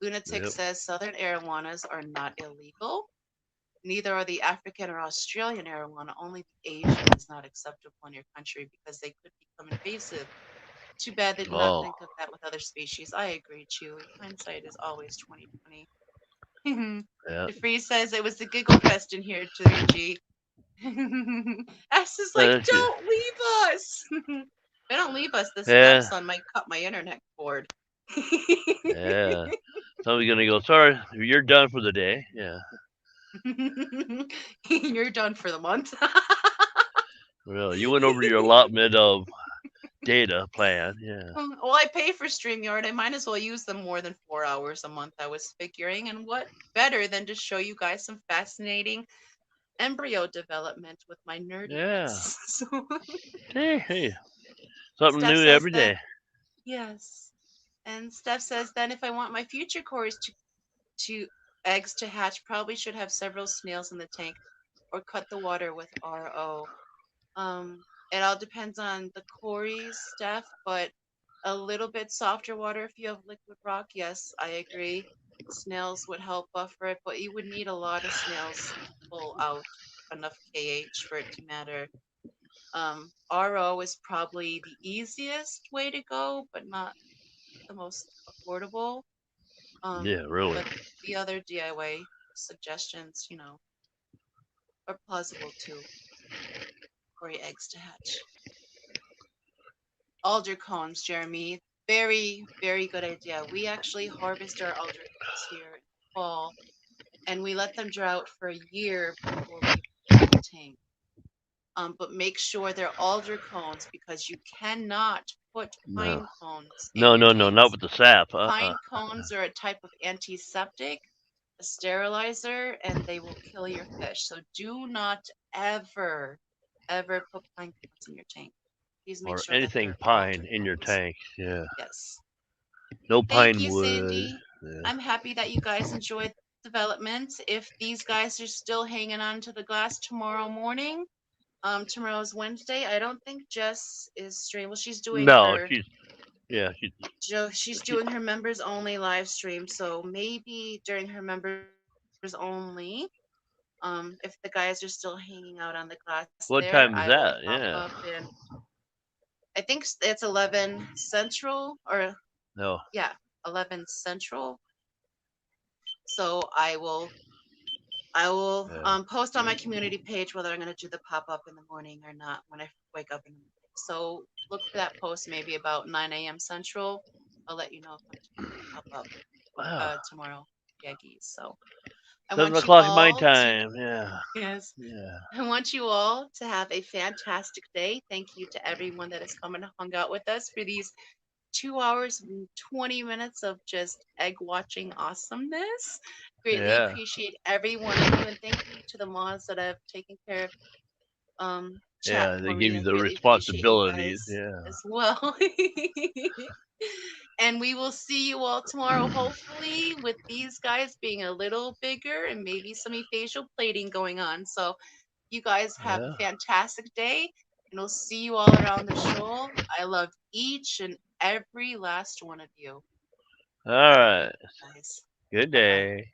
Lunatic Yep. says southern arowanas are not illegal. Neither are the African or Australian arowana. Only the Asian is not acceptable in your country because they could become invasive. Too bad they did not Oh. think of that with other species. I agree, Chewy. Hindsight is always 2020. Yeah. DeFree says it was the giggle fest in here, 3G. S is like, Yeah. don't leave us. If they don't leave us, the Yeah. stepson might cut my internet cord. Yeah. Somebody's gonna go. Sorry, you're done for the day. Yeah. You're done for the month. Well, you went over your allotment of data plan. Yeah. Well, I pay for StreamYard. I might as well use them more than 4 hours a month, I was figuring. And what better than to show you guys some fascinating embryo development with my Yeah. nerdiness. So Hey. Something Steph new says every then, day. yes. And Steph says then if I want my future cores to eggs to hatch, probably should have several snails in the tank or cut the water with RO. Um, it all depends on the Cory's stuff, but a little bit softer water if you have liquid rock. Yes, I agree. Snails would help buffer it, but you would need a lot of snails to pull out enough KH for it to matter. RO is probably the easiest way to go, but not the most affordable. Yeah, really. But the other DIY suggestions, are plausible too for your eggs to hatch. Alder cones, Jeremy. Very, very good idea. We actually harvest our alder cones here in fall and we let them dry out for a year before we put them in the tank. But make sure they're alder cones because you cannot put No. pine cones in No, your no, no, not tanks. with the sap. Pine cones are a type of antiseptic, a sterilizer, and they will kill your fish. So do not ever, ever put pine cones in your tank. Please make Or sure that anything they're pine alder in your cones. tank. Yeah. Yes. No Thank pine you, wood. Sandy. Yeah. I'm happy that you guys enjoyed development. If these guys are still hanging on to the glass tomorrow morning, tomorrow's Wednesday. I don't think Jess is stream. Well, she's doing No, her she's she doing her members only live stream. So maybe during her members only, If the guys are still hanging out on the glass What there, time I is will that? pop Yeah. up and I think it's 11 Central or No. yeah, 11 Central. So I will Yeah. post on my community page whether I'm going to do the pop up in the morning or not when I wake up in the morning. So look for that post maybe about 9 a.m. Central. I'll let you know if I'm doing the pop up Wow. tomorrow, Yeggies. So I Seven want you o'clock my all to time. Yeah. yes, Yeah. I want you all to have a fantastic day. Thank you to everyone that has come and hung out with us for these 2 hours and 20 minutes of just egg watching awesomeness. Greatly Yeah. appreciate every one of you, and thank you to the mods that have taken care of chat Yeah. They for give me. you I the greatly appreciate you responsibilities. guys Yeah. as well. And we will see you all tomorrow, hopefully, with these guys being a little bigger and maybe some facial plating going on. So you guys have Yeah. a fantastic day, and we'll see you all around the show. I love each and every last one of you. All right. Guys, Good bye bye. day.